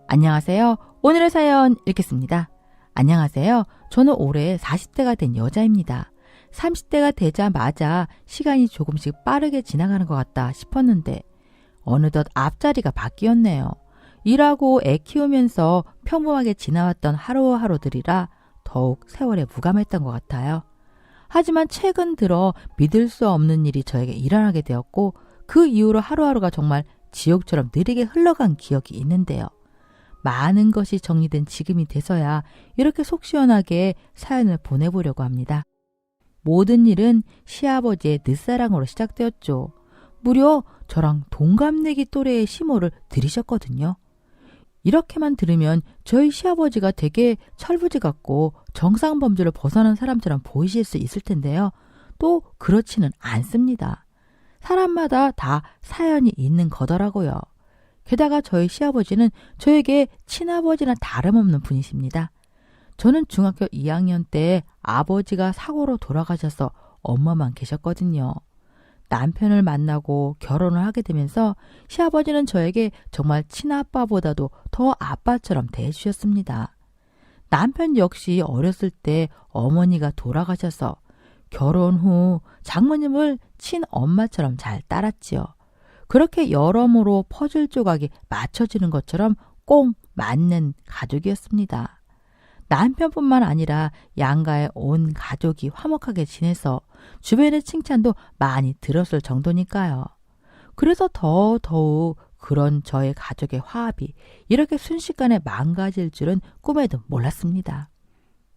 안녕하세요. 오늘의 사연 읽겠습니다. 안녕하세요. 저는 올해 40대가 된 여자입니다. 30대가 되자마자 시간이 조금씩 빠르게 지나가는 것 같다 싶었는데 어느덧 앞자리가 바뀌었네요. 일하고 애 키우면서 평범하게 지나왔던 하루하루들이라 더욱 세월에 무감했던 것 같아요. 하지만 최근 들어 믿을 수 없는 일이 저에게 일어나게 되었고 그 이후로 하루하루가 정말 지옥처럼 느리게 흘러간 기억이 있는데요. 많은 것이 정리된 지금이 돼서야 이렇게 속 시원하게 사연을 보내보려고 합니다. 모든 일은 시아버지의 늦사랑으로 시작되었죠. 무려 저랑 동갑내기 또래의 시모를 들이셨거든요. 이렇게만 들으면 저희 시아버지가 되게 철부지 같고 정상범주를 벗어난 사람처럼 보이실 수 있을 텐데요. 또 그렇지는 않습니다. 사람마다 다 사연이 있는 거더라고요. 게다가 저희 시아버지는 저에게 친아버지나 다름없는 분이십니다. 저는 중학교 2학년 때 아버지가 사고로 돌아가셔서 엄마만 계셨거든요. 남편을 만나고 결혼을 하게 되면서 시아버지는 저에게 정말 친아빠보다도 더 아빠처럼 대해주셨습니다. 남편 역시 어렸을 때 어머니가 돌아가셔서 결혼 후 장모님을 친엄마처럼 잘 따랐지요. 그렇게 여러모로 퍼즐 조각이 맞춰지는 것처럼 꼭 맞는 가족이었습니다. 남편뿐만 아니라 양가의 온 가족이 화목하게 지내서 주변의 칭찬도 많이 들었을 정도니까요. 그래서 더더욱 그런 저의 가족의 화합이 이렇게 순식간에 망가질 줄은 꿈에도 몰랐습니다.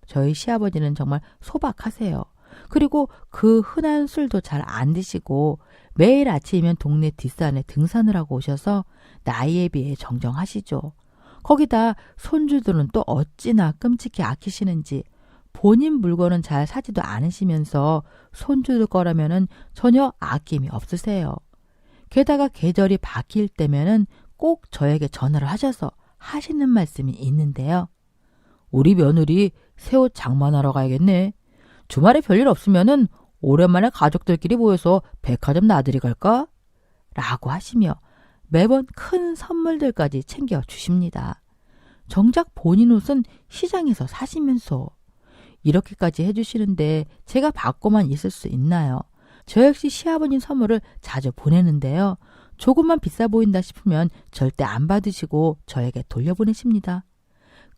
저희 시아버지는 정말 소박하세요. 그리고 그 흔한 술도 잘 안 드시고 매일 아침이면 동네 뒷산에 등산을 하고 오셔서 나이에 비해 정정하시죠. 거기다 손주들은 또 어찌나 끔찍히 아끼시는지 본인 물건은 잘 사지도 않으시면서 손주들 거라면은 전혀 아낌이 없으세요. 게다가 계절이 바뀔 때면은 꼭 저에게 전화를 하셔서 하시는 말씀이 있는데요. 우리 며느리 새 옷 장만하러 가야겠네. 주말에 별일 없으면은 오랜만에 가족들끼리 모여서 백화점 나들이 갈까? 라고 하시며 매번 큰 선물들까지 챙겨 주십니다. 정작 본인 옷은 시장에서 사시면서 이렇게까지 해주시는데 제가 받고만 있을 수 있나요? 저 역시 시아버님 선물을 자주 보내는데요. 조금만 비싸 보인다 싶으면 절대 안 받으시고 저에게 돌려보내십니다.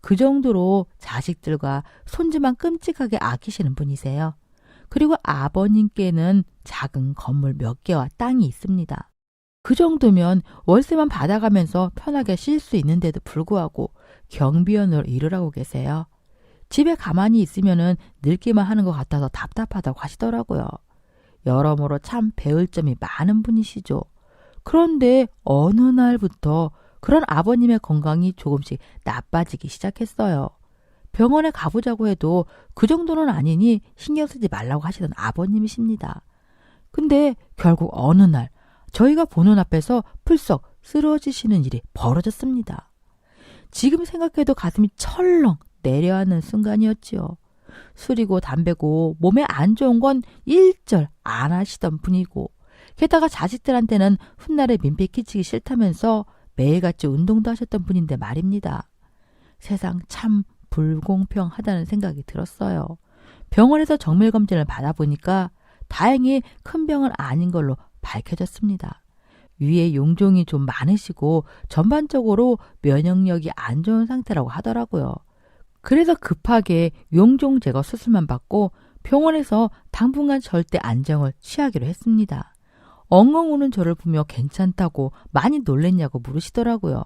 그 정도로 자식들과 손주만 끔찍하게 아끼시는 분이세요. 그리고 아버님께는 작은 건물 몇 개와 땅이 있습니다. 그 정도면 월세만 받아가면서 편하게 쉴 수 있는데도 불구하고 경비원으로 일을 하고 계세요. 집에 가만히 있으면은 늙기만 하는 것 같아서 답답하다고 하시더라고요. 여러모로 참 배울 점이 많은 분이시죠. 그런데 어느 날부터 그런 아버님의 건강이 조금씩 나빠지기 시작했어요. 병원에 가보자고 해도 그 정도는 아니니 신경 쓰지 말라고 하시던 아버님이십니다. 근데 결국 어느 날 저희가 보는 앞에서 풀썩 쓰러지시는 일이 벌어졌습니다. 지금 생각해도 가슴이 철렁 내려앉는 순간이었지요. 술이고 담배고 몸에 안 좋은 건 일절 안 하시던 분이고 게다가 자식들한테는 훗날에 민폐 끼치기 싫다면서 매일같이 운동도 하셨던 분인데 말입니다. 세상 참 불공평하다는 생각이 들었어요. 병원에서 정밀검진을 받아보니까 다행히 큰 병은 아닌 걸로 밝혀졌습니다. 위에 용종이 좀 많으시고 전반적으로 면역력이 안 좋은 상태라고 하더라고요. 그래서 급하게 용종 제거 수술만 받고 병원에서 당분간 절대 안정을 취하기로 했습니다. 엉엉 우는 저를 보며 괜찮다고 많이 놀랬냐고 물으시더라고요.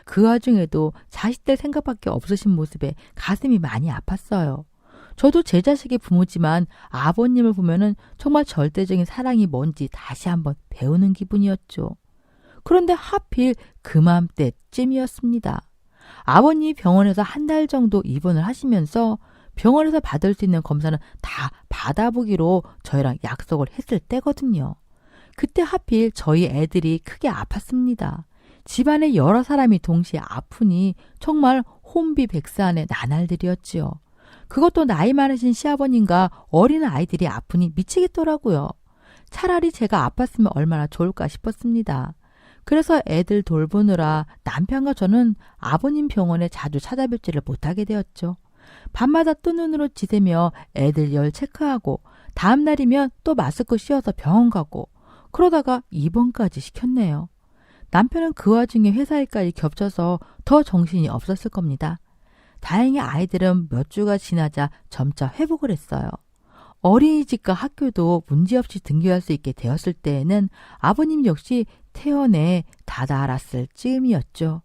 그 와중에도 자식들 생각밖에 없으신 모습에 가슴이 많이 아팠어요. 저도 제 자식의 부모지만 아버님을 보면은 정말 절대적인 사랑이 뭔지 다시 한번 배우는 기분이었죠. 그런데 하필 그맘때쯤이었습니다. 아버님이 병원에서 한 달 정도 입원을 하시면서 병원에서 받을 수 있는 검사는 다 받아보기로 저희랑 약속을 했을 때거든요. 그때 하필 저희 애들이 크게 아팠습니다. 집안에 여러 사람이 동시에 아프니 정말 혼비백산의 나날들이었지요. 그것도 나이 많으신 시아버님과 어린 아이들이 아프니 미치겠더라고요. 차라리 제가 아팠으면 얼마나 좋을까 싶었습니다. 그래서 애들 돌보느라 남편과 저는 아버님 병원에 자주 찾아뵙지를 못하게 되었죠. 밤마다 뜬 눈으로 지새며 애들 열 체크하고 다음 날이면 또 마스크 씌워서 병원 가고 그러다가 입원까지 시켰네요. 남편은 그 와중에 회사 일까지 겹쳐서 더 정신이 없었을 겁니다. 다행히 아이들은 몇 주가 지나자 점차 회복을 했어요. 어린이집과 학교도 문제없이 등교할 수 있게 되었을 때에는 아버님 역시 퇴원에 다다랐을 즈음이었죠.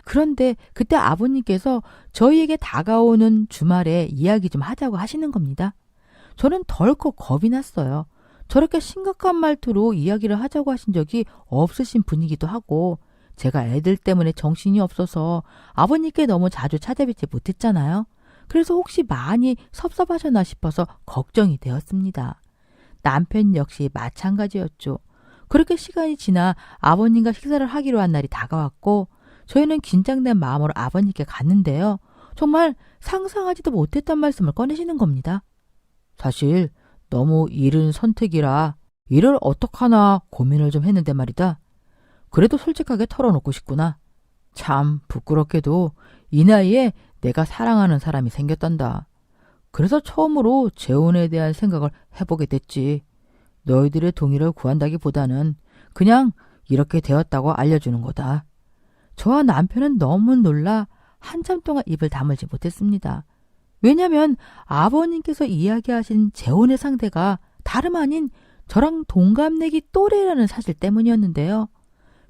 그런데 그때 아버님께서 저희에게 다가오는 주말에 이야기 좀 하자고 하시는 겁니다. 저는 덜컥 겁이 났어요. 저렇게 심각한 말투로 이야기를 하자고 하신 적이 없으신 분이기도 하고 제가 애들 때문에 정신이 없어서 아버님께 너무 자주 찾아뵙지 못했잖아요. 그래서 혹시 많이 섭섭하셨나 싶어서 걱정이 되었습니다. 남편 역시 마찬가지였죠. 그렇게 시간이 지나 아버님과 식사를 하기로 한 날이 다가왔고 저희는 긴장된 마음으로 아버님께 갔는데요. 정말 상상하지도 못했던 말씀을 꺼내시는 겁니다. 사실 너무 이른 선택이라 일을 어떡하나 고민을 좀 했는데 말이다. 그래도 솔직하게 털어놓고 싶구나. 참 부끄럽게도 이 나이에 내가 사랑하는 사람이 생겼단다. 그래서 처음으로 재혼에 대한 생각을 해보게 됐지. 너희들의 동의를 구한다기보다는 그냥 이렇게 되었다고 알려주는 거다. 저와 남편은 너무 놀라 한참 동안 입을 다물지 못했습니다. 왜냐하면 아버님께서 이야기하신 재혼의 상대가 다름 아닌 저랑 동갑내기 또래라는 사실 때문이었는데요.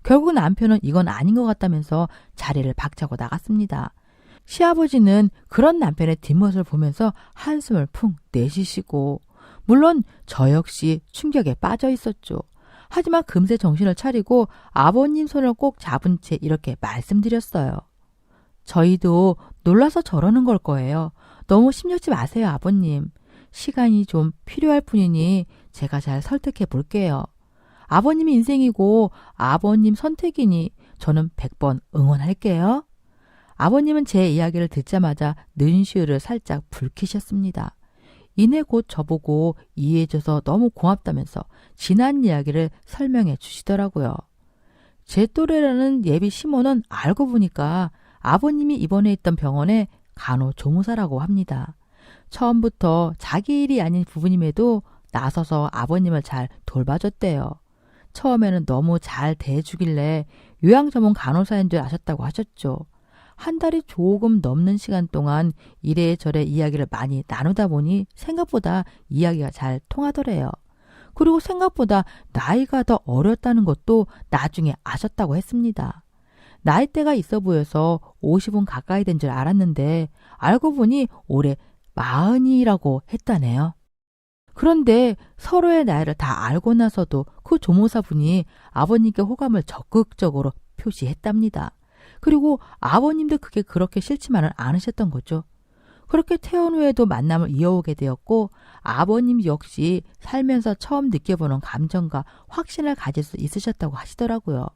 결국 남편은 이건 아닌 것 같다면서 자리를 박차고 나갔습니다. 시아버지는 그런 남편의 뒷모습을 보면서 한숨을 푹 내쉬시고 물론 저 역시 충격에 빠져 있었죠. 하지만 금세 정신을 차리고 아버님 손을 꼭 잡은 채 이렇게 말씀드렸어요. 저희도 놀라서 저러는 걸 거예요. 너무 심려치 마세요, 아버님. 시간이 좀 필요할 뿐이니 제가 잘 설득해 볼게요. 아버님의 인생이고 아버님 선택이니 저는 100번 응원할게요. 아버님은 제 이야기를 듣자마자 눈시울을 살짝 붉히셨습니다. 이내 곧 저보고 이해해줘서 너무 고맙다면서 지난 이야기를 설명해 주시더라고요. 제 또래라는 예비 시모는 알고 보니까 아버님이 입원해 있던 병원의 간호조무사라고 합니다. 처음부터 자기 일이 아닌 부부님에도 나서서 아버님을 잘 돌봐줬대요. 처음에는 너무 잘 대해주길래 요양 전문 간호사인 줄 아셨다고 하셨죠. 한 달이 조금 넘는 시간 동안 이래저래 이야기를 많이 나누다 보니 생각보다 이야기가 잘 통하더래요. 그리고 생각보다 나이가 더 어렸다는 것도 나중에 아셨다고 했습니다. 나이대가 있어 보여서 50은 가까이 된 줄 알았는데 알고 보니 올해 40이라고 했다네요. 그런데 서로의 나이를 다 알고 나서도 그 조모사분이 아버님께 호감을 적극적으로 표시했답니다. 그리고 아버님도 그게 그렇게 싫지만은 않으셨던 거죠. 그렇게 퇴원 후에도 만남을 이어오게 되었고 아버님 역시 살면서 처음 느껴보는 감정과 확신을 가질 수 있으셨다고 하시더라고요.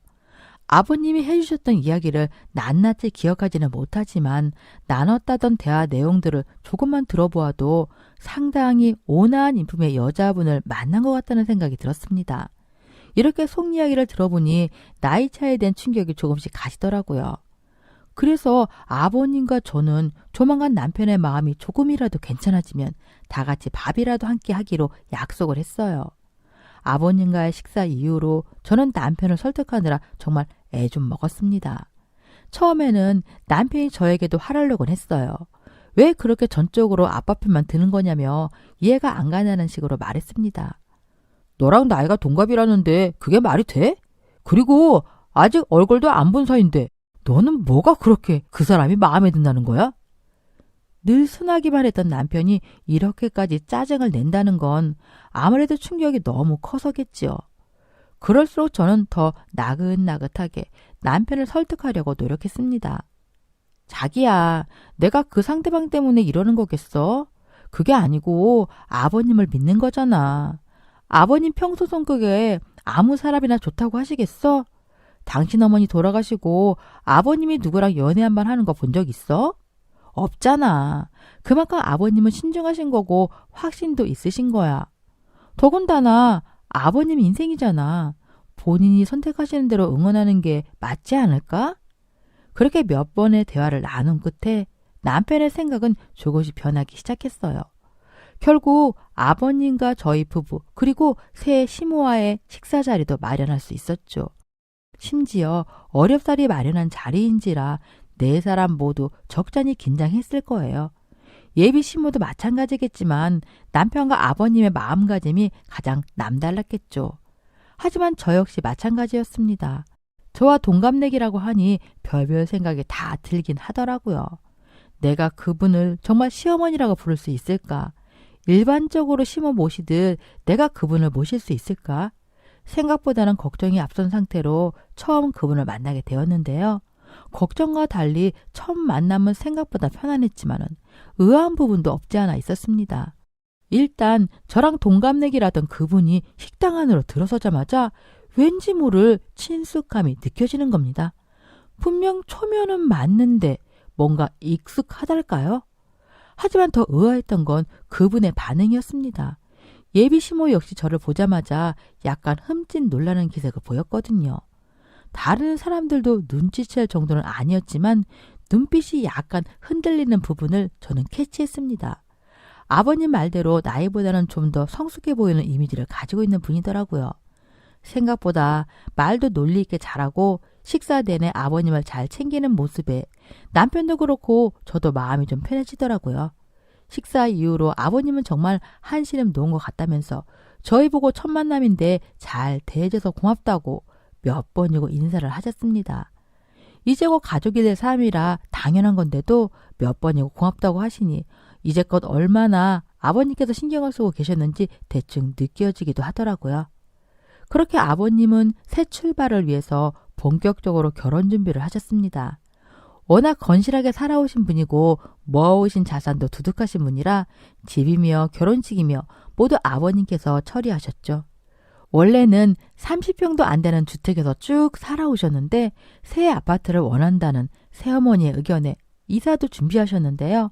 아버님이 해주셨던 이야기를 낱낱이 기억하지는 못하지만 나눴다던 대화 내용들을 조금만 들어보아도 상당히 온화한 인품의 여자분을 만난 것 같다는 생각이 들었습니다. 이렇게 속 이야기를 들어보니 나이 차이에 대한 충격이 조금씩 가시더라고요. 그래서 아버님과 저는 조만간 남편의 마음이 조금이라도 괜찮아지면 다 같이 밥이라도 함께 하기로 약속을 했어요. 아버님과의 식사 이후로 저는 남편을 설득하느라 정말 애 좀 먹었습니다. 처음에는 남편이 저에게도 화를 내곤 했어요. 왜 그렇게 전적으로 아빠 편만 드는 거냐며 이해가 안 가냐는 식으로 말했습니다. 너랑 나이가 동갑이라는데 그게 말이 돼? 그리고 아직 얼굴도 안 본 사이인데 너는 뭐가 그렇게 그 사람이 마음에 든다는 거야? 늘 순하기만 했던 남편이 이렇게까지 짜증을 낸다는 건 아무래도 충격이 너무 커서겠지요. 그럴수록 저는 더 나긋나긋하게 남편을 설득하려고 노력했습니다. 자기야, 내가 그 상대방 때문에 이러는 거겠어? 그게 아니고 아버님을 믿는 거잖아. 아버님 평소 성격에 아무 사람이나 좋다고 하시겠어? 당신 어머니 돌아가시고 아버님이 누구랑 연애 한번 하는 거 본 적 있어? 없잖아. 그만큼 아버님은 신중하신 거고 확신도 있으신 거야. 더군다나 아버님 인생이잖아. 본인이 선택하시는 대로 응원하는 게 맞지 않을까? 그렇게 몇 번의 대화를 나눈 끝에 남편의 생각은 조금씩 변하기 시작했어요. 결국 아버님과 저희 부부 그리고 새 시모와의 식사 자리도 마련할 수 있었죠. 심지어 어렵사리 마련한 자리인지라 네 사람 모두 적잖이 긴장했을 거예요. 예비 시모도 마찬가지겠지만 남편과 아버님의 마음가짐이 가장 남달랐겠죠. 하지만 저 역시 마찬가지였습니다. 저와 동갑내기라고 하니 별별 생각이 다 들긴 하더라고요. 내가 그분을 정말 시어머니라고 부를 수 있을까? 일반적으로 시모 모시듯 내가 그분을 모실 수 있을까? 생각보다는 걱정이 앞선 상태로 처음 그분을 만나게 되었는데요. 걱정과 달리 첫 만남은 생각보다 편안했지만은 의아한 부분도 없지 않아 있었습니다. 일단 저랑 동갑내기라던 그분이 식당 안으로 들어서자마자 왠지 모를 친숙함이 느껴지는 겁니다. 분명 초면은 맞는데 뭔가 익숙하달까요? 하지만 더 의아했던 건 그분의 반응이었습니다. 예비 시모 역시 저를 보자마자 약간 흠칫 놀라는 기색을 보였거든요. 다른 사람들도 눈치챌 정도는 아니었지만 눈빛이 약간 흔들리는 부분을 저는 캐치했습니다. 아버님 말대로 나이보다는 좀 더 성숙해 보이는 이미지를 가지고 있는 분이더라고요. 생각보다 말도 논리 있게 잘하고 식사 내내 아버님을 잘 챙기는 모습에 남편도 그렇고 저도 마음이 좀 편해지더라고요. 식사 이후로 아버님은 정말 한시름 놓은 것 같다면서 저희 보고 첫 만남인데 잘 대해줘서 고맙다고 몇 번이고 인사를 하셨습니다. 이제 곧 가족이 될 사람이라 당연한 건데도 몇 번이고 고맙다고 하시니 이제껏 얼마나 아버님께서 신경을 쓰고 계셨는지 대충 느껴지기도 하더라고요. 그렇게 아버님은 새 출발을 위해서 본격적으로 결혼 준비를 하셨습니다. 워낙 건실하게 살아오신 분이고 모아오신 자산도 두둑하신 분이라 집이며 결혼식이며 모두 아버님께서 처리하셨죠. 원래는 30평도 안 되는 주택에서 쭉 살아오셨는데 새 아파트를 원한다는 새어머니의 의견에 이사도 준비하셨는데요.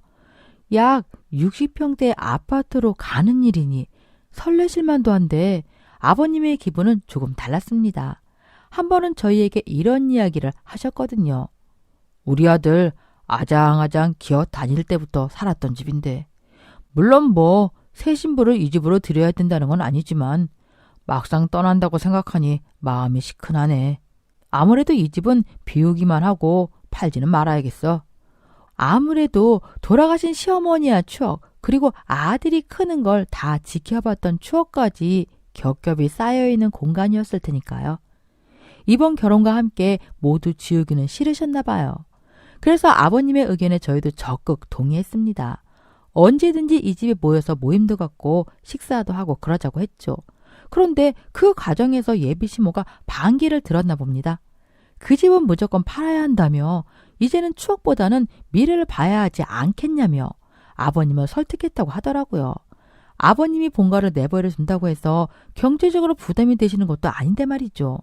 약 60평대 아파트로 가는 일이니 설레실만도 한데 아버님의 기분은 조금 달랐습니다. 한 번은 저희에게 이런 이야기를 하셨거든요. 우리 아들 아장아장 기어 다닐 때부터 살았던 집인데 물론 뭐 새 신부를 이 집으로 들여야 된다는 건 아니지만 막상 떠난다고 생각하니 마음이 시큰하네. 아무래도 이 집은 비우기만 하고 팔지는 말아야겠어. 아무래도 돌아가신 시어머니의 추억 그리고 아들이 크는 걸 다 지켜봤던 추억까지 겹겹이 쌓여있는 공간이었을 테니까요. 이번 결혼과 함께 모두 지우기는 싫으셨나 봐요. 그래서 아버님의 의견에 저희도 적극 동의했습니다. 언제든지 이 집에 모여서 모임도 갖고 식사도 하고 그러자고 했죠. 그런데 그 과정에서 예비 시모가 반기를 들었나 봅니다. 그 집은 무조건 팔아야 한다며 이제는 추억보다는 미래를 봐야 하지 않겠냐며 아버님을 설득했다고 하더라고요. 아버님이 본가를 내버려 둔다고 해서 경제적으로 부담이 되시는 것도 아닌데 말이죠.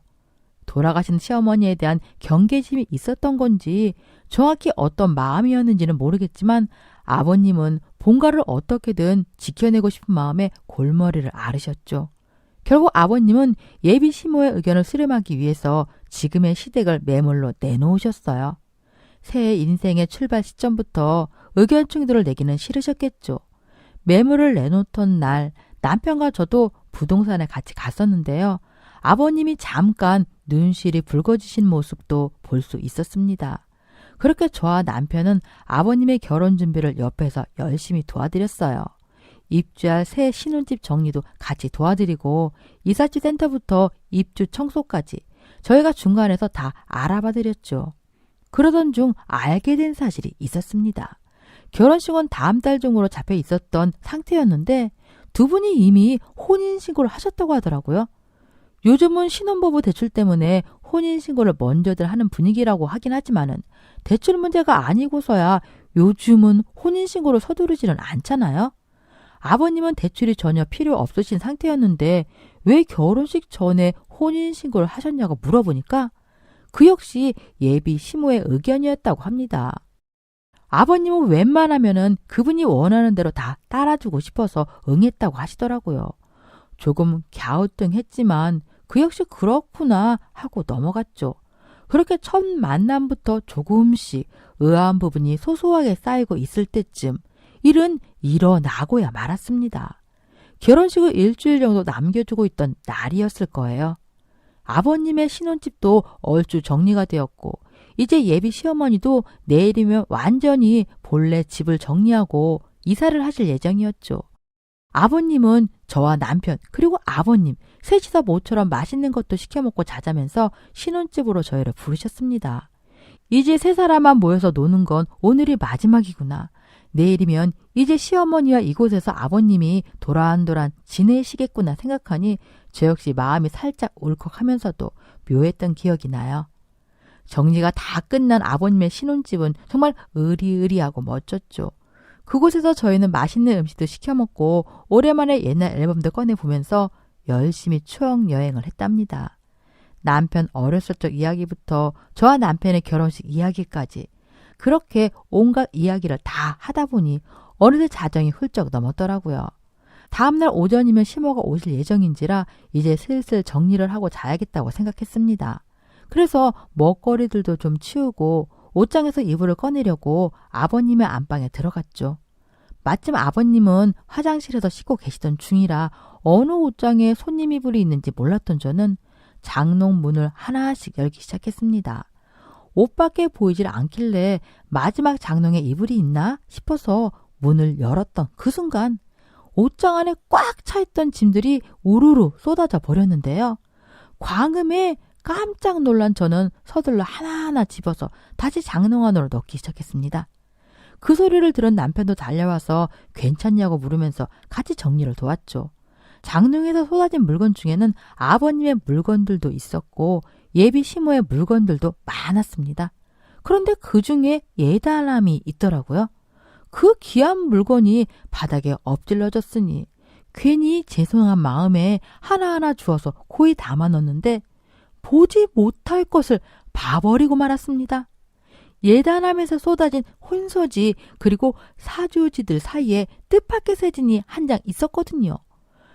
돌아가신 시어머니에 대한 경계심이 있었던 건지 정확히 어떤 마음이었는지는 모르겠지만 아버님은 본가를 어떻게든 지켜내고 싶은 마음에 골머리를 앓으셨죠. 결국 아버님은 예비 시모의 의견을 수렴하기 위해서 지금의 시댁을 매물로 내놓으셨어요. 새 인생의 출발 시점부터 의견 충돌을 내기는 싫으셨겠죠. 매물을 내놓던 날 남편과 저도 부동산에 같이 갔었는데요. 아버님이 잠깐 눈실이 붉어지신 모습도 볼 수 있었습니다. 그렇게 저와 남편은 아버님의 결혼 준비를 옆에서 열심히 도와드렸어요. 입주할 새 신혼집 정리도 같이 도와드리고 이삿짐 센터부터 입주 청소까지 저희가 중간에서 다 알아봐드렸죠. 그러던 중 알게 된 사실이 있었습니다. 결혼식은 다음 달 중으로 잡혀 있었던 상태였는데 두 분이 이미 혼인신고를 하셨다고 하더라고요. 요즘은 신혼부부 대출 때문에 혼인신고를 먼저들 하는 분위기라고 하긴 하지만은 대출 문제가 아니고서야 요즘은 혼인신고를 서두르지는 않잖아요. 아버님은 대출이 전혀 필요 없으신 상태였는데 왜 결혼식 전에 혼인신고를 하셨냐고 물어보니까 그 역시 예비 시모의 의견이었다고 합니다. 아버님은 웬만하면은 그분이 원하는 대로 다 따라주고 싶어서 응했다고 하시더라고요. 조금 갸우뚱했지만 그 역시 그렇구나 하고 넘어갔죠. 그렇게 첫 만남부터 조금씩 의아한 부분이 소소하게 쌓이고 있을 때쯤 일은 일어나고야 말았습니다. 결혼식을 일주일 정도 남겨두고 있던 날이었을 거예요. 아버님의 신혼집도 얼추 정리가 되었고 이제 예비 시어머니도 내일이면 완전히 본래 집을 정리하고 이사를 하실 예정이었죠. 아버님은 저와 남편 그리고 아버님 셋이서 모처럼 맛있는 것도 시켜 먹고 자자면서 신혼집으로 저희를 부르셨습니다. 이제 세 사람만 모여서 노는 건 오늘이 마지막이구나. 내일이면 이제 시어머니와 이곳에서 아버님이 도란도란 지내시겠구나 생각하니 저 역시 마음이 살짝 울컥하면서도 묘했던 기억이 나요. 정리가 다 끝난 아버님의 신혼집은 정말 으리으리하고 멋졌죠. 그곳에서 저희는 맛있는 음식도 시켜 먹고 오랜만에 옛날 앨범도 꺼내보면서 열심히 추억 여행을 했답니다. 남편 어렸을 적 이야기부터 저와 남편의 결혼식 이야기까지 그렇게 온갖 이야기를 다 하다 보니 어느새 자정이 훌쩍 넘었더라고요. 다음날 오전이면 시모가 오실 예정인지라 이제 슬슬 정리를 하고 자야겠다고 생각했습니다. 그래서 먹거리들도 좀 치우고 옷장에서 이불을 꺼내려고 아버님의 안방에 들어갔죠. 마침 아버님은 화장실에서 씻고 계시던 중이라 어느 옷장에 손님 이불이 있는지 몰랐던 저는 장롱 문을 하나씩 열기 시작했습니다. 옷밖에 보이질 않길래 마지막 장롱에 이불이 있나 싶어서 문을 열었던 그 순간 옷장 안에 꽉 차있던 짐들이 우르르 쏟아져 버렸는데요. 광음에 깜짝 놀란 저는 서둘러 하나하나 집어서 다시 장롱 안으로 넣기 시작했습니다. 그 소리를 들은 남편도 달려와서 괜찮냐고 물으면서 같이 정리를 도왔죠. 장롱에서 쏟아진 물건 중에는 아버님의 물건들도 있었고 예비 시모의 물건들도 많았습니다. 그런데 그 중에 예단함이 있더라고요. 그 귀한 물건이 바닥에 엎질러졌으니 괜히 죄송한 마음에 하나하나 주워서 고이 담아 넣었는데 보지 못할 것을 봐버리고 말았습니다. 예단함에서 쏟아진 혼서지 그리고 사주지들 사이에 뜻밖의 사진이 한 장 있었거든요.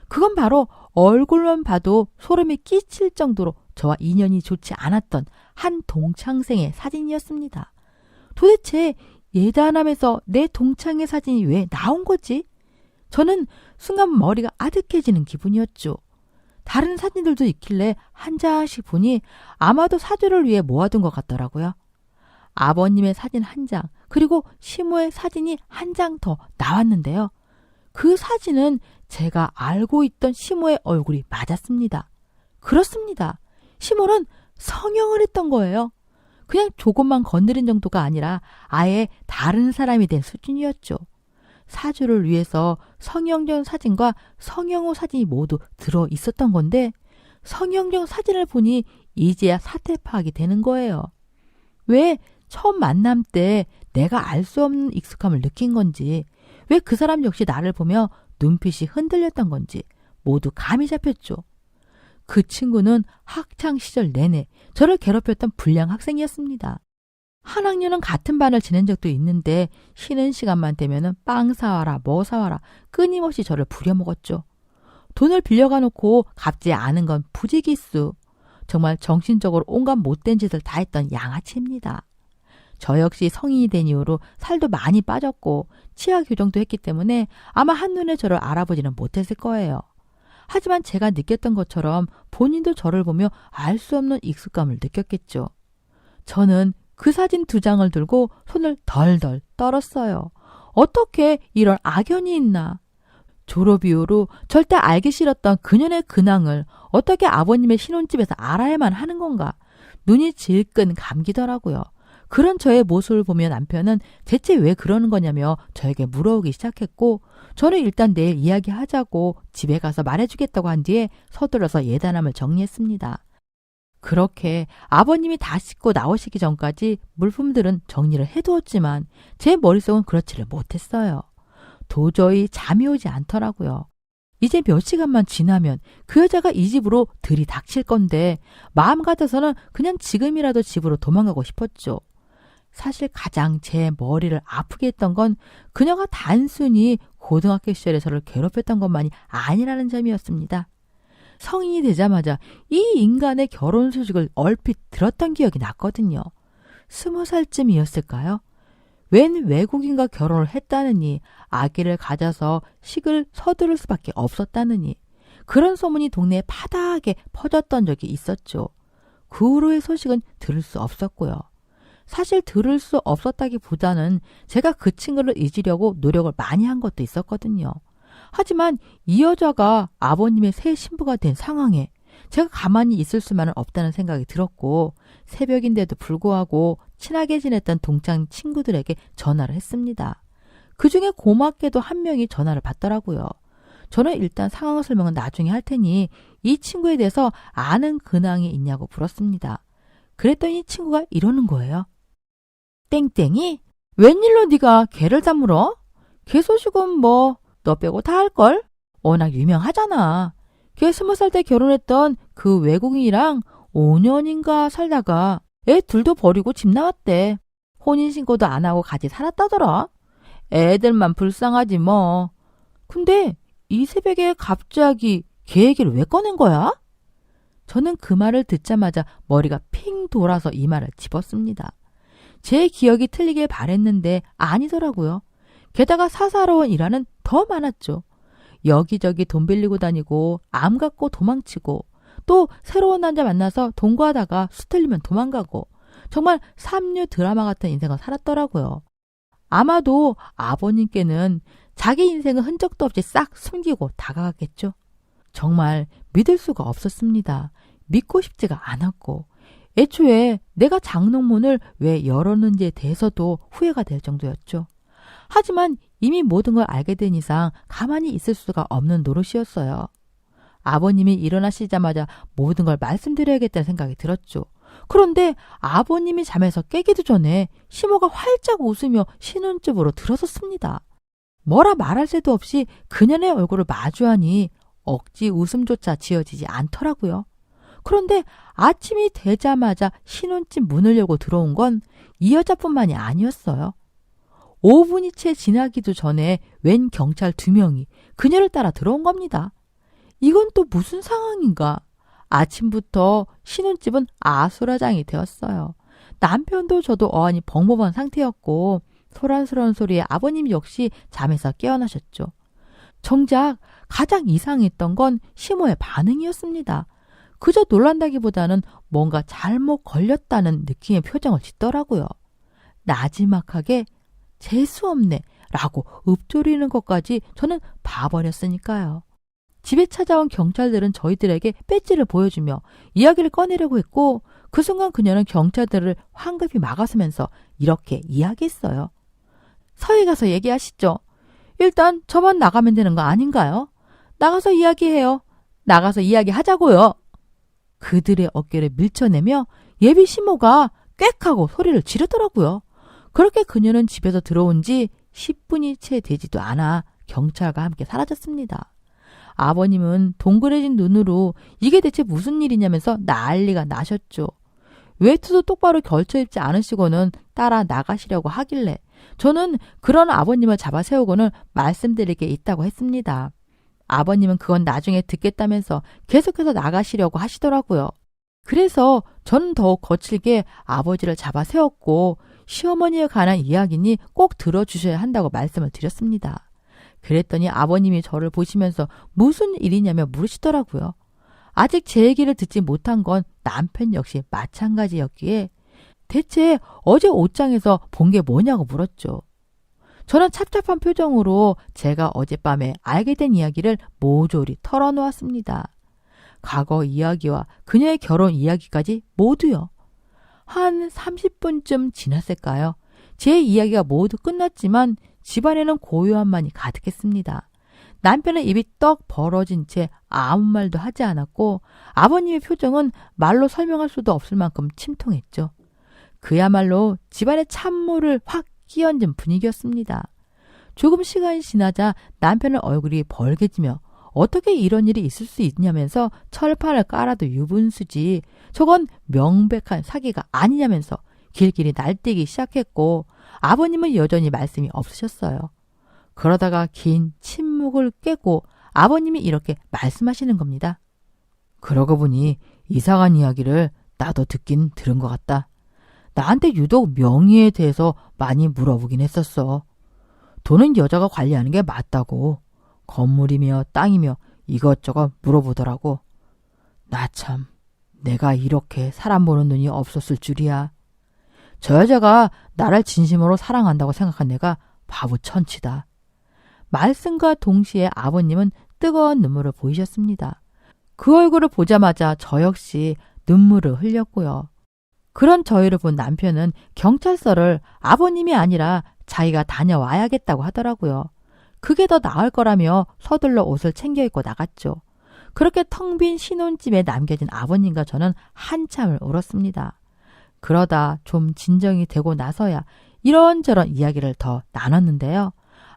그건 바로 얼굴만 봐도 소름이 끼칠 정도로 저와 인연이 좋지 않았던 한 동창생의 사진이었습니다. 도대체 예단함에서 내 동창의 사진이 왜 나온 거지? 저는 순간 머리가 아득해지는 기분이었죠. 다른 사진들도 있길래 한 장씩 보니 아마도 사주를 위해 모아둔 것 같더라고요. 아버님의 사진 한 장, 그리고 시모의 사진이 한 장 더 나왔는데요. 그 사진은 제가 알고 있던 시모의 얼굴이 맞았습니다. 그렇습니다. 시모는 성형을 했던 거예요. 그냥 조금만 건드린 정도가 아니라 아예 다른 사람이 된 수준이었죠. 사주를 위해서 성형전 사진과 성형 후 사진이 모두 들어 있었던 건데 성형전 사진을 보니 이제야 사태 파악이 되는 거예요. 왜 처음 만남 때 내가 알 수 없는 익숙함을 느낀 건지, 왜 그 사람 역시 나를 보며 눈빛이 흔들렸던 건지 모두 감이 잡혔죠. 그 친구는 학창 시절 내내 저를 괴롭혔던 불량 학생이었습니다. 한 학년은 같은 반을 지낸 적도 있는데 쉬는 시간만 되면 빵 사와라 뭐 사와라 끊임없이 저를 부려먹었죠. 돈을 빌려가 놓고 갚지 않은 건 부지기수. 정말 정신적으로 온갖 못된 짓을 다 했던 양아치입니다. 저 역시 성인이 된 이후로 살도 많이 빠졌고 치아 교정도 했기 때문에 아마 한눈에 저를 알아보지는 못했을 거예요. 하지만 제가 느꼈던 것처럼 본인도 저를 보며 알 수 없는 익숙감을 느꼈겠죠. 저는 그 사진 2장을 들고 손을 덜덜 떨었어요. 어떻게 이런 악연이 있나. 졸업 이후로 절대 알기 싫었던 그년의 근황을 어떻게 아버님의 신혼집에서 알아야만 하는 건가. 눈이 질끈 감기더라고요. 그런 저의 모습을 보며 남편은 대체 왜 그러는 거냐며 저에게 물어오기 시작했고 저는 일단 내일 이야기하자고 집에 가서 말해주겠다고 한 뒤에 서둘러서 예단함을 정리했습니다. 그렇게 아버님이 다 씻고 나오시기 전까지 물품들은 정리를 해두었지만 제 머릿속은 그렇지를 못했어요. 도저히 잠이 오지 않더라고요. 이제 몇 시간만 지나면 그 여자가 이 집으로 들이닥칠 건데 마음 같아서는 그냥 지금이라도 집으로 도망가고 싶었죠. 사실 가장 제 머리를 아프게 했던 건 그녀가 단순히 고등학교 시절에 저를 괴롭혔던 것만이 아니라는 점이었습니다. 성인이 되자마자 이 인간의 결혼 소식을 얼핏 들었던 기억이 났거든요. 20살쯤이었을까요? 웬 외국인과 결혼을 했다느니, 아기를 가져서 식을 서두를 수밖에 없었다느니, 그런 소문이 동네에 파다하게 퍼졌던 적이 있었죠. 그 후로의 소식은 들을 수 없었고요. 사실 들을 수 없었다기보다는 제가 그 친구를 잊으려고 노력을 많이 한 것도 있었거든요. 하지만 이 여자가 아버님의 새 신부가 된 상황에 제가 가만히 있을 수만은 없다는 생각이 들었고, 새벽인데도 불구하고 친하게 지냈던 동창 친구들에게 전화를 했습니다. 그중에 고맙게도 한 명이 전화를 받더라고요. 저는 일단 상황 설명은 나중에 할 테니 이 친구에 대해서 아는 근황이 있냐고 물었습니다. 그랬더니 친구가 이러는 거예요. 땡땡이? 웬일로 네가 걔를 다 물어? 걔 소식은 뭐 너 빼고 다 할걸? 워낙 유명하잖아. 걔 20살 때 결혼했던 그 외국인이랑 5년인가 살다가 애 둘도 버리고 집 나왔대. 혼인신고도 안 하고 같이 살았다더라. 애들만 불쌍하지 뭐. 근데 이 새벽에 갑자기 걔 얘기를 왜 꺼낸 거야? 저는 그 말을 듣자마자 머리가 핑 돌아서 이 말을 집었습니다. 제 기억이 틀리길 바랬는데 아니더라고요. 게다가 사사로운 일화는 더 많았죠. 여기저기 돈 빌리고 다니고 암 갖고 도망치고 또 새로운 남자 만나서 동거하다가 수틀리면 도망가고 정말 삼류 드라마 같은 인생을 살았더라고요. 아마도 아버님께는 자기 인생은 흔적도 없이 싹 숨기고 다가갔겠죠. 정말 믿을 수가 없었습니다. 믿고 싶지가 않았고 애초에 내가 장롱문을 왜 열었는지에 대해서도 후회가 될 정도였죠. 하지만 이미 모든 걸 알게 된 이상 가만히 있을 수가 없는 노릇이었어요. 아버님이 일어나시자마자 모든 걸 말씀드려야겠다는 생각이 들었죠. 그런데 아버님이 잠에서 깨기도 전에 시모가 활짝 웃으며 신혼집으로 들어섰습니다. 뭐라 말할 새도 없이 그녀의 얼굴을 마주하니 억지 웃음조차 지어지지 않더라고요. 그런데 아침이 되자마자 신혼집 문을 열고 들어온 건 이 여자뿐만이 아니었어요. 5분이 채 지나기도 전에 웬 경찰 2명이 그녀를 따라 들어온 겁니다. 이건 또 무슨 상황인가? 아침부터 신혼집은 아수라장이 되었어요. 남편도 저도 어안이 벙벙한 상태였고 소란스러운 소리에 아버님 역시 잠에서 깨어나셨죠. 정작 가장 이상했던 건 시모의 반응이었습니다. 그저 놀란다기보다는 뭔가 잘못 걸렸다는 느낌의 표정을 짓더라고요. 나지막하게 재수없네 라고 읊조리는 것까지 저는 봐버렸으니까요. 집에 찾아온 경찰들은 저희들에게 배지를 보여주며 이야기를 꺼내려고 했고 그 순간 그녀는 경찰들을 황급히 막아서면서 이렇게 이야기했어요. 서해 가서 얘기하시죠. 일단 저만 나가면 되는 거 아닌가요? 나가서 이야기해요. 나가서 이야기하자고요. 그들의 어깨를 밀쳐내며 예비 시모가 꽥 하고 소리를 지르더라고요. 그렇게 그녀는 집에서 들어온 지 10분이 채 되지도 않아 경찰과 함께 사라졌습니다. 아버님은 동그래진 눈으로 이게 대체 무슨 일이냐면서 난리가 나셨죠. 외투도 똑바로 걸쳐 입지 않으시고는 따라 나가시려고 하길래 저는 그런 아버님을 잡아 세우고는 말씀드릴 게 있다고 했습니다. 아버님은 그건 나중에 듣겠다면서 계속해서 나가시려고 하시더라고요. 그래서 저는 더욱 거칠게 아버지를 잡아 세웠고 시어머니에 관한 이야기니 꼭 들어주셔야 한다고 말씀을 드렸습니다. 그랬더니 아버님이 저를 보시면서 무슨 일이냐며 물으시더라고요. 아직 제 얘기를 듣지 못한 건 남편 역시 마찬가지였기에 대체 어제 옷장에서 본 게 뭐냐고 물었죠. 저는 찹찹한 표정으로 제가 어젯밤에 알게 된 이야기를 모조리 털어놓았습니다. 과거 이야기와 그녀의 결혼 이야기까지 모두요. 한 30분쯤 지났을까요? 제 이야기가 모두 끝났지만 집안에는 고요함만이 가득했습니다. 남편의 입이 떡 벌어진 채 아무 말도 하지 않았고 아버님의 표정은 말로 설명할 수도 없을 만큼 침통했죠. 그야말로 집안에 찬물을 확 끼얹은 분위기였습니다. 조금 시간이 지나자 남편의 얼굴이 벌개지며 어떻게 이런 일이 있을 수 있냐면서 철판을 깔아도 유분수지 저건 명백한 사기가 아니냐면서 길길이 날뛰기 시작했고 아버님은 여전히 말씀이 없으셨어요. 그러다가 긴 침묵을 깨고 아버님이 이렇게 말씀하시는 겁니다. 그러고 보니 이상한 이야기를 나도 듣긴 들은 것 같다. 나한테 유독 명의에 대해서 많이 물어보긴 했었어. 돈은 여자가 관리하는 게 맞다고. 건물이며 땅이며 이것저것 물어보더라고. 나 참, 내가 이렇게 사람 보는 눈이 없었을 줄이야. 저 여자가 나를 진심으로 사랑한다고 생각한 내가 바보 천치다. 말씀과 동시에 아버님은 뜨거운 눈물을 보이셨습니다. 그 얼굴을 보자마자 저 역시 눈물을 흘렸고요. 그런 저희를 본 남편은 경찰서를 아버님이 아니라 자기가 다녀와야겠다고 하더라고요. 그게 더 나을 거라며 서둘러 옷을 챙겨 입고 나갔죠. 그렇게 텅 빈 신혼집에 남겨진 아버님과 저는 한참을 울었습니다. 그러다 좀 진정이 되고 나서야 이런저런 이야기를 더 나눴는데요.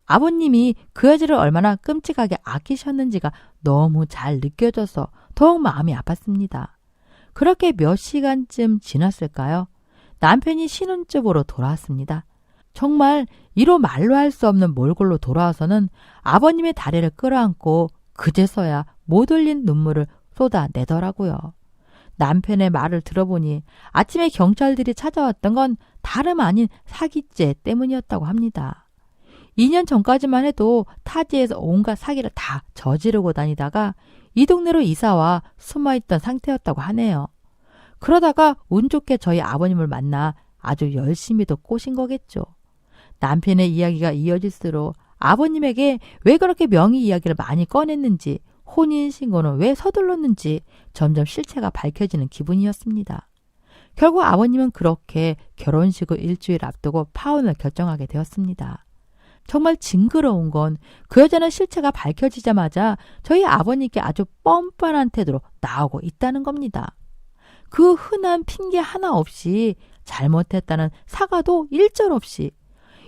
아버님이 그 여자를 얼마나 끔찍하게 아끼셨는지가 너무 잘 느껴져서 더욱 마음이 아팠습니다. 그렇게 몇 시간쯤 지났을까요? 남편이 신혼집으로 돌아왔습니다. 정말 이로 말로 할 수 없는 몰골로 돌아와서는 아버님의 다리를 끌어안고 그제서야 못 흘린 눈물을 쏟아내더라고요. 남편의 말을 들어보니 아침에 경찰들이 찾아왔던 건 다름 아닌 사기죄 때문이었다고 합니다. 2년 전까지만 해도 타지에서 온갖 사기를 다 저지르고 다니다가 이 동네로 이사와 숨어있던 상태였다고 하네요. 그러다가 운 좋게 저희 아버님을 만나 아주 열심히도 꼬신 거겠죠. 남편의 이야기가 이어질수록 아버님에게 왜 그렇게 명의 이야기를 많이 꺼냈는지, 혼인신고는 왜 서둘렀는지 점점 실체가 밝혀지는 기분이었습니다. 결국 아버님은 그렇게 결혼식을 일주일 앞두고 파혼을 결정하게 되었습니다. 정말 징그러운 건 그 여자는 실체가 밝혀지자마자 저희 아버님께 아주 뻔뻔한 태도로 나오고 있다는 겁니다. 그 흔한 핑계 하나 없이 잘못했다는 사과도 일절 없이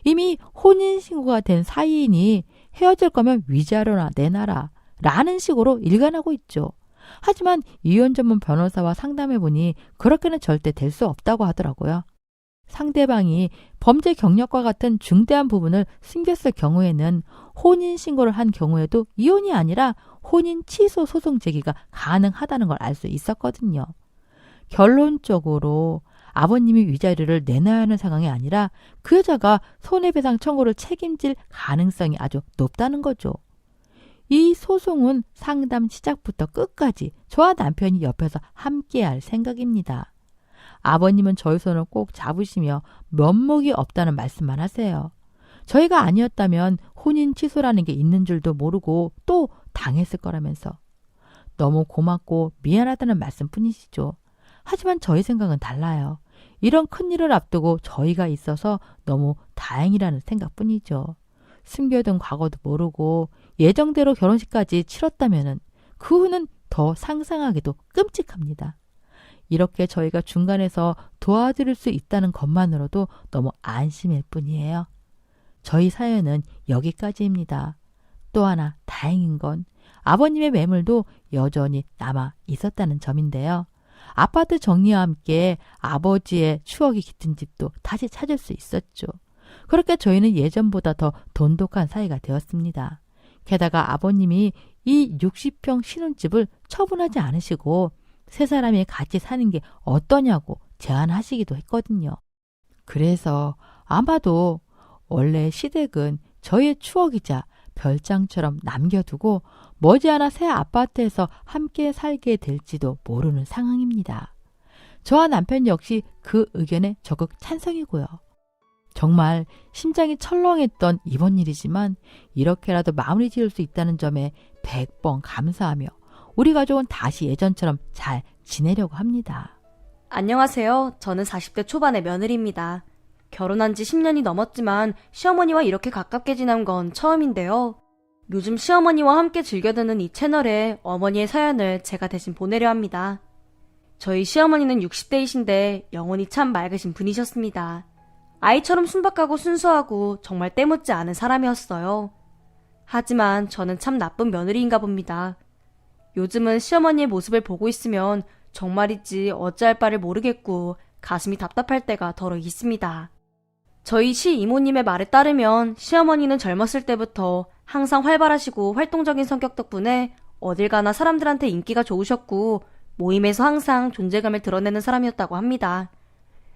이미 혼인신고가 된 사이이니 헤어질 거면 위자료나 내놔라 라는 식으로 일관하고 있죠. 하지만 이혼 전문 변호사와 상담해보니 그렇게는 절대 될 수 없다고 하더라고요. 상대방이 범죄 경력과 같은 중대한 부분을 숨겼을 경우에는 혼인신고를 한 경우에도 이혼이 아니라 혼인 취소 소송 제기가 가능하다는 걸 알 수 있었거든요. 결론적으로 아버님이 위자료를 내놔야 하는 상황이 아니라 그 여자가 손해배상 청구를 책임질 가능성이 아주 높다는 거죠. 이 소송은 상담 시작부터 끝까지 저와 남편이 옆에서 함께할 생각입니다. 아버님은 저희 손을 꼭 잡으시며 면목이 없다는 말씀만 하세요. 저희가 아니었다면 혼인 취소라는 게 있는 줄도 모르고 또 당했을 거라면서. 너무 고맙고 미안하다는 말씀뿐이시죠. 하지만 저희 생각은 달라요. 이런 큰일을 앞두고 저희가 있어서 너무 다행이라는 생각뿐이죠. 숨겨둔 과거도 모르고 예정대로 결혼식까지 치렀다면 그 후는 더 상상하기도 끔찍합니다. 이렇게 저희가 중간에서 도와드릴 수 있다는 것만으로도 너무 안심일 뿐이에요. 저희 사연은 여기까지입니다. 또 하나 다행인 건 아버님의 매물도 여전히 남아 있었다는 점인데요. 아파트 정리와 함께 아버지의 추억이 깃든 집도 다시 찾을 수 있었죠. 그렇게 저희는 예전보다 더 돈독한 사이가 되었습니다. 게다가 아버님이 이 60평 신혼집을 처분하지 않으시고 세 사람이 같이 사는 게 어떠냐고 제안하시기도 했거든요. 그래서 아마도 원래 시댁은 저희의 추억이자 별장처럼 남겨두고 머지않아 새 아파트에서 함께 살게 될지도 모르는 상황입니다. 저와 남편 역시 그 의견에 적극 찬성이고요. 정말 심장이 철렁했던 이번 일이지만 이렇게라도 마무리 지을 수 있다는 점에 100번 감사하며 우리 가족은 다시 예전처럼 잘 지내려고 합니다. 안녕하세요. 저는 40대 초반의 며느리입니다. 결혼한 지 10년이 넘었지만 시어머니와 이렇게 가깝게 지난 건 처음인데요. 요즘 시어머니와 함께 즐겨 듣는 이 채널에 어머니의 사연을 제가 대신 보내려 합니다. 저희 시어머니는 60대이신데 영혼이 참 맑으신 분이셨습니다. 아이처럼 순박하고 순수하고 정말 때묻지 않은 사람이었어요. 하지만 저는 참 나쁜 며느리인가 봅니다. 요즘은 시어머니의 모습을 보고 있으면 정말이지 어찌할 바를 모르겠고 가슴이 답답할 때가 더러 있습니다. 저희 시이모님의 말에 따르면 시어머니는 젊었을 때부터 항상 활발하시고 활동적인 성격 덕분에 어딜 가나 사람들한테 인기가 좋으셨고 모임에서 항상 존재감을 드러내는 사람이었다고 합니다.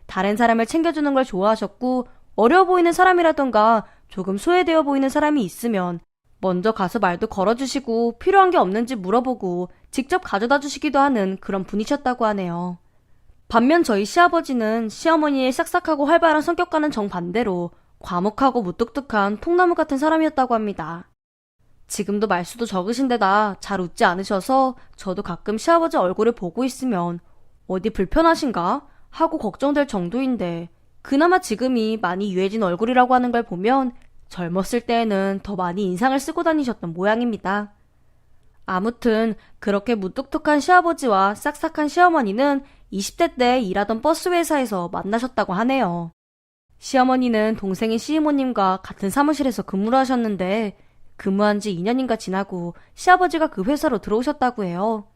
다른 사람을 챙겨주는 걸 좋아하셨고 어려워 보이는 사람이라던가 조금 소외되어 보이는 사람이 있으면 먼저 가서 말도 걸어주시고 필요한 게 없는지 물어보고 직접 가져다 주시기도 하는 그런 분이셨다고 하네요. 반면 저희 시아버지는 시어머니의 싹싹하고 활발한 성격과는 정반대로 과묵하고 무뚝뚝한 통나무 같은 사람이었다고 합니다. 지금도 말수도 적으신데다 잘 웃지 않으셔서 저도 가끔 시아버지 얼굴을 보고 있으면 어디 불편하신가 하고 걱정될 정도인데 그나마 지금이 많이 유해진 얼굴이라고 하는 걸 보면 젊었을 때에는 더 많이 인상을 쓰고 다니셨던 모양입니다. 아무튼 그렇게 무뚝뚝한 시아버지와 싹싹한 시어머니는 20대 때 일하던 버스 회사에서 만나셨다고 하네요. 시어머니는 동생인 시이모님과 같은 사무실에서 근무를 하셨는데 근무한 지 2년인가 지나고 시아버지가 그 회사로 들어오셨다고 해요.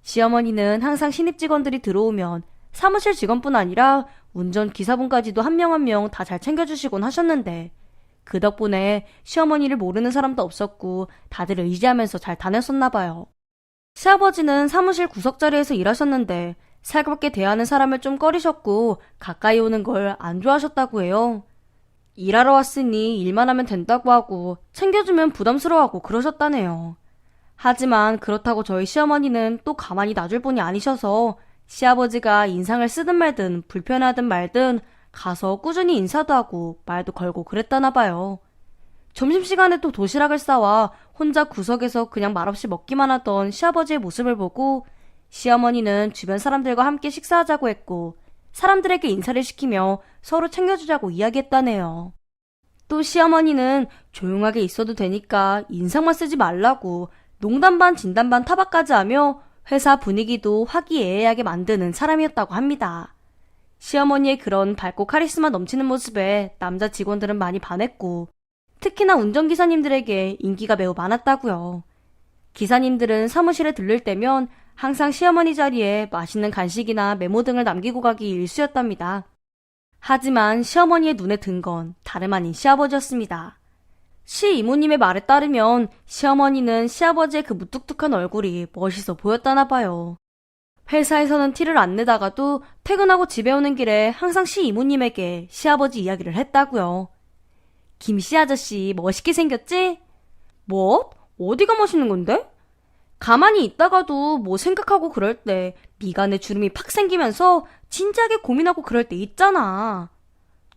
시어머니는 항상 신입 직원들이 들어오면 사무실 직원뿐 아니라 운전기사분까지도 한 명 한 명 다 잘 챙겨주시곤 하셨는데 그 덕분에 시어머니를 모르는 사람도 없었고 다들 의지하면서 잘 다녔었나 봐요. 시아버지는 사무실 구석자리에서 일하셨는데 살갑게 대하는 사람을 좀 꺼리셨고 가까이 오는 걸 안 좋아하셨다고 해요. 일하러 왔으니 일만 하면 된다고 하고 챙겨주면 부담스러워하고 그러셨다네요. 하지만 그렇다고 저희 시어머니는 또 가만히 놔줄 분이 아니셔서 시아버지가 인상을 쓰든 말든 불편하든 말든 가서 꾸준히 인사도 하고 말도 걸고 그랬다나 봐요. 점심시간에 또 도시락을 싸와 혼자 구석에서 그냥 말없이 먹기만 하던 시아버지의 모습을 보고 시어머니는 주변 사람들과 함께 식사하자고 했고 사람들에게 인사를 시키며 서로 챙겨주자고 이야기했다네요. 또 시어머니는 조용하게 있어도 되니까 인상만 쓰지 말라고 농담 반 진담 반 타박까지 하며 회사 분위기도 화기애애하게 만드는 사람이었다고 합니다. 시어머니의 그런 밝고 카리스마 넘치는 모습에 남자 직원들은 많이 반했고 특히나 운전기사님들에게 인기가 매우 많았다고요. 기사님들은 사무실에 들를 때면 항상 시어머니 자리에 맛있는 간식이나 메모 등을 남기고 가기 일쑤였답니다. 하지만 시어머니의 눈에 든 건 다름 아닌 시아버지였습니다. 시 이모님의 말에 따르면 시어머니는 시아버지의 그 무뚝뚝한 얼굴이 멋있어 보였다나 봐요. 회사에서는 티를 안 내다가도 퇴근하고 집에 오는 길에 항상 시 이모님에게 시아버지 이야기를 했다고요. 김씨 아저씨 멋있게 생겼지? 뭐? 어디가 멋있는 건데? 가만히 있다가도 뭐 생각하고 그럴 때 미간에 주름이 팍 생기면서 진지하게 고민하고 그럴 때 있잖아.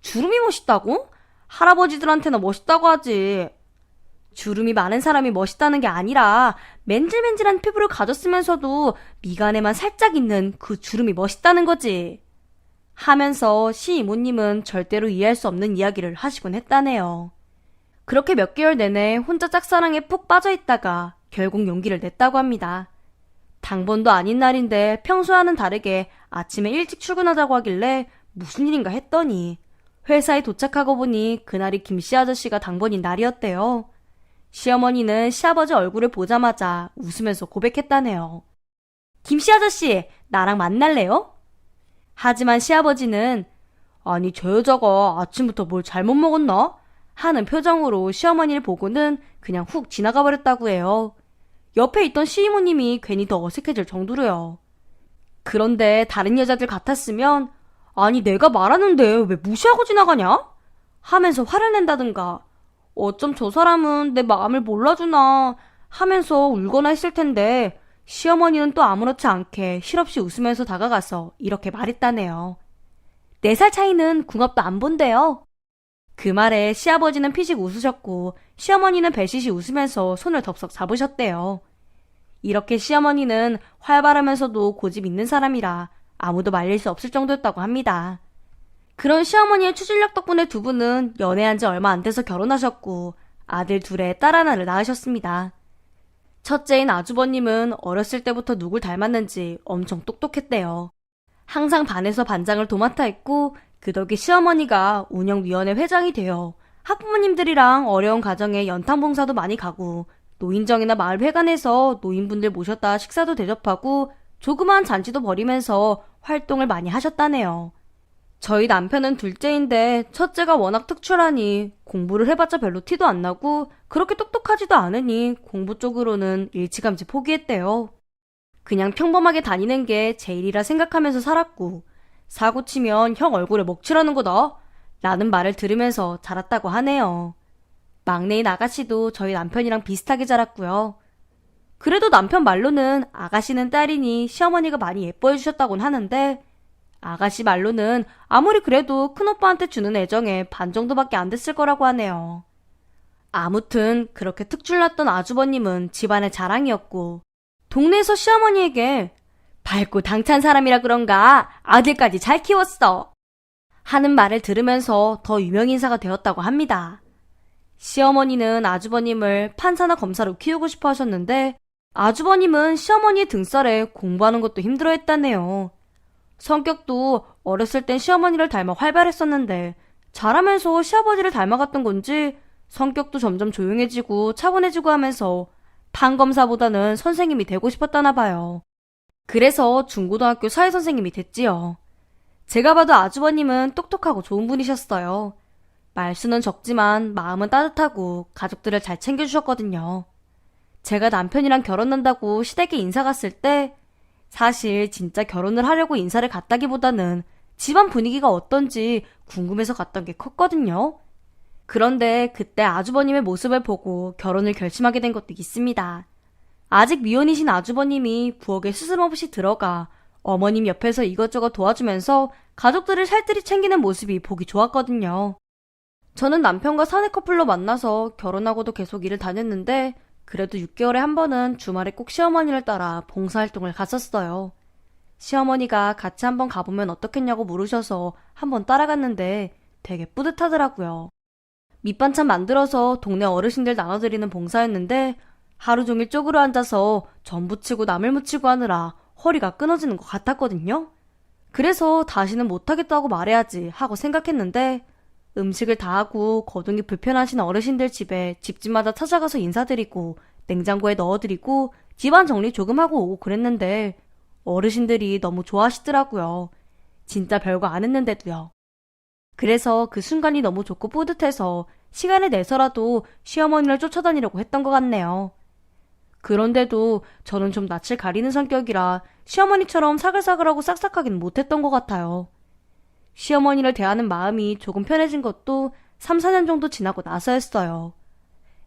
주름이 멋있다고? 할아버지들한테나 멋있다고 하지. 주름이 많은 사람이 멋있다는 게 아니라 맨질맨질한 피부를 가졌으면서도 미간에만 살짝 있는 그 주름이 멋있다는 거지. 하면서 시 이모님은 절대로 이해할 수 없는 이야기를 하시곤 했다네요. 그렇게 몇 개월 내내 혼자 짝사랑에 푹 빠져있다가 결국 용기를 냈다고 합니다. 당번도 아닌 날인데 평소와는 다르게 아침에 일찍 출근하자고 하길래 무슨 일인가 했더니 회사에 도착하고 보니 그날이 김씨 아저씨가 당번인 날이었대요. 시어머니는 시아버지 얼굴을 보자마자 웃으면서 고백했다네요. 김씨 아저씨, 나랑 만날래요? 하지만 시아버지는 아니 저 여자가 아침부터 뭘 잘못 먹었나? 하는 표정으로 시어머니를 보고는 그냥 훅 지나가 버렸다고 해요. 옆에 있던 시이모님이 괜히 더 어색해질 정도로요. 그런데 다른 여자들 같았으면 아니 내가 말하는데 왜 무시하고 지나가냐? 하면서 화를 낸다든가 어쩜 저 사람은 내 마음을 몰라주나 하면서 울거나 했을 텐데 시어머니는 또 아무렇지 않게 실없이 웃으면서 다가가서 이렇게 말했다네요. 4살 차이는 궁합도 안 본대요. 그 말에 시아버지는 피식 웃으셨고 시어머니는 배시시 웃으면서 손을 덥석 잡으셨대요. 이렇게 시어머니는 활발하면서도 고집 있는 사람이라 아무도 말릴 수 없을 정도였다고 합니다. 그런 시어머니의 추진력 덕분에 두 분은 연애한 지 얼마 안 돼서 결혼하셨고 아들 둘에 딸 하나를 낳으셨습니다. 첫째인 아주버님은 어렸을 때부터 누굴 닮았는지 엄청 똑똑했대요. 항상 반에서 반장을 도맡아 했고 그 덕에 시어머니가 운영위원회 회장이 되어 학부모님들이랑 어려운 가정에 연탄봉사도 많이 가고 노인정이나 마을회관에서 노인분들 모셨다 식사도 대접하고 조그마한 잔치도 벌이면서 활동을 많이 하셨다네요. 저희 남편은 둘째인데 첫째가 워낙 특출하니 공부를 해봤자 별로 티도 안 나고 그렇게 똑똑하지도 않으니 공부 쪽으로는 일찌감치 포기했대요. 그냥 평범하게 다니는 게 제일이라 생각하면서 살았고 사고 치면 형 얼굴에 먹칠하는 거다 라는 말을 들으면서 자랐다고 하네요. 막내인 아가씨도 저희 남편이랑 비슷하게 자랐고요. 그래도 남편 말로는 아가씨는 딸이니 시어머니가 많이 예뻐해 주셨다곤 하는데 아가씨 말로는 아무리 그래도 큰오빠한테 주는 애정에 반 정도밖에 안 됐을 거라고 하네요. 아무튼 그렇게 특출났던 아주버님은 집안의 자랑이었고 동네에서 시어머니에게 밝고 당찬 사람이라 그런가 아들까지 잘 키웠어 하는 말을 들으면서 더 유명인사가 되었다고 합니다. 시어머니는 아주버님을 판사나 검사로 키우고 싶어 하셨는데 아주버님은 시어머니의 등살에 공부하는 것도 힘들어했다네요. 성격도 어렸을 땐 시어머니를 닮아 활발했었는데 자라면서 시아버지를 닮아갔던 건지 성격도 점점 조용해지고 차분해지고 하면서 판검사보다는 선생님이 되고 싶었다나 봐요. 그래서 중고등학교 사회선생님이 됐지요. 제가 봐도 아주버님은 똑똑하고 좋은 분이셨어요. 말수는 적지만 마음은 따뜻하고 가족들을 잘 챙겨주셨거든요. 제가 남편이랑 결혼한다고 시댁에 인사 갔을 때 사실 진짜 결혼을 하려고 인사를 갔다기보다는 집안 분위기가 어떤지 궁금해서 갔던 게 컸거든요. 그런데 그때 아주버님의 모습을 보고 결혼을 결심하게 된 것도 있습니다. 아직 미혼이신 아주버님이 부엌에 스스럼없이 들어가 어머님 옆에서 이것저것 도와주면서 가족들을 살뜰히 챙기는 모습이 보기 좋았거든요. 저는 남편과 사내 커플로 만나서 결혼하고도 계속 일을 다녔는데 그래도 6개월에 한 번은 주말에 꼭 시어머니를 따라 봉사활동을 갔었어요. 시어머니가 같이 한번 가보면 어떻겠냐고 물으셔서 한번 따라갔는데 되게 뿌듯하더라고요. 밑반찬 만들어서 동네 어르신들 나눠드리는 봉사였는데 하루 종일 쪼그려 앉아서 전 부치고 나물 무치고 하느라 허리가 끊어지는 것 같았거든요. 그래서 다시는 못하겠다고 말해야지 하고 생각했는데 음식을 다 하고 거동이 불편하신 어르신들 집에 집집마다 찾아가서 인사드리고 냉장고에 넣어드리고 집안 정리 조금 하고 오고 그랬는데 어르신들이 너무 좋아하시더라고요. 진짜 별거 안 했는데도요. 그래서 그 순간이 너무 좋고 뿌듯해서 시간을 내서라도 시어머니를 쫓아다니려고 했던 것 같네요. 그런데도 저는 좀 낯을 가리는 성격이라 시어머니처럼 사글사글하고 싹싹하긴 못했던 것 같아요. 시어머니를 대하는 마음이 조금 편해진 것도 3, 4년 정도 지나고 나서였어요.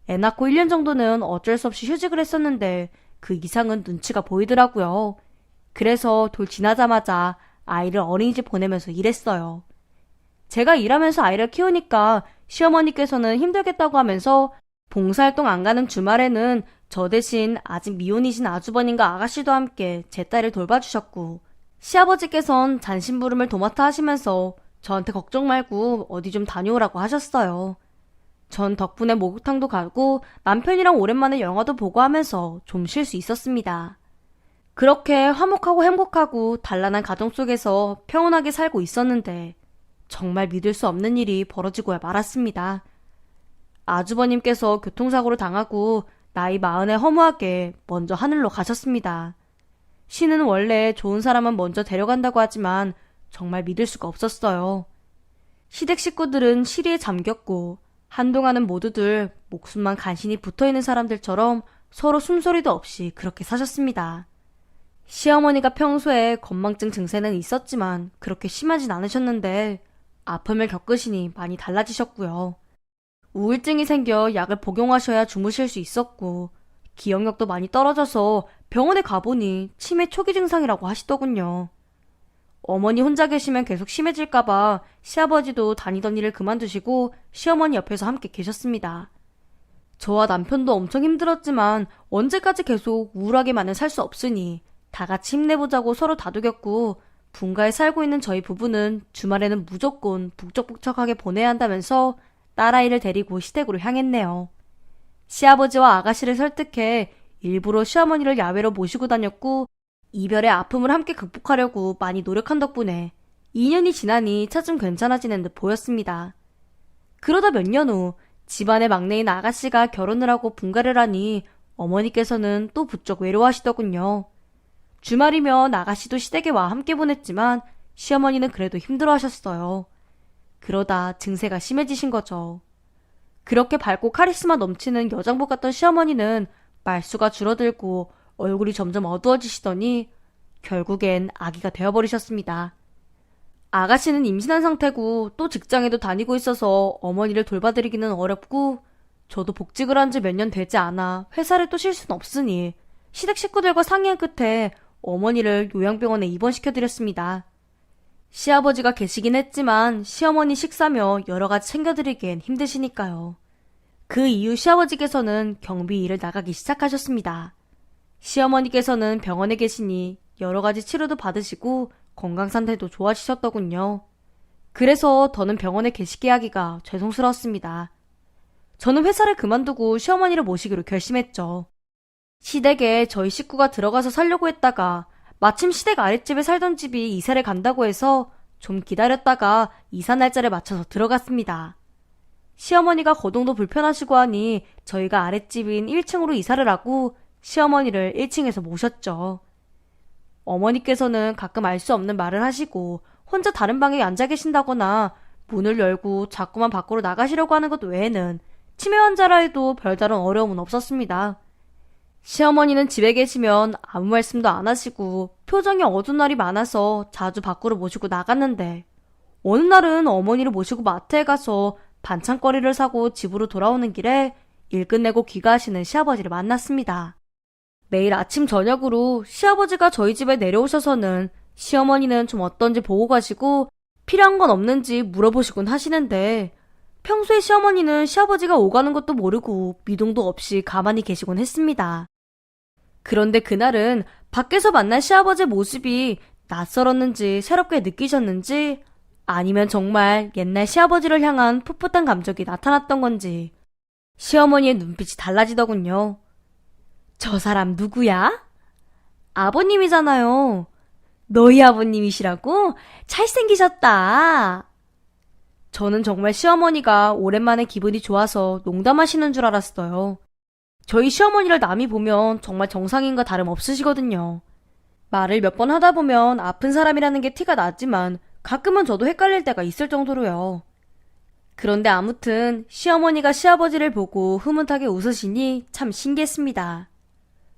애 낳고 1년 정도는 어쩔 수 없이 휴직을 했었는데 그 이상은 눈치가 보이더라고요. 그래서 돌 지나자마자 아이를 어린이집 보내면서 일했어요. 제가 일하면서 아이를 키우니까 시어머니께서는 힘들겠다고 하면서 봉사활동 안 가는 주말에는 저 대신 아직 미혼이신 아주버님과 아가씨도 함께 제 딸을 돌봐주셨고 시아버지께선 잔심부름을 도맡아 하시면서 저한테 걱정 말고 어디 좀 다녀오라고 하셨어요. 전 덕분에 목욕탕도 가고 남편이랑 오랜만에 영화도 보고 하면서 좀 쉴 수 있었습니다. 그렇게 화목하고 행복하고 단란한 가정 속에서 평온하게 살고 있었는데 정말 믿을 수 없는 일이 벌어지고야 말았습니다. 아주버님께서 교통사고를 당하고 나이 40에 허무하게 먼저 하늘로 가셨습니다. 신은 원래 좋은 사람은 먼저 데려간다고 하지만 정말 믿을 수가 없었어요. 시댁 식구들은 시리에 잠겼고 한동안은 모두들 목숨만 간신히 붙어있는 사람들처럼 서로 숨소리도 없이 그렇게 사셨습니다. 시어머니가 평소에 건망증 증세는 있었지만 그렇게 심하진 않으셨는데 아픔을 겪으시니 많이 달라지셨고요. 우울증이 생겨 약을 복용하셔야 주무실 수 있었고 기억력도 많이 떨어져서 병원에 가보니 치매 초기 증상이라고 하시더군요. 어머니 혼자 계시면 계속 심해질까봐 시아버지도 다니던 일을 그만두시고 시어머니 옆에서 함께 계셨습니다. 저와 남편도 엄청 힘들었지만 언제까지 계속 우울하게만은 살 수 없으니 다 같이 힘내보자고 서로 다독였고 분가에 살고 있는 저희 부부는 주말에는 무조건 북적북적하게 보내야 한다면서 딸아이를 데리고 시댁으로 향했네요. 시아버지와 아가씨를 설득해 일부러 시어머니를 야외로 모시고 다녔고 이별의 아픔을 함께 극복하려고 많이 노력한 덕분에 2년이 지나니 차츰 괜찮아지는 듯 보였습니다. 그러다 몇 년 후 집안의 막내인 아가씨가 결혼을 하고 분가를 하니 어머니께서는 또 부쩍 외로워하시더군요. 주말이면 아가씨도 시댁에 와 함께 보냈지만 시어머니는 그래도 힘들어하셨어요. 그러다 증세가 심해지신 거죠. 그렇게 밝고 카리스마 넘치는 여장부 같던 시어머니는 말수가 줄어들고 얼굴이 점점 어두워지시더니 결국엔 아기가 되어버리셨습니다. 아가씨는 임신한 상태고 또 직장에도 다니고 있어서 어머니를 돌봐드리기는 어렵고 저도 복직을 한 지 몇 년 되지 않아 회사를 또 쉴 순 없으니 시댁 식구들과 상의한 끝에 어머니를 요양병원에 입원시켜드렸습니다. 시아버지가 계시긴 했지만 시어머니 식사며 여러 가지 챙겨드리기엔 힘드시니까요. 그 이후 시아버지께서는 경비 일을 나가기 시작하셨습니다. 시어머니께서는 병원에 계시니 여러 가지 치료도 받으시고 건강 상태도 좋아지셨더군요. 그래서 더는 병원에 계시게 하기가 죄송스러웠습니다. 저는 회사를 그만두고 시어머니를 모시기로 결심했죠. 시댁에 저희 식구가 들어가서 살려고 했다가 마침 시댁 아랫집에 살던 집이 이사를 간다고 해서 좀 기다렸다가 이사 날짜를 맞춰서 들어갔습니다. 시어머니가 거동도 불편하시고 하니 저희가 아랫집인 1층으로 이사를 하고 시어머니를 1층에서 모셨죠. 어머니께서는 가끔 알 수 없는 말을 하시고 혼자 다른 방에 앉아 계신다거나 문을 열고 자꾸만 밖으로 나가시려고 하는 것 외에는 치매 환자라 해도 별다른 어려움은 없었습니다. 시어머니는 집에 계시면 아무 말씀도 안 하시고 표정이 어두운 날이 많아서 자주 밖으로 모시고 나갔는데 어느 날은 어머니를 모시고 마트에 가서 반찬거리를 사고 집으로 돌아오는 길에 일 끝내고 귀가하시는 시아버지를 만났습니다. 매일 아침 저녁으로 시아버지가 저희 집에 내려오셔서는 시어머니는 좀 어떤지 보고 가시고 필요한 건 없는지 물어보시곤 하시는데 평소에 시어머니는 시아버지가 오가는 것도 모르고 미동도 없이 가만히 계시곤 했습니다. 그런데 그날은 밖에서 만난 시아버지의 모습이 낯설었는지 새롭게 느끼셨는지 아니면 정말 옛날 시아버지를 향한 풋풋한 감정이 나타났던 건지 시어머니의 눈빛이 달라지더군요. 저 사람 누구야? 아버님이잖아요. 너희 아버님이시라고? 잘생기셨다. 저는 정말 시어머니가 오랜만에 기분이 좋아서 농담하시는 줄 알았어요. 저희 시어머니를 남이 보면 정말 정상인과 다름없으시거든요. 말을 몇 번 하다 보면 아픈 사람이라는 게 티가 나지만 가끔은 저도 헷갈릴 때가 있을 정도로요. 그런데 아무튼 시어머니가 시아버지를 보고 흐뭇하게 웃으시니 참 신기했습니다.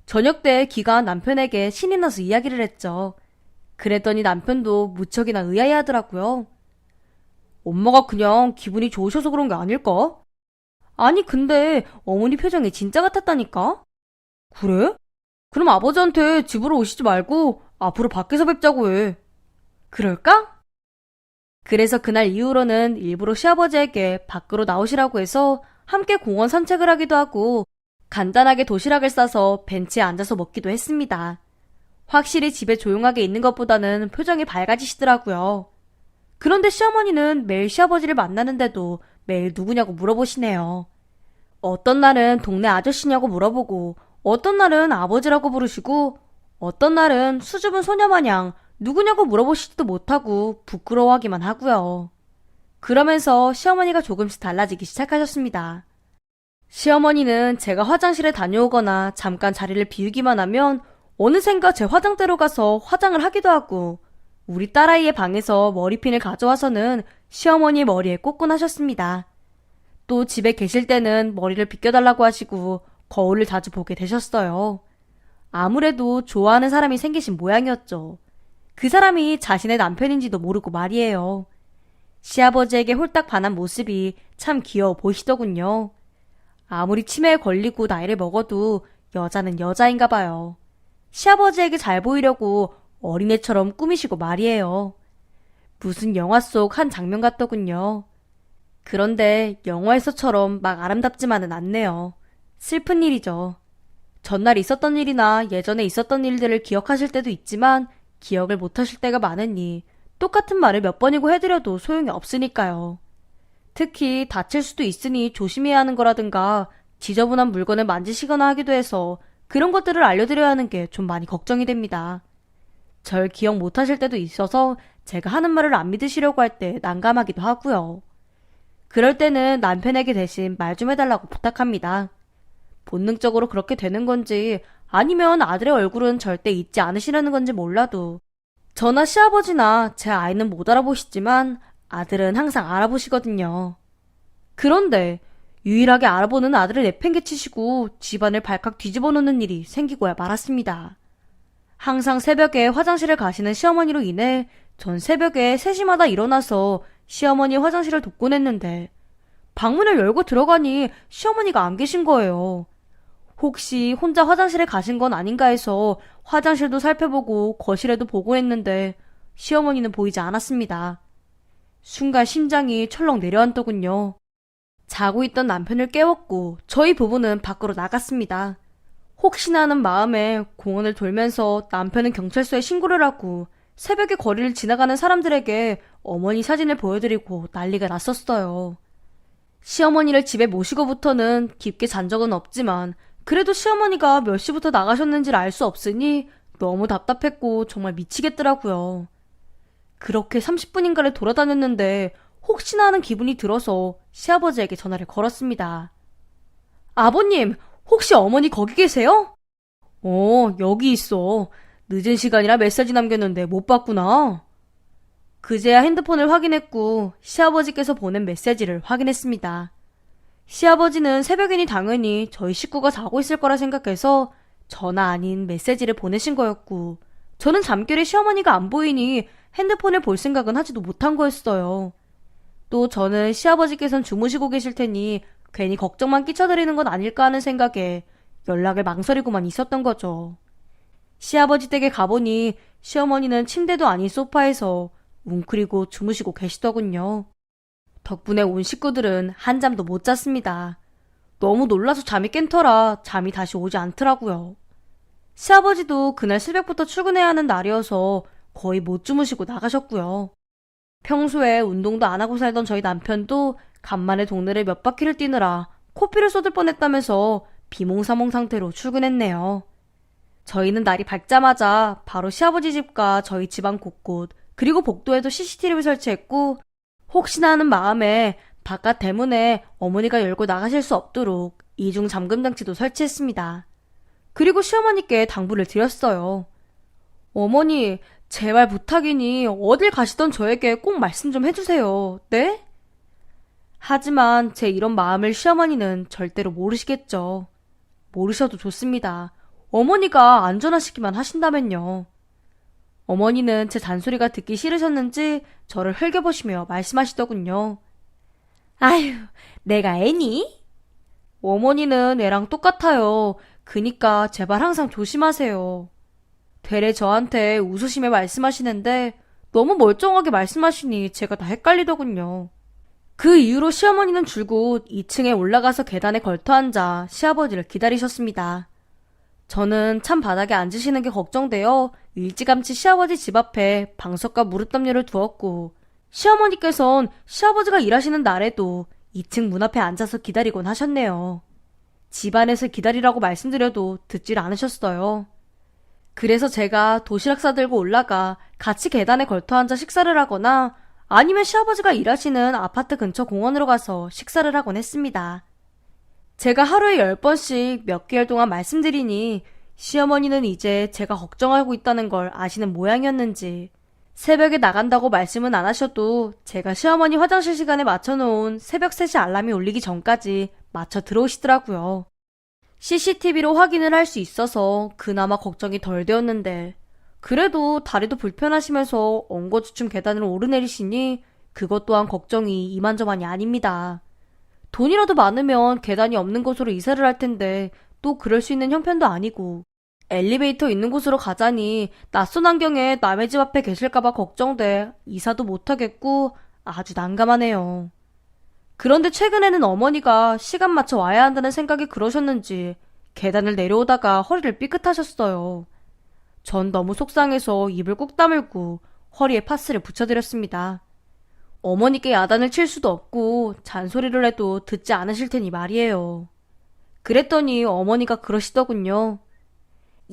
저녁 때 기가한 남편에게 신이 나서 이야기를 했죠. 그랬더니 남편도 무척이나 의아해하더라고요. 엄마가 그냥 기분이 좋으셔서 그런 게 아닐까? 아니 근데 어머니 표정이 진짜 같았다니까? 그래? 그럼 아버지한테 집으로 오시지 말고 앞으로 밖에서 뵙자고 해. 그럴까? 그래서 그날 이후로는 일부러 시아버지에게 밖으로 나오시라고 해서 함께 공원 산책을 하기도 하고 간단하게 도시락을 싸서 벤치에 앉아서 먹기도 했습니다. 확실히 집에 조용하게 있는 것보다는 표정이 밝아지시더라고요. 그런데 시어머니는 매일 시아버지를 만나는데도 매일 누구냐고 물어보시네요. 어떤 날은 동네 아저씨냐고 물어보고 어떤 날은 아버지라고 부르시고 어떤 날은 수줍은 소녀마냥 누구냐고 물어보시지도 못하고 부끄러워하기만 하고요. 그러면서 시어머니가 조금씩 달라지기 시작하셨습니다. 시어머니는 제가 화장실에 다녀오거나 잠깐 자리를 비우기만 하면 어느샌가 제 화장대로 가서 화장을 하기도 하고 우리 딸아이의 방에서 머리핀을 가져와서는 시어머니의 머리에 꽂곤 하셨습니다. 또 집에 계실 때는 머리를 빗겨달라고 하시고 거울을 자주 보게 되셨어요. 아무래도 좋아하는 사람이 생기신 모양이었죠. 그 사람이 자신의 남편인지도 모르고 말이에요. 시아버지에게 홀딱 반한 모습이 참 귀여워 보이시더군요. 아무리 치매에 걸리고 나이를 먹어도 여자는 여자인가 봐요. 시아버지에게 잘 보이려고 어린애처럼 꾸미시고 말이에요. 무슨 영화 속 한 장면 같더군요. 그런데 영화에서처럼 막 아름답지만은 않네요. 슬픈 일이죠. 전날 있었던 일이나 예전에 있었던 일들을 기억하실 때도 있지만 기억을 못하실 때가 많으니 똑같은 말을 몇 번이고 해드려도 소용이 없으니까요. 특히 다칠 수도 있으니 조심해야 하는 거라든가 지저분한 물건을 만지시거나 하기도 해서 그런 것들을 알려드려야 하는 게 좀 많이 걱정이 됩니다. 절 기억 못하실 때도 있어서 제가 하는 말을 안 믿으시려고 할 때 난감하기도 하고요. 그럴 때는 남편에게 대신 말 좀 해달라고 부탁합니다. 본능적으로 그렇게 되는 건지 아니면 아들의 얼굴은 절대 잊지 않으시려는 건지 몰라도 저나 시아버지나 제 아이는 못 알아보시지만 아들은 항상 알아보시거든요. 그런데 유일하게 알아보는 아들을 내팽개치시고 집안을 발칵 뒤집어 놓는 일이 생기고야 말았습니다. 항상 새벽에 화장실을 가시는 시어머니로 인해 전 새벽에 3시마다 일어나서 시어머니 화장실을 돕곤 했는데 방문을 열고 들어가니 시어머니가 안 계신 거예요. 혹시 혼자 화장실에 가신 건 아닌가 해서 화장실도 살펴보고 거실에도 보고 했는데 시어머니는 보이지 않았습니다. 순간 심장이 철렁 내려앉더군요. 자고 있던 남편을 깨웠고 저희 부부는 밖으로 나갔습니다. 혹시나 하는 마음에 공원을 돌면서 남편은 경찰서에 신고를 하고 새벽에 거리를 지나가는 사람들에게 어머니 사진을 보여드리고 난리가 났었어요. 시어머니를 집에 모시고부터는 깊게 잔 적은 없지만 그래도 시어머니가 몇 시부터 나가셨는지를 알 수 없으니 너무 답답했고 정말 미치겠더라고요. 그렇게 30분인가를 돌아다녔는데 혹시나 하는 기분이 들어서 시아버지에게 전화를 걸었습니다. 아버님, 혹시 어머니 거기 계세요? 여기 있어. 늦은 시간이라 메시지 남겼는데 못 봤구나. 그제야 핸드폰을 확인했고 시아버지께서 보낸 메시지를 확인했습니다. 시아버지는 새벽이니 당연히 저희 식구가 자고 있을 거라 생각해서 전화 아닌 메시지를 보내신 거였고 저는 잠결에 시어머니가 안 보이니 핸드폰을 볼 생각은 하지도 못한 거였어요. 또 저는 시아버지께서는 주무시고 계실 테니 괜히 걱정만 끼쳐드리는 건 아닐까 하는 생각에 연락을 망설이고만 있었던 거죠. 시아버지 댁에 가보니 시어머니는 침대도 아닌 소파에서 웅크리고 주무시고 계시더군요. 덕분에 온 식구들은 한잠도 못 잤습니다. 너무 놀라서 잠이 깬 터라 잠이 다시 오지 않더라고요. 시아버지도 그날 새벽부터 출근해야 하는 날이어서 거의 못 주무시고 나가셨고요. 평소에 운동도 안 하고 살던 저희 남편도 간만에 동네를 몇 바퀴를 뛰느라 코피를 쏟을 뻔했다면서 비몽사몽 상태로 출근했네요. 저희는 날이 밝자마자 바로 시아버지 집과 저희 집안 곳곳 그리고 복도에도 CCTV를 설치했고 혹시나 하는 마음에 바깥 대문에 어머니가 열고 나가실 수 없도록 이중 잠금 장치도 설치했습니다. 그리고 시어머니께 당부를 드렸어요. 어머니, 제발 부탁이니 어딜 가시던 저에게 꼭 말씀 좀 해주세요. 네? 하지만 제 이런 마음을 시어머니는 절대로 모르시겠죠. 모르셔도 좋습니다. 어머니가 안전하시기만 하신다면요. 어머니는 제 잔소리가 듣기 싫으셨는지 저를 흘겨보시며 말씀하시더군요. 아휴, 내가 애니? 어머니는 애랑 똑같아요. 그니까 제발 항상 조심하세요. 되레 저한테 웃으시며 말씀하시는데 너무 멀쩡하게 말씀하시니 제가 다 헷갈리더군요. 그 이후로 시어머니는 줄곧 2층에 올라가서 계단에 걸터앉아 시아버지를 기다리셨습니다. 저는 찬 바닥에 앉으시는 게 걱정되어 일찌감치 시아버지 집 앞에 방석과 무릎담요를 두었고 시어머니께선 시아버지가 일하시는 날에도 2층 문 앞에 앉아서 기다리곤 하셨네요. 집안에서 기다리라고 말씀드려도 듣질 않으셨어요. 그래서 제가 도시락 싸들고 올라가 같이 계단에 걸터앉아 식사를 하거나 아니면 시아버지가 일하시는 아파트 근처 공원으로 가서 식사를 하곤 했습니다. 제가 하루에 10번씩 몇 개월 동안 말씀드리니 시어머니는 이제 제가 걱정하고 있다는 걸 아시는 모양이었는지 새벽에 나간다고 말씀은 안 하셔도 제가 시어머니 화장실 시간에 맞춰놓은 새벽 3시 알람이 울리기 전까지 맞춰 들어오시더라고요. CCTV로 확인을 할 수 있어서 그나마 걱정이 덜 되었는데 그래도 다리도 불편하시면서 엉거주춤 계단을 오르내리시니 그것 또한 걱정이 이만저만이 아닙니다. 돈이라도 많으면 계단이 없는 곳으로 이사를 할 텐데 또 그럴 수 있는 형편도 아니고 엘리베이터 있는 곳으로 가자니 낯선 환경에 남의 집 앞에 계실까봐 걱정돼 이사도 못하겠고 아주 난감하네요. 그런데 최근에는 어머니가 시간 맞춰 와야 한다는 생각이 그러셨는지 계단을 내려오다가 허리를 삐끗하셨어요. 전 너무 속상해서 입을 꾹 다물고 허리에 파스를 붙여드렸습니다. 어머니께 야단을 칠 수도 없고 잔소리를 해도 듣지 않으실 테니 말이에요. 그랬더니 어머니가 그러시더군요.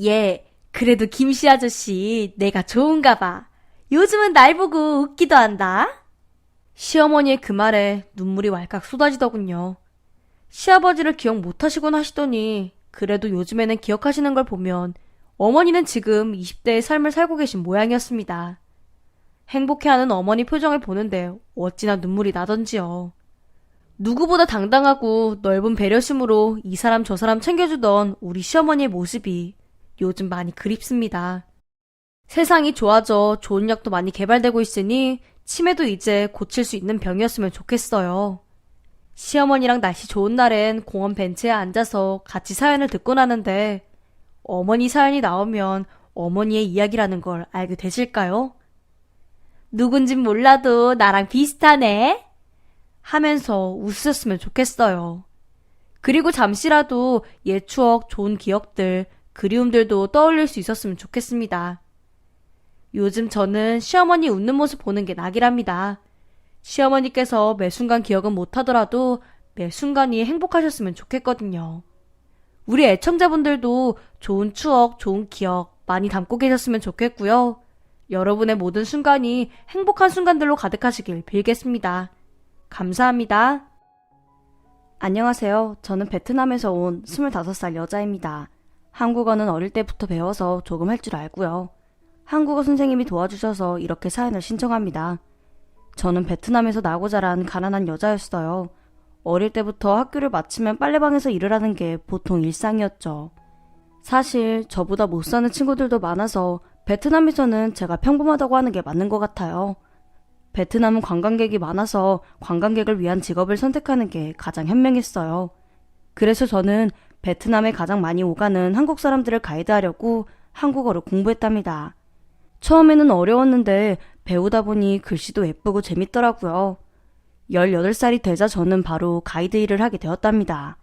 예, 그래도 김씨 아저씨 내가 좋은가 봐. 요즘은 날 보고 웃기도 한다. 시어머니의 그 말에 눈물이 왈칵 쏟아지더군요. 시아버지를 기억 못하시곤 하시더니 그래도 요즘에는 기억하시는 걸 보면 어머니는 지금 20대의 삶을 살고 계신 모양이었습니다. 행복해하는 어머니 표정을 보는데 어찌나 눈물이 나던지요. 누구보다 당당하고 넓은 배려심으로 이 사람 저 사람 챙겨주던 우리 시어머니의 모습이 요즘 많이 그립습니다. 세상이 좋아져 좋은 약도 많이 개발되고 있으니 치매도 이제 고칠 수 있는 병이었으면 좋겠어요. 시어머니랑 날씨 좋은 날엔 공원 벤치에 앉아서 같이 사연을 듣고 나는데 어머니 사연이 나오면 어머니의 이야기라는 걸 알게 되실까요? 누군진 몰라도 나랑 비슷하네 하면서 웃으셨으면 좋겠어요. 그리고 잠시라도 옛 추억, 좋은 기억들, 그리움들도 떠올릴 수 있었으면 좋겠습니다. 요즘 저는 시어머니 웃는 모습 보는 게 낙이랍니다. 시어머니께서 매 순간 기억은 못하더라도 매 순간이 행복하셨으면 좋겠거든요. 우리 애청자분들도 좋은 추억, 좋은 기억 많이 담고 계셨으면 좋겠고요. 여러분의 모든 순간이 행복한 순간들로 가득하시길 빌겠습니다. 감사합니다. 안녕하세요. 저는 베트남에서 온 25살 여자입니다. 한국어는 어릴 때부터 배워서 조금 할 줄 알고요. 한국어 선생님이 도와주셔서 이렇게 사연을 신청합니다. 저는 베트남에서 나고 자란 가난한 여자였어요. 어릴 때부터 학교를 마치면 빨래방에서 일을 하는 게 보통 일상이었죠. 사실 저보다 못 사는 친구들도 많아서 베트남에서는 제가 평범하다고 하는 게 맞는 것 같아요. 베트남은 관광객이 많아서 관광객을 위한 직업을 선택하는 게 가장 현명했어요. 그래서 저는 베트남에 가장 많이 오가는 한국 사람들을 가이드하려고 한국어를 공부했답니다. 처음에는 어려웠는데 배우다 보니 글씨도 예쁘고 재밌더라고요. 18살이 되자 저는 바로 가이드 일을 하게 되었답니다.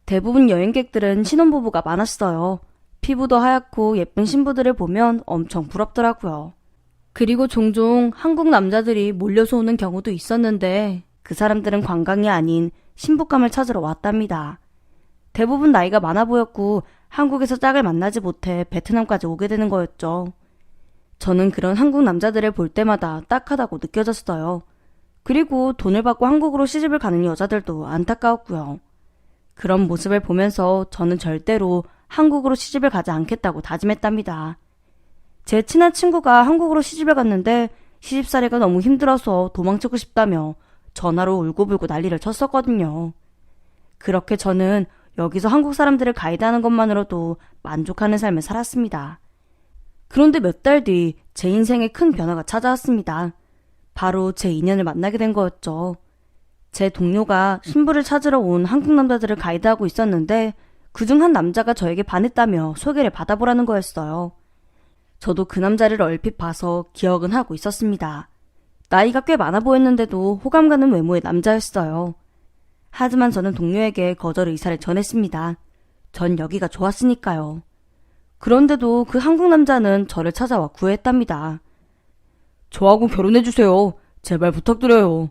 대부분 여행객들은 신혼부부가 많았어요. 피부도 하얗고 예쁜 신부들을 보면 엄청 부럽더라고요. 그리고 종종 한국 남자들이 몰려서 오는 경우도 있었는데 그 사람들은 관광이 아닌 신부감을 찾으러 왔답니다. 대부분 나이가 많아 보였고 한국에서 짝을 만나지 못해 베트남까지 오게 되는 거였죠. 저는 그런 한국 남자들을 볼 때마다 딱하다고 느껴졌어요. 그리고 돈을 받고 한국으로 시집을 가는 여자들도 안타까웠고요. 그런 모습을 보면서 저는 절대로 한국으로 시집을 가지 않겠다고 다짐했답니다. 제 친한 친구가 한국으로 시집을 갔는데 시집살이가 너무 힘들어서 도망치고 싶다며 전화로 울고불고 난리를 쳤었거든요. 그렇게 저는 여기서 한국 사람들을 가이드하는 것만으로도 만족하는 삶을 살았습니다. 그런데 몇 달 뒤 제 인생에 큰 변화가 찾아왔습니다. 바로 제 인연을 만나게 된 거였죠. 제 동료가 신부를 찾으러 온 한국 남자들을 가이드하고 있었는데 그중 한 남자가 저에게 반했다며 소개를 받아보라는 거였어요. 저도 그 남자를 얼핏 봐서 기억은 하고 있었습니다. 나이가 꽤 많아 보였는데도 호감 가는 외모의 남자였어요. 하지만 저는 동료에게 거절 의사를 전했습니다. 전 여기가 좋았으니까요. 그런데도 그 한국 남자는 저를 찾아와 구애했답니다. 저하고 결혼해주세요. 제발 부탁드려요.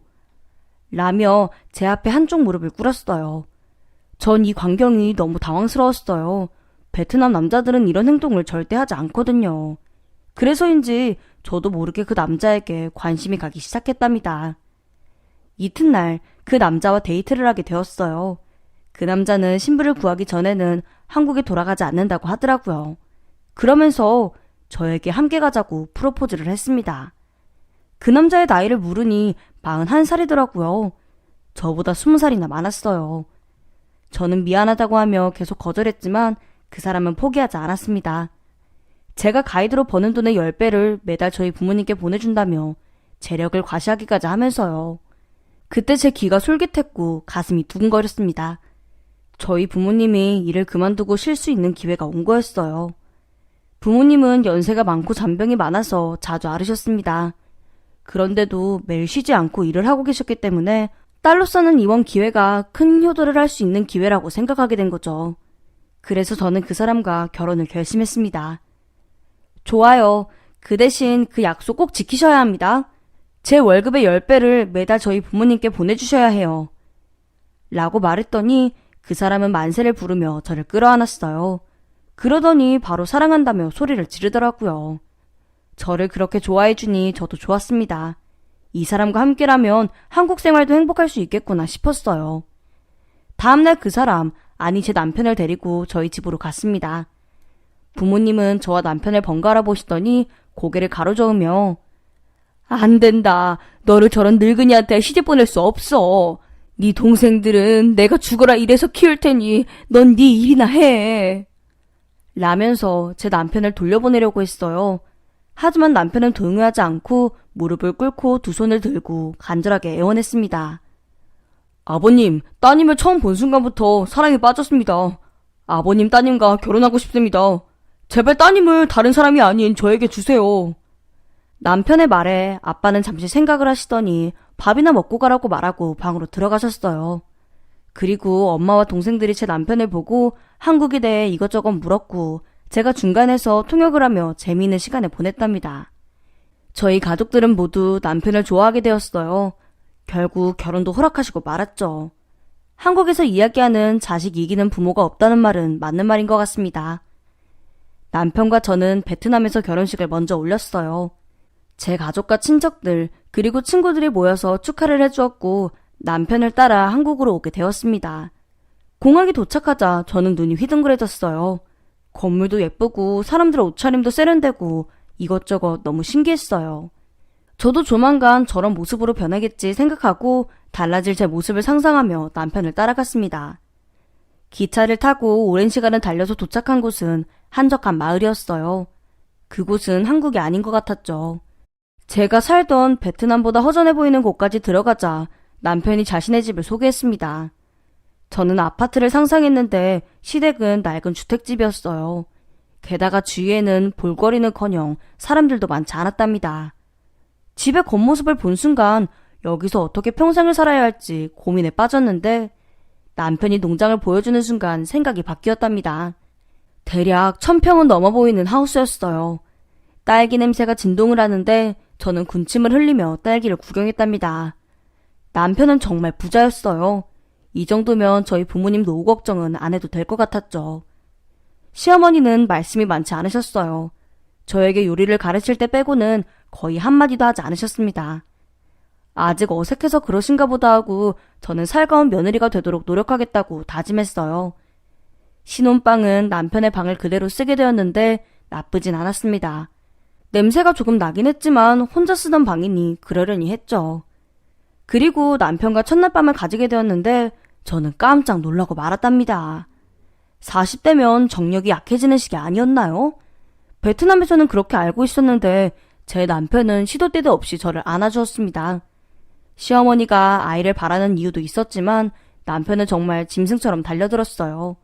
라며 제 앞에 한쪽 무릎을 꿇었어요. 전 이 광경이 너무 당황스러웠어요. 베트남 남자들은 이런 행동을 절대 하지 않거든요. 그래서인지 저도 모르게 그 남자에게 관심이 가기 시작했답니다. 이튿날 그 남자와 데이트를 하게 되었어요. 그 남자는 신부를 구하기 전에는 한국에 돌아가지 않는다고 하더라고요. 그러면서 저에게 함께 가자고 프로포즈를 했습니다. 그 남자의 나이를 물으니 41살이더라고요. 저보다 20살이나 많았어요. 저는 미안하다고 하며 계속 거절했지만 그 사람은 포기하지 않았습니다. 제가 가이드로 버는 돈의 10배를 매달 저희 부모님께 보내준다며 재력을 과시하기까지 하면서요. 그때 제 귀가 솔깃했고 가슴이 두근거렸습니다. 저희 부모님이 일을 그만두고 쉴 수 있는 기회가 온 거였어요. 부모님은 연세가 많고 잔병이 많아서 자주 앓으셨습니다. 그런데도 매일 쉬지 않고 일을 하고 계셨기 때문에 딸로서는 이번 기회가 큰 효도를 할 수 있는 기회라고 생각하게 된 거죠. 그래서 저는 그 사람과 결혼을 결심했습니다. 좋아요. 그 대신 그 약속 꼭 지키셔야 합니다. 제 월급의 10배를 매달 저희 부모님께 보내주셔야 해요. 라고 말했더니 그 사람은 만세를 부르며 저를 끌어안았어요. 그러더니 바로 사랑한다며 소리를 지르더라고요. 저를 그렇게 좋아해주니 저도 좋았습니다. 이 사람과 함께라면 한국 생활도 행복할 수 있겠구나 싶었어요. 다음날 그 사람, 아니 제 남편을 데리고 저희 집으로 갔습니다. 부모님은 저와 남편을 번갈아 보시더니 고개를 가로저으며 안 된다. 너를 저런 늙은이한테 시집 보낼 수 없어. 네 동생들은 내가 죽어라 이래서 키울 테니 넌 네 일이나 해. 라면서 제 남편을 돌려보내려고 했어요. 하지만 남편은 동요하지 않고 무릎을 꿇고 두 손을 들고 간절하게 애원했습니다. 아버님, 따님을 처음 본 순간부터 사랑에 빠졌습니다. 아버님 따님과 결혼하고 싶습니다. 제발 따님을 다른 사람이 아닌 저에게 주세요. 남편의 말에 아빠는 잠시 생각을 하시더니 밥이나 먹고 가라고 말하고 방으로 들어가셨어요. 그리고 엄마와 동생들이 제 남편을 보고 한국에 대해 이것저것 물었고 제가 중간에서 통역을 하며 재미있는 시간을 보냈답니다. 저희 가족들은 모두 남편을 좋아하게 되었어요. 결국 결혼도 허락하시고 말았죠. 한국에서 이야기하는 자식 이기는 부모가 없다는 말은 맞는 말인 것 같습니다. 남편과 저는 베트남에서 결혼식을 먼저 올렸어요. 제 가족과 친척들 그리고 친구들이 모여서 축하를 해주었고 남편을 따라 한국으로 오게 되었습니다. 공항에 도착하자 저는 눈이 휘둥그레졌어요. 건물도 예쁘고 사람들의 옷차림도 세련되고 이것저것 너무 신기했어요. 저도 조만간 저런 모습으로 변하겠지 생각하고 달라질 제 모습을 상상하며 남편을 따라갔습니다. 기차를 타고 오랜 시간을 달려서 도착한 곳은 한적한 마을이었어요. 그곳은 한국이 아닌 것 같았죠. 제가 살던 베트남보다 허전해 보이는 곳까지 들어가자 남편이 자신의 집을 소개했습니다. 저는 아파트를 상상했는데 시댁은 낡은 주택집이었어요. 게다가 주위에는 볼거리는커녕 사람들도 많지 않았답니다. 집의 겉모습을 본 순간 여기서 어떻게 평생을 살아야 할지 고민에 빠졌는데 남편이 농장을 보여주는 순간 생각이 바뀌었답니다. 대략 1000평은 넘어 보이는 하우스였어요. 딸기 냄새가 진동을 하는데 저는 군침을 흘리며 딸기를 구경했답니다. 남편은 정말 부자였어요. 이 정도면 저희 부모님 노후 걱정은 안 해도 될 것 같았죠. 시어머니는 말씀이 많지 않으셨어요. 저에게 요리를 가르칠 때 빼고는 거의 한마디도 하지 않으셨습니다. 아직 어색해서 그러신가 보다 하고 저는 살가운 며느리가 되도록 노력하겠다고 다짐했어요. 신혼방은 남편의 방을 그대로 쓰게 되었는데 나쁘진 않았습니다. 냄새가 조금 나긴 했지만 혼자 쓰던 방이니 그러려니 했죠. 그리고 남편과 첫날 밤을 가지게 되었는데 저는 깜짝 놀라고 말았답니다. 40대면 정력이 약해지는 시기 아니었나요? 베트남에서는 그렇게 알고 있었는데 제 남편은 시도 때도 없이 저를 안아주었습니다. 시어머니가 아이를 바라는 이유도 있었지만 남편은 정말 짐승처럼 달려들었어요.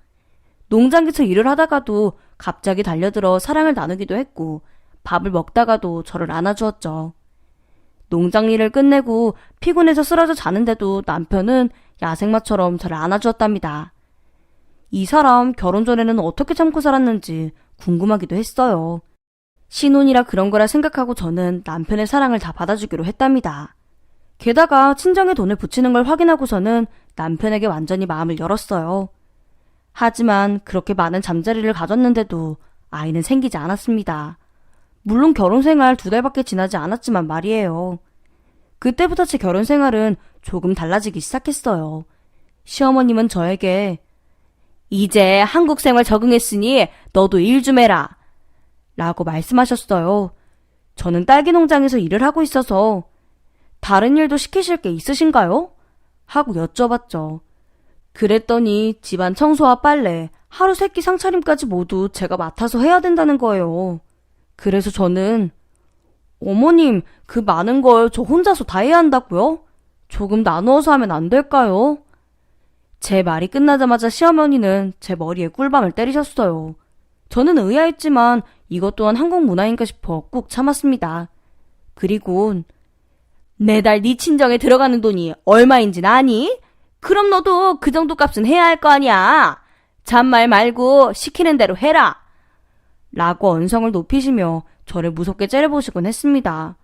농장에서 일을 하다가도 갑자기 달려들어 사랑을 나누기도 했고 밥을 먹다가도 저를 안아주었죠. 농장 일을 끝내고 피곤해서 쓰러져 자는데도 남편은 야생마처럼 저를 안아주었답니다. 이 사람 결혼 전에는 어떻게 참고 살았는지 궁금하기도 했어요. 신혼이라 그런 거라 생각하고 저는 남편의 사랑을 다 받아주기로 했답니다. 게다가 친정에 돈을 붙이는 걸 확인하고서는 남편에게 완전히 마음을 열었어요. 하지만 그렇게 많은 잠자리를 가졌는데도 아이는 생기지 않았습니다. 물론 결혼 생활 2달밖에 지나지 않았지만 말이에요. 그때부터 제 결혼 생활은 조금 달라지기 시작했어요. 시어머님은 저에게 이제 한국 생활 적응했으니 너도 일 좀 해라 라고 말씀하셨어요. 저는 딸기 농장에서 일을 하고 있어서 다른 일도 시키실 게 있으신가요? 하고 여쭤봤죠. 그랬더니 집안 청소와 빨래, 하루 세끼 상차림까지 모두 제가 맡아서 해야 된다는 거예요. 그래서 저는 어머님, 그 많은 걸 저 혼자서 다 해야 한다고요? 조금 나누어서 하면 안 될까요? 제 말이 끝나자마자 시어머니는 제 머리에 꿀밤을 때리셨어요. 저는 의아했지만 이것 또한 한국 문화인가 싶어 꾹 참았습니다. 그리고 매달 네 친정에 들어가는 돈이 얼마인진 아니? 그럼 너도 그 정도 값은 해야 할 거 아니야. 잔말 말고 시키는 대로 해라. 라고 언성을 높이시며 저를 무섭게 째려보시곤 했습니다.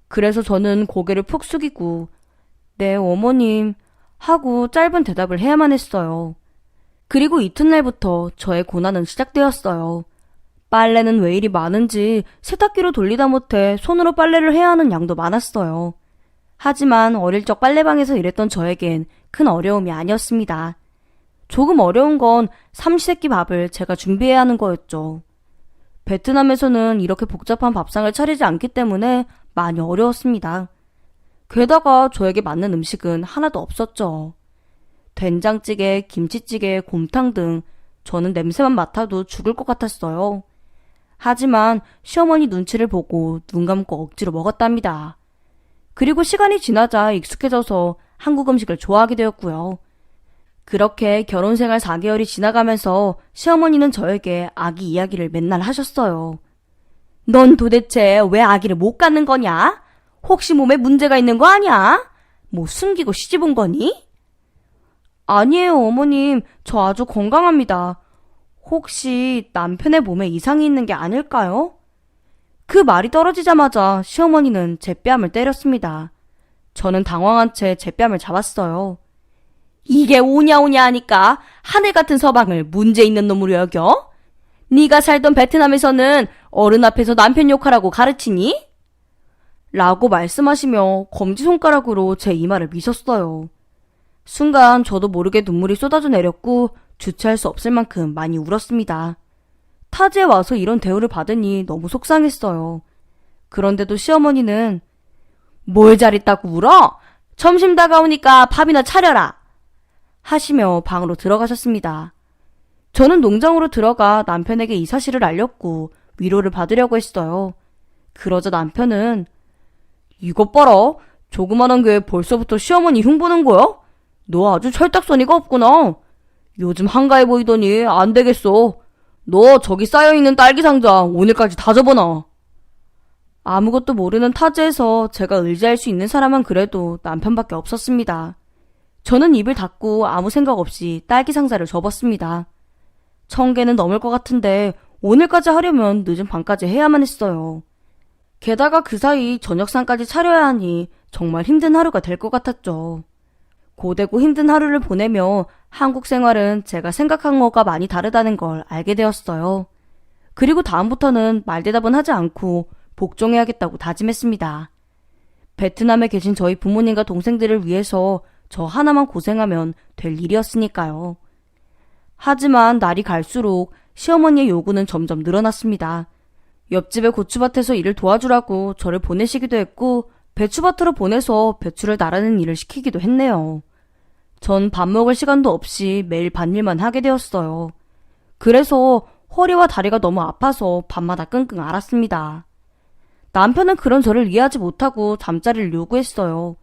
그래서 저는 고개를 푹 숙이고 네 어머님 하고 짧은 대답을 해야만 했어요. 그리고 이튿날부터 저의 고난은 시작되었어요. 빨래는 왜 이리 많은지 세탁기로 돌리다 못해 손으로 빨래를 해야 하는 양도 많았어요. 하지만 어릴 적 빨래방에서 일했던 저에겐 큰 어려움이 아니었습니다. 조금 어려운 건 삼시세끼 밥을 제가 준비해야 하는 거였죠. 베트남에서는 이렇게 복잡한 밥상을 차리지 않기 때문에 많이 어려웠습니다. 게다가 저에게 맞는 음식은 하나도 없었죠. 된장찌개, 김치찌개, 곰탕 등 저는 냄새만 맡아도 죽을 것 같았어요. 하지만 시어머니 눈치를 보고 눈 감고 억지로 먹었답니다. 그리고 시간이 지나자 익숙해져서 한국 음식을 좋아하게 되었고요. 그렇게 결혼생활 4개월이 지나가면서 시어머니는 저에게 아기 이야기를 맨날 하셨어요. 넌 도대체 왜 아기를 못 갖는 거냐? 혹시 몸에 문제가 있는 거 아니야? 뭐 숨기고 시집 온 거니? 아니에요, 어머님. 저 아주 건강합니다. 혹시 남편의 몸에 이상이 있는 게 아닐까요? 그 말이 떨어지자마자 시어머니는 제 뺨을 때렸습니다. 저는 당황한 채 제 뺨을 잡았어요. 이게 오냐오냐 하니까 하늘 같은 서방을 문제 있는 놈으로 여겨? 네가 살던 베트남에서는 어른 앞에서 남편 욕하라고 가르치니? 라고 말씀하시며 검지손가락으로 제 이마를 미셨어요. 순간 저도 모르게 눈물이 쏟아져 내렸고 주체할 수 없을 만큼 많이 울었습니다. 타지에 와서 이런 대우를 받으니 너무 속상했어요. 그런데도 시어머니는 뭘 잘했다고 울어? 점심 다가오니까 밥이나 차려라! 하시며 방으로 들어가셨습니다. 저는 농장으로 들어가 남편에게 이 사실을 알렸고 위로를 받으려고 했어요. 그러자 남편은 이것 봐라. 조그만한 게 벌써부터 시어머니 흉보는 거야? 너 아주 철딱서니가 없구나. 요즘 한가해 보이더니 안 되겠어. 너 저기 쌓여있는 딸기 상자 오늘까지 다 접어놔. 아무것도 모르는 타지에서 제가 의지할 수 있는 사람은 그래도 남편밖에 없었습니다. 저는 입을 닫고 아무 생각 없이 딸기 상자를 접었습니다. 1000개는 넘을 것 같은데 오늘까지 하려면 늦은 밤까지 해야만 했어요. 게다가 그 사이 저녁상까지 차려야 하니 정말 힘든 하루가 될 것 같았죠. 고되고 힘든 하루를 보내며 한국 생활은 제가 생각한 것과 많이 다르다는 걸 알게 되었어요. 그리고 다음부터는 말대답은 하지 않고 복종해야겠다고 다짐했습니다. 베트남에 계신 저희 부모님과 동생들을 위해서 저 하나만 고생하면 될 일이었으니까요. 하지만 날이 갈수록 시어머니의 요구는 점점 늘어났습니다. 옆집의 고추밭에서 일을 도와주라고 저를 보내시기도 했고 배추밭으로 보내서 배추를 나르는 일을 시키기도 했네요. 전 밥 먹을 시간도 없이 매일 밭일만 하게 되었어요. 그래서 허리와 다리가 너무 아파서 밤마다 끙끙 앓았습니다. 남편은 그런 저를 이해하지 못하고 잠자리를 요구했어요.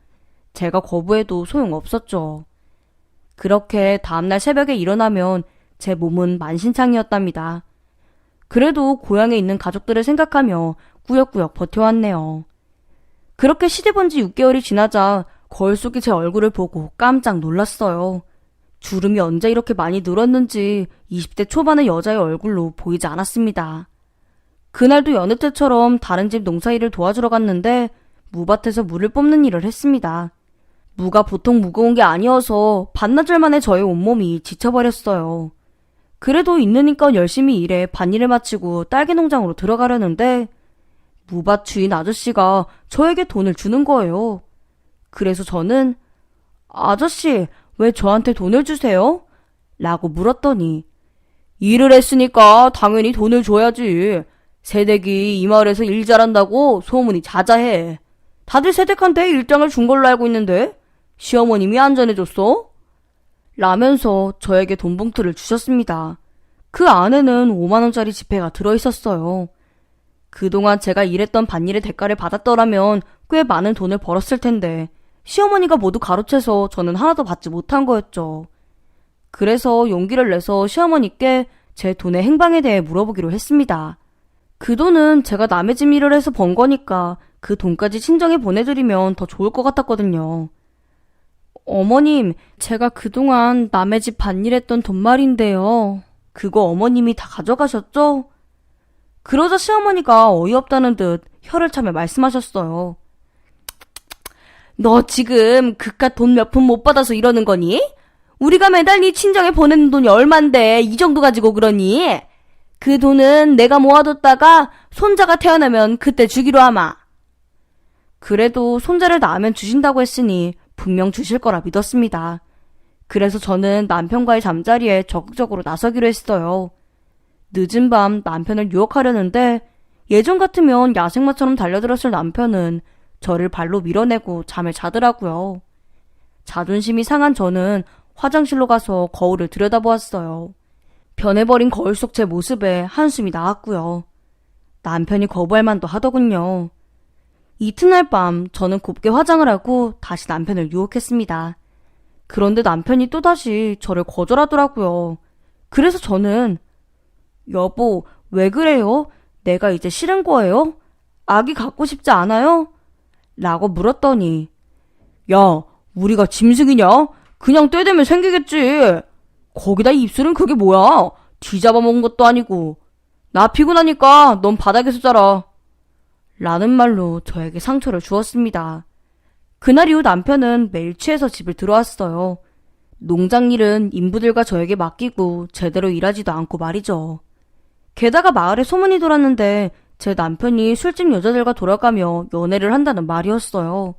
제가 거부해도 소용없었죠. 그렇게 다음날 새벽에 일어나면 제 몸은 만신창이었답니다. 그래도 고향에 있는 가족들을 생각하며 꾸역꾸역 버텨왔네요. 그렇게 시집온 지 6개월이 지나자 거울 속의 제 얼굴을 보고 깜짝 놀랐어요. 주름이 언제 이렇게 많이 늘었는지 20대 초반의 여자의 얼굴로 보이지 않았습니다. 그날도 여느 때처럼 다른 집 농사일을 도와주러 갔는데 무밭에서 물을 뽑는 일을 했습니다. 무가 보통 무거운 게 아니어서 반나절 만에 저의 온몸이 지쳐버렸어요. 그래도 있는 힘껏 열심히 일해 밭일을 마치고 딸기 농장으로 들어가려는데 무밭 주인 아저씨가 저에게 돈을 주는 거예요. 그래서 저는 아저씨 왜 저한테 돈을 주세요? 라고 물었더니 일을 했으니까 당연히 돈을 줘야지. 새댁이 이 마을에서 일 잘한다고 소문이 자자해. 다들 새댁한테 일장을 준 걸로 알고 있는데 시어머님이 안 전해줬어? 라면서 저에게 돈 봉투를 주셨습니다. 그 안에는 5만원짜리 지폐가 들어있었어요. 그동안 제가 일했던 밭일의 대가를 받았더라면 꽤 많은 돈을 벌었을 텐데 시어머니가 모두 가로채서 저는 하나도 받지 못한 거였죠. 그래서 용기를 내서 시어머니께 제 돈의 행방에 대해 물어보기로 했습니다. 그 돈은 제가 남의 집 일을 해서 번 거니까 그 돈까지 친정에 보내드리면 더 좋을 것 같았거든요. 어머님, 제가 그동안 남의 집 밭일했던 돈말인데요. 그거 어머님이 다 가져가셨죠? 그러자 시어머니가 어이없다는 듯 혀를 차며 말씀하셨어요. 너 지금 그깟 돈 몇 푼 못 받아서 이러는 거니? 우리가 매달 네 친정에 보내는 돈이 얼만데 이 정도 가지고 그러니? 그 돈은 내가 모아뒀다가 손자가 태어나면 그때 주기로 하마. 그래도 손자를 낳으면 주신다고 했으니 분명 주실 거라 믿었습니다. 그래서 저는 남편과의 잠자리에 적극적으로 나서기로 했어요. 늦은 밤 남편을 유혹하려는데 예전 같으면 야생마처럼 달려들었을 남편은 저를 발로 밀어내고 잠을 자더라고요. 자존심이 상한 저는 화장실로 가서 거울을 들여다보았어요. 변해버린 거울 속 제 모습에 한숨이 나왔고요. 남편이 거부할 만도 하더군요. 이튿날 밤 저는 곱게 화장을 하고 다시 남편을 유혹했습니다. 그런데 남편이 또다시 저를 거절하더라고요. 그래서 저는 여보, 왜 그래요? 내가 이제 싫은 거예요? 아기 갖고 싶지 않아요? 라고 물었더니 야, 우리가 짐승이냐? 그냥 때 되면 생기겠지. 거기다 입술은 그게 뭐야? 뒤잡아먹은 것도 아니고. 나 피곤하니까 넌 바닥에서 자라. 라는 말로 저에게 상처를 주었습니다. 그날 이후 남편은 매일 취해서 집을 들어왔어요. 농장 일은 인부들과 저에게 맡기고 제대로 일하지도 않고 말이죠. 게다가 마을에 소문이 돌았는데 제 남편이 술집 여자들과 돌아가며 연애를 한다는 말이었어요.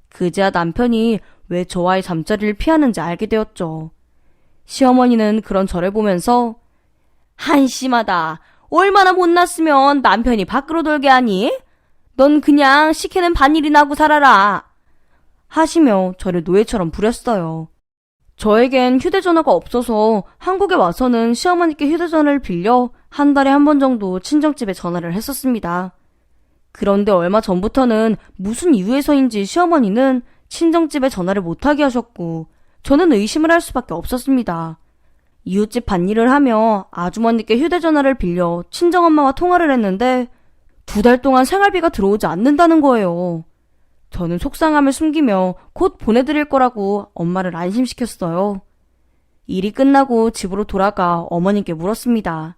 그제야 남편이 왜 저와의 잠자리를 피하는지 알게 되었죠. 시어머니는 그런 저를 보면서 한심하다. 얼마나 못났으면 남편이 밖으로 돌게 하니? 넌 그냥 시키는 반일이나 하고 살아라. 하시며 저를 노예처럼 부렸어요. 저에겐 휴대전화가 없어서 한국에 와서는 시어머니께 휴대전화를 빌려 한 달에 한 번 정도 친정집에 전화를 했었습니다. 그런데 얼마 전부터는 무슨 이유에서인지 시어머니는 친정집에 전화를 못하게 하셨고 저는 의심을 할 수밖에 없었습니다. 이웃집 밭일을 하며 아주머니께 휴대전화를 빌려 친정엄마와 통화를 했는데 2달 동안 생활비가 들어오지 않는다는 거예요. 저는 속상함을 숨기며 곧 보내드릴 거라고 엄마를 안심시켰어요. 일이 끝나고 집으로 돌아가 어머님께 물었습니다.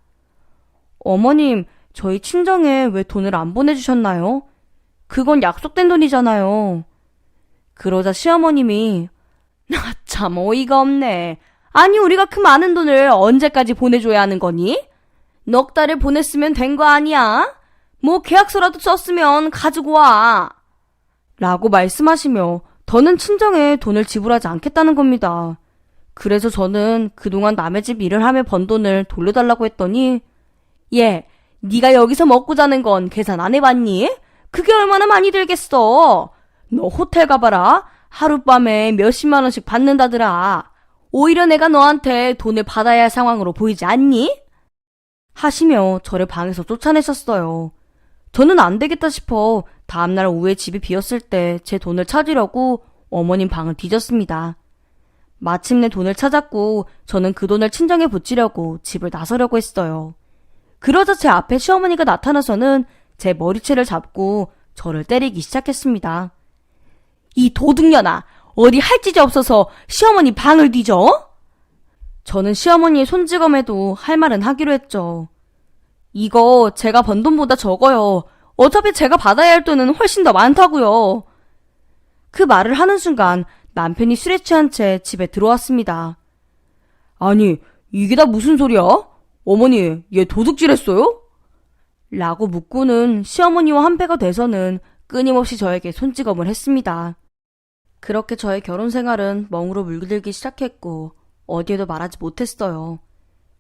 어머님, 저희 친정에 왜 돈을 안 보내주셨나요? 그건 약속된 돈이잖아요. 그러자 시어머님이 참 어이가 없네. 아니 우리가 그 많은 돈을 언제까지 보내줘야 하는 거니? 넉 달을 보냈으면 된 거 아니야? 뭐 계약서라도 썼으면 가지고 와. 라고 말씀하시며 더는 친정에 돈을 지불하지 않겠다는 겁니다. 그래서 저는 그동안 남의 집 일을 하며 번 돈을 돌려달라고 했더니 얘, 네가 여기서 먹고 자는 건 계산 안 해봤니? 그게 얼마나 많이 들겠어. 너 호텔 가봐라. 하룻밤에 몇십만 원씩 받는다더라. 오히려 내가 너한테 돈을 받아야 할 상황으로 보이지 않니? 하시며 저를 방에서 쫓아내셨어요. 저는 안 되겠다 싶어 다음날 오후에 집이 비었을 때 제 돈을 찾으려고 어머님 방을 뒤졌습니다. 마침내 돈을 찾았고 저는 그 돈을 친정에 붙이려고 집을 나서려고 했어요. 그러자 제 앞에 시어머니가 나타나서는 제 머리채를 잡고 저를 때리기 시작했습니다. 이 도둑년아, 어디 할 짓이 없어서 시어머니 방을 뒤져? 저는 시어머니의 손찌검에도 할 말은 하기로 했죠. 이거 제가 번 돈보다 적어요. 어차피 제가 받아야 할 돈은 훨씬 더 많다고요. 그 말을 하는 순간 남편이 술에 취한 채 집에 들어왔습니다. 아니, 이게 다 무슨 소리야? 어머니, 얘 도둑질했어요? 라고 묻고는 시어머니와 한패가 돼서는 끊임없이 저에게 손찌검을 했습니다. 그렇게 저의 결혼 생활은 멍으로 물들기 시작했고 어디에도 말하지 못했어요.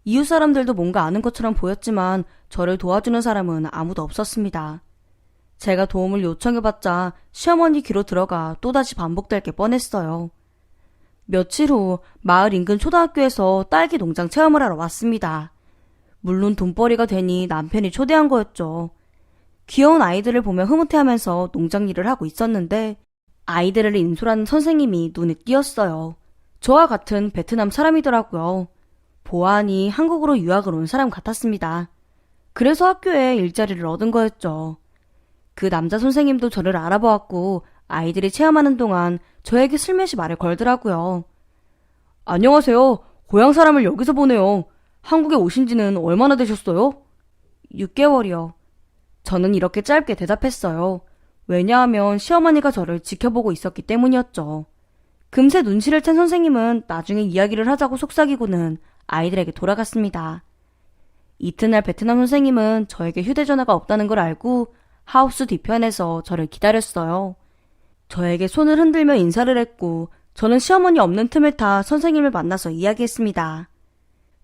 이웃 사람들도 뭔가 아는 것처럼 보였지만 저를 도와주는 사람은 아무도 없었습니다. 제가 도움을 요청해봤자 시어머니 귀로 들어가 또다시 반복될 게 뻔했어요. 며칠 후 마을 인근 초등학교에서 딸기 농장 체험을 하러 왔습니다. 물론 돈벌이가 되니 남편이 초대한 거였죠. 귀여운 아이들을 보며 흐뭇해하면서 농장 일을 하고 있었는데 아이들을 인솔하는 선생님이 눈에 띄었어요. 저와 같은 베트남 사람이더라고요. 보아하니 한국으로 유학을 온 사람 같았습니다. 그래서 학교에 일자리를 얻은 거였죠. 그 남자 선생님도 저를 알아보았고 아이들이 체험하는 동안 저에게 슬며시 말을 걸더라고요. 안녕하세요. 고향 사람을 여기서 보네요. 한국에 오신 지는 얼마나 되셨어요? 6개월이요. 저는 이렇게 짧게 대답했어요. 왜냐하면 시어머니가 저를 지켜보고 있었기 때문이었죠. 금세 눈치를 챈 선생님은 나중에 이야기를 하자고 속삭이고는 아이들에게 돌아갔습니다. 이튿날 베트남 선생님은 저에게 휴대전화가 없다는 걸 알고 하우스 뒤편에서 저를 기다렸어요. 저에게 손을 흔들며 인사를 했고 저는 시어머니 없는 틈을 타 선생님을 만나서 이야기했습니다.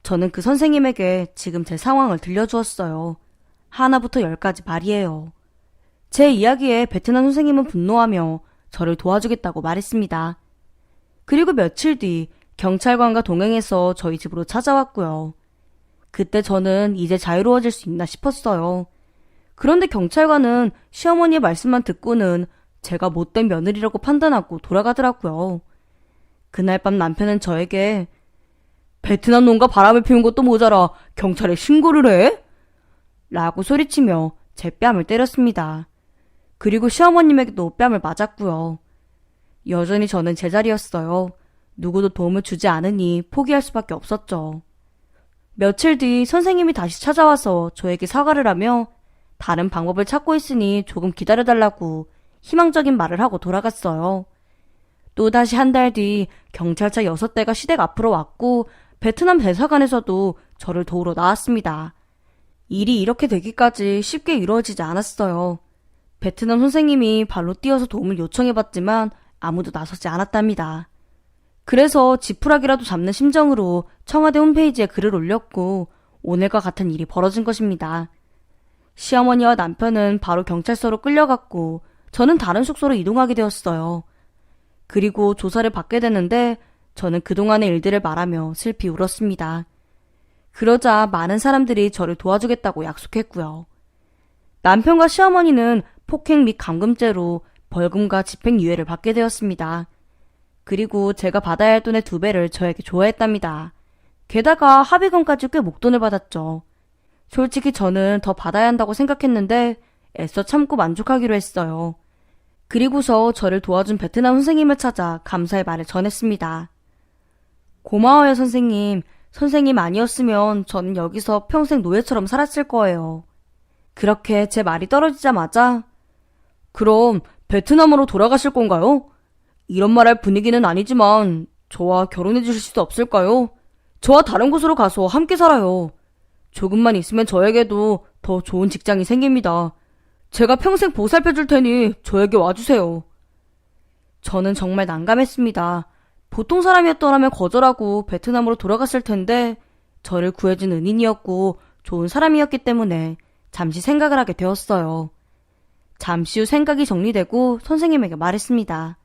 저는 그 선생님에게 지금 제 상황을 들려주었어요. 하나부터 열까지 말이에요. 제 이야기에 베트남 선생님은 분노하며 저를 도와주겠다고 말했습니다. 그리고 며칠 뒤 경찰관과 동행해서 저희 집으로 찾아왔고요. 그때 저는 이제 자유로워질 수 있나 싶었어요. 그런데 경찰관은 시어머니의 말씀만 듣고는 제가 못된 며느리라고 판단하고 돌아가더라고요. 그날 밤 남편은 저에게 베트남 놈과 바람을 피운 것도 모자라 경찰에 신고를 해? 라고 소리치며 제 뺨을 때렸습니다. 그리고 시어머님에게도 뺨을 맞았고요. 여전히 저는 제자리였어요. 누구도 도움을 주지 않으니 포기할 수밖에 없었죠. 며칠 뒤 선생님이 다시 찾아와서 저에게 사과를 하며 다른 방법을 찾고 있으니 조금 기다려달라고 희망적인 말을 하고 돌아갔어요. 또다시 한 달 뒤 경찰차 6대가 시댁 앞으로 왔고 베트남 대사관에서도 저를 도우러 나왔습니다. 일이 이렇게 되기까지 쉽게 이루어지지 않았어요. 베트남 선생님이 발로 뛰어서 도움을 요청해봤지만 아무도 나서지 않았답니다. 그래서 지푸라기라도 잡는 심정으로 청와대 홈페이지에 글을 올렸고 오늘과 같은 일이 벌어진 것입니다. 시어머니와 남편은 바로 경찰서로 끌려갔고 저는 다른 숙소로 이동하게 되었어요. 그리고 조사를 받게 되는데 저는 그동안의 일들을 말하며 슬피 울었습니다. 그러자 많은 사람들이 저를 도와주겠다고 약속했고요. 남편과 시어머니는 폭행 및 감금죄로 벌금과 집행유예를 받게 되었습니다. 그리고 제가 받아야 할 돈의 2배를 저에게 좋아했답니다. 게다가 합의금까지 꽤 목돈을 받았죠. 솔직히 저는 더 받아야 한다고 생각했는데 애써 참고 만족하기로 했어요. 그리고서 저를 도와준 베트남 선생님을 찾아 감사의 말을 전했습니다. 고마워요, 선생님. 선생님 아니었으면 저는 여기서 평생 노예처럼 살았을 거예요. 그렇게 제 말이 떨어지자마자 그럼 베트남으로 돌아가실 건가요? 이런 말 할 분위기는 아니지만 저와 결혼해 주실 수 없을까요? 저와 다른 곳으로 가서 함께 살아요. 조금만 있으면 저에게도 더 좋은 직장이 생깁니다. 제가 평생 보살펴 줄 테니 저에게 와주세요. 저는 정말 난감했습니다. 보통 사람이었더라면 거절하고 베트남으로 돌아갔을 텐데 저를 구해준 은인이었고 좋은 사람이었기 때문에 잠시 생각을 하게 되었어요. 잠시 후 생각이 정리되고 선생님에게 말했습니다.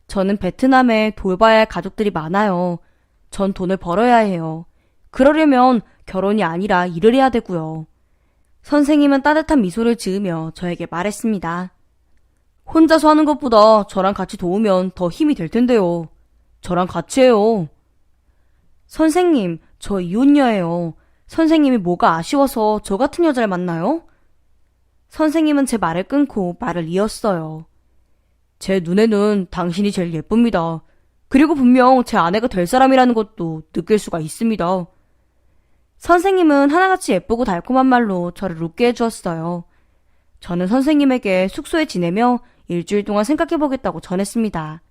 저는 베트남에 돌봐야 할 가족들이 많아요. 전 돈을 벌어야 해요. 그러려면 결혼이 아니라 일을 해야 되고요. 선생님은 따뜻한 미소를 지으며 저에게 말했습니다. 혼자서 하는 것보다 저랑 같이 도우면 더 힘이 될 텐데요. 저랑 같이 해요. 선생님, 저 이혼녀예요. 선생님이 뭐가 아쉬워서 저 같은 여자를 만나요? 선생님은 제 말을 끊고 말을 이었어요. 제 눈에는 당신이 제일 예쁩니다. 그리고 분명 제 아내가 될 사람이라는 것도 느낄 수가 있습니다. 선생님은 하나같이 예쁘고 달콤한 말로 저를 웃게 해주었어요. 저는 선생님에게 숙소에 지내며 일주일 동안 생각해보겠다고 전했습니다.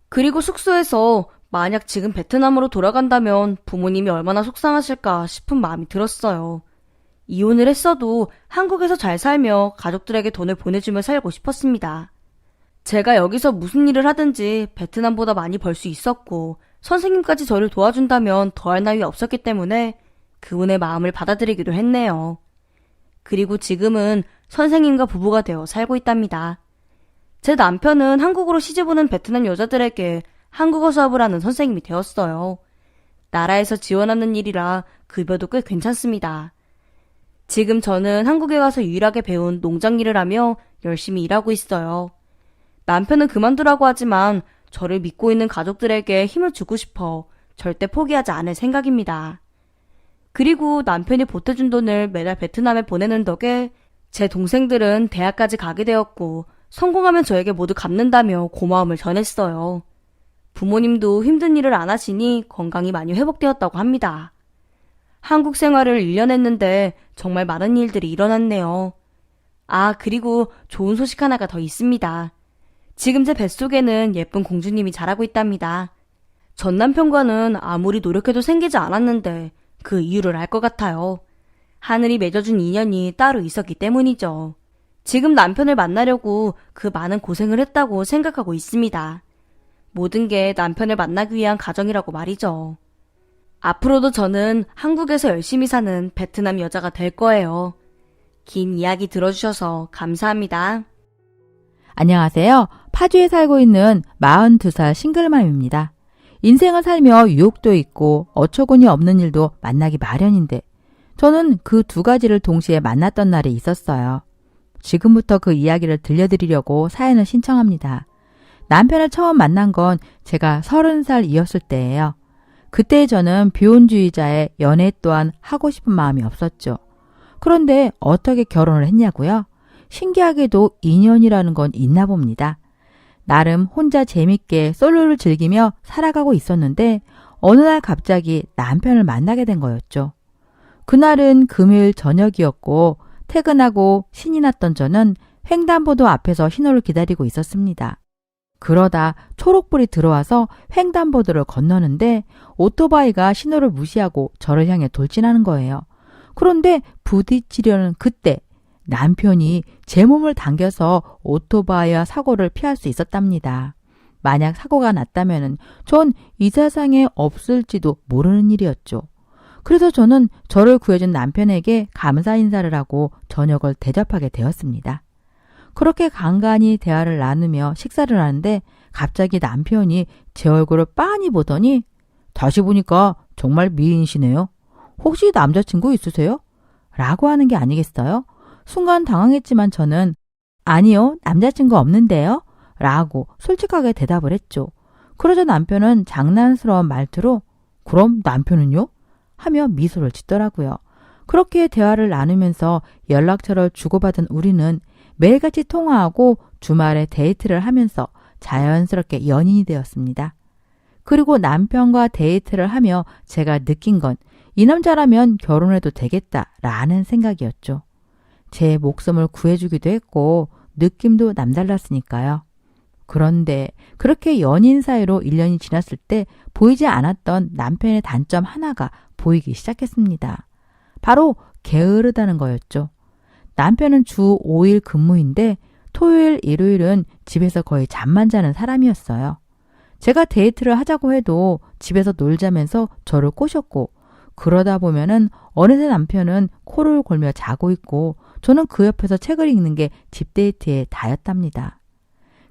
그리고 숙소에서 만약 지금 베트남으로 돌아간다면 부모님이 얼마나 속상하실까 싶은 마음이 들었어요. 이혼을 했어도 한국에서 잘 살며 가족들에게 돈을 보내주며 살고 싶었습니다. 제가 여기서 무슨 일을 하든지 베트남보다 많이 벌 수 있었고 선생님까지 저를 도와준다면 더할 나위 없었기 때문에 그분의 마음을 받아들이기도 했네요. 그리고 지금은 선생님과 부부가 되어 살고 있답니다. 제 남편은 한국으로 시집 오는 베트남 여자들에게 한국어 수업을 하는 선생님이 되었어요. 나라에서 지원하는 일이라 급여도 꽤 괜찮습니다. 지금 저는 한국에 가서 유일하게 배운 농장 일을 하며 열심히 일하고 있어요. 남편은 그만두라고 하지만 저를 믿고 있는 가족들에게 힘을 주고 싶어 절대 포기하지 않을 생각입니다. 그리고 남편이 보태준 돈을 매달 베트남에 보내는 덕에 제 동생들은 대학까지 가게 되었고 성공하면 저에게 모두 갚는다며 고마움을 전했어요. 부모님도 힘든 일을 안 하시니 건강이 많이 회복되었다고 합니다. 한국 생활을 1년 했는데 정말 많은 일들이 일어났네요. 아, 그리고 좋은 소식 하나가 더 있습니다. 지금 제 뱃속에는 예쁜 공주님이 자라고 있답니다. 전 남편과는 아무리 노력해도 생기지 않았는데 그 이유를 알 것 같아요. 하늘이 맺어준 인연이 따로 있었기 때문이죠. 지금 남편을 만나려고 그 많은 고생을 했다고 생각하고 있습니다. 모든 게 남편을 만나기 위한 과정이라고 말이죠. 앞으로도 저는 한국에서 열심히 사는 베트남 여자가 될 거예요. 긴 이야기 들어주셔서 감사합니다. 안녕하세요. 파주에 살고 있는 42살 싱글맘입니다. 인생을 살며 유혹도 있고 어처구니 없는 일도 만나기 마련인데 저는 그 두 가지를 동시에 만났던 날이 있었어요. 지금부터 그 이야기를 들려드리려고 사연을 신청합니다. 남편을 처음 만난 건 제가 30살이었을 때예요. 그때 저는 비혼주의자의 연애 또한 하고 싶은 마음이 없었죠. 그런데 어떻게 결혼을 했냐고요? 신기하게도 인연이라는 건 있나 봅니다. 나름 혼자 재밌게 솔로를 즐기며 살아가고 있었는데 어느 날 갑자기 남편을 만나게 된 거였죠. 그날은 금요일 저녁이었고 퇴근하고 신이 났던 저는 횡단보도 앞에서 신호를 기다리고 있었습니다. 그러다 초록불이 들어와서 횡단보도를 건너는데 오토바이가 신호를 무시하고 저를 향해 돌진하는 거예요. 그런데 부딪히려는 그때 남편이 제 몸을 당겨서 오토바이와 사고를 피할 수 있었답니다. 만약 사고가 났다면 전 이 세상에 없을지도 모르는 일이었죠. 그래서 저는 저를 구해준 남편에게 감사 인사를 하고 저녁을 대접하게 되었습니다. 그렇게 간간히 대화를 나누며 식사를 하는데 갑자기 남편이 제 얼굴을 빤히 보더니 다시 보니까 정말 미인이시네요. 혹시 남자친구 있으세요? 라고 하는 게 아니겠어요? 순간 당황했지만 저는 아니요, 남자친구 없는데요? 라고 솔직하게 대답을 했죠. 그러자 남편은 장난스러운 말투로 그럼 남편은요? 하며 미소를 짓더라고요. 그렇게 대화를 나누면서 연락처를 주고받은 우리는 매일같이 통화하고 주말에 데이트를 하면서 자연스럽게 연인이 되었습니다. 그리고 남편과 데이트를 하며 제가 느낀 건 이 남자라면 결혼해도 되겠다라는 생각이었죠. 제 목숨을 구해주기도 했고 느낌도 남달랐으니까요. 그런데 그렇게 연인 사이로 1년이 지났을 때 보이지 않았던 남편의 단점 하나가 보이기 시작했습니다. 바로 게으르다는 거였죠. 남편은 주 5일 근무인데 토요일, 일요일은 집에서 거의 잠만 자는 사람이었어요. 제가 데이트를 하자고 해도 집에서 놀자면서 저를 꼬셨고 그러다 보면은 어느새 남편은 코를 골며 자고 있고 저는 그 옆에서 책을 읽는 게 집 데이트의 다였답니다.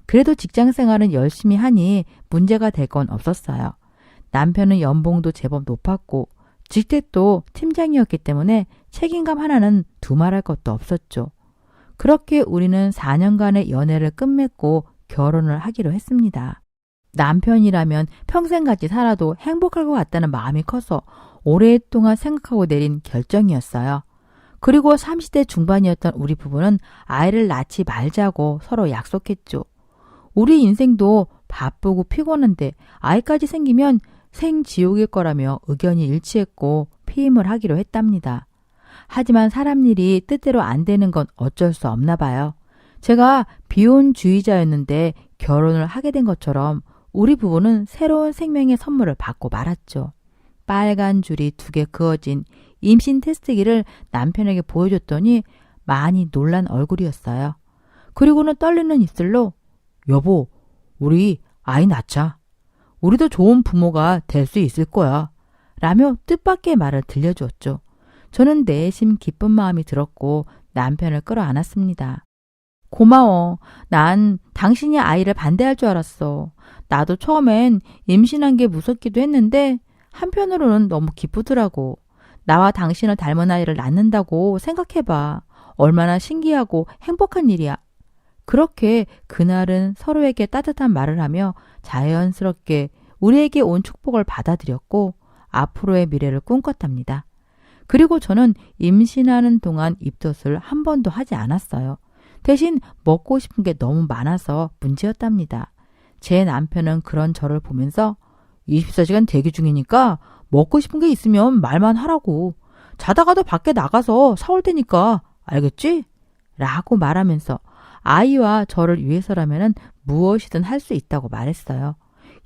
그래도 직장 생활은 열심히 하니 문제가 될 건 없었어요. 남편은 연봉도 제법 높았고 직책도 팀장이었기 때문에 책임감 하나는 두말할 것도 없었죠. 그렇게 우리는 4년간의 연애를 끝맺고 결혼을 하기로 했습니다. 남편이라면 평생 같이 살아도 행복할 것 같다는 마음이 커서 오랫동안 생각하고 내린 결정이었어요. 그리고 30대 중반이었던 우리 부부는 아이를 낳지 말자고 서로 약속했죠. 우리 인생도 바쁘고 피곤한데 아이까지 생기면 생지옥일 거라며 의견이 일치했고 피임을 하기로 했답니다. 하지만 사람 일이 뜻대로 안 되는 건 어쩔 수 없나 봐요. 제가 비혼주의자였는데 결혼을 하게 된 것처럼 우리 부부는 새로운 생명의 선물을 받고 말았죠. 빨간 줄이 2개 그어진 임신 테스트기를 남편에게 보여줬더니 많이 놀란 얼굴이었어요. 그리고는 떨리는 입술로 여보, 우리 아이 낳자. 우리도 좋은 부모가 될 수 있을 거야. 라며 뜻밖의 말을 들려주었죠. 저는 내심 기쁜 마음이 들었고 남편을 끌어안았습니다. 고마워. 난 당신이 아이를 반대할 줄 알았어. 나도 처음엔 임신한 게 무섭기도 했는데 한편으로는 너무 기쁘더라고. 나와 당신을 닮은 아이를 낳는다고 생각해봐. 얼마나 신기하고 행복한 일이야. 그렇게 그날은 서로에게 따뜻한 말을 하며 자연스럽게 우리에게 온 축복을 받아들였고 앞으로의 미래를 꿈꿨답니다. 그리고 저는 임신하는 동안 입덧을 한 번도 하지 않았어요. 대신 먹고 싶은 게 너무 많아서 문제였답니다. 제 남편은 그런 저를 보면서 24시간 대기 중이니까 먹고 싶은 게 있으면 말만 하라고. 자다가도 밖에 나가서 사올 테니까 알겠지? 라고 말하면서 아이와 저를 위해서라면 무엇이든 할 수 있다고 말했어요.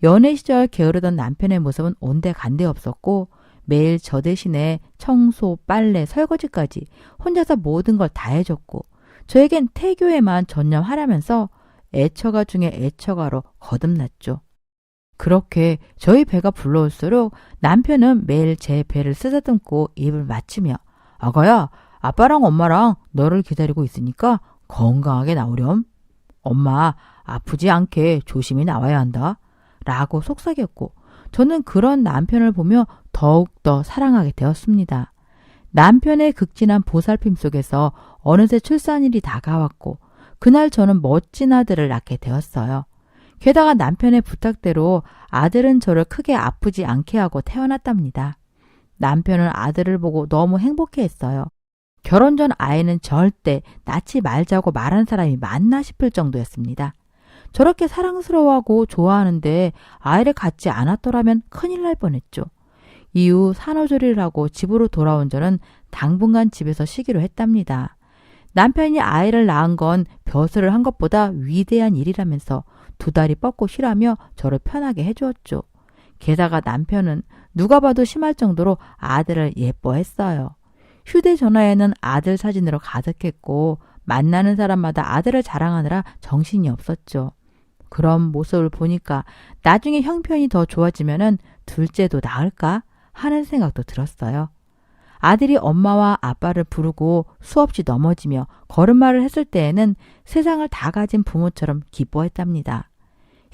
연애 시절 게으르던 남편의 모습은 온데간데 없었고 매일 저 대신에 청소, 빨래, 설거지까지 혼자서 모든 걸 다 해줬고 저에겐 태교에만 전념하라면서 애처가 중에 애처가로 거듭났죠. 그렇게 저희 배가 불러올수록 남편은 매일 제 배를 쓰다듬고 입을 맞추며 아가야, 아빠랑 엄마랑 너를 기다리고 있으니까 건강하게 나오렴. 엄마, 아프지 않게 조심히 나와야 한다. 라고 속삭였고 저는 그런 남편을 보며 더욱더 사랑하게 되었습니다. 남편의 극진한 보살핌 속에서 어느새 출산일이 다가왔고 그날 저는 멋진 아들을 낳게 되었어요. 게다가 남편의 부탁대로 아들은 저를 크게 아프지 않게 하고 태어났답니다. 남편은 아들을 보고 너무 행복해했어요. 결혼 전 아이는 절대 낳지 말자고 말한 사람이 맞나 싶을 정도였습니다. 저렇게 사랑스러워하고 좋아하는데 아이를 갖지 않았더라면 큰일 날 뻔했죠. 이후 산후조리를 하고 집으로 돌아온 저는 당분간 집에서 쉬기로 했답니다. 남편이 아이를 낳은 건 벼슬을 한 것보다 위대한 일이라면서 두 다리 뻗고 쉬라며 저를 편하게 해주었죠. 게다가 남편은 누가 봐도 심할 정도로 아들을 예뻐했어요. 휴대전화에는 아들 사진으로 가득했고 만나는 사람마다 아들을 자랑하느라 정신이 없었죠. 그런 모습을 보니까 나중에 형편이 더 좋아지면은 둘째도 낳을까 하는 생각도 들었어요. 아들이 엄마와 아빠를 부르고 수없이 넘어지며 걸음마를 했을 때에는 세상을 다 가진 부모처럼 기뻐했답니다.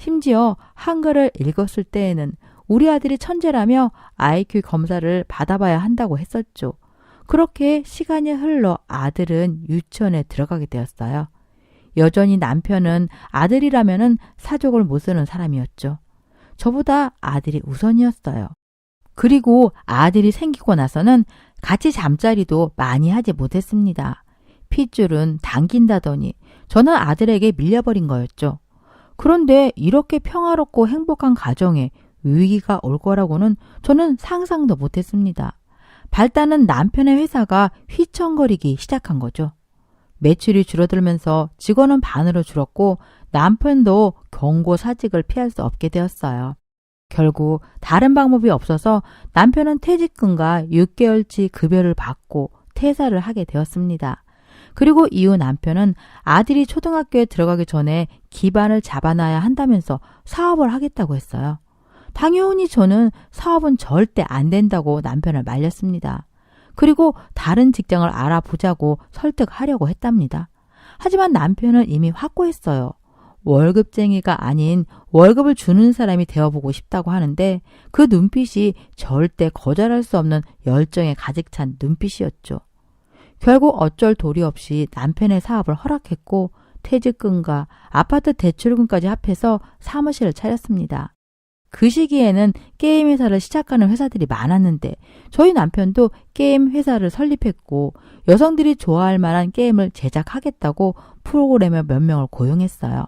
심지어 한글을 읽었을 때에는 우리 아들이 천재라며 IQ 검사를 받아봐야 한다고 했었죠. 그렇게 시간이 흘러 아들은 유치원에 들어가게 되었어요. 여전히 남편은 아들이라면은 사족을 못 쓰는 사람이었죠. 저보다 아들이 우선이었어요. 그리고 아들이 생기고 나서는 같이 잠자리도 많이 하지 못했습니다. 핏줄은 당긴다더니 저는 아들에게 밀려버린 거였죠. 그런데 이렇게 평화롭고 행복한 가정에 위기가 올 거라고는 저는 상상도 못했습니다. 발단은 남편의 회사가 휘청거리기 시작한 거죠. 매출이 줄어들면서 직원은 반으로 줄었고 남편도 경고사직을 피할 수 없게 되었어요. 결국 다른 방법이 없어서 남편은 퇴직금과 6개월치 급여를 받고 퇴사를 하게 되었습니다. 그리고 이후 남편은 아들이 초등학교에 들어가기 전에 기반을 잡아놔야 한다면서 사업을 하겠다고 했어요. 당연히 저는 사업은 절대 안 된다고 남편을 말렸습니다. 그리고 다른 직장을 알아보자고 설득하려고 했답니다. 하지만 남편은 이미 확고했어요. 월급쟁이가 아닌 월급을 주는 사람이 되어보고 싶다고 하는데 그 눈빛이 절대 거절할 수 없는 열정에 가득 찬 눈빛이었죠. 결국 어쩔 도리 없이 남편의 사업을 허락했고 퇴직금과 아파트 대출금까지 합해서 사무실을 차렸습니다. 그 시기에는 게임 회사를 시작하는 회사들이 많았는데 저희 남편도 게임 회사를 설립했고 여성들이 좋아할 만한 게임을 제작하겠다고 프로그래머 몇 명을 고용했어요.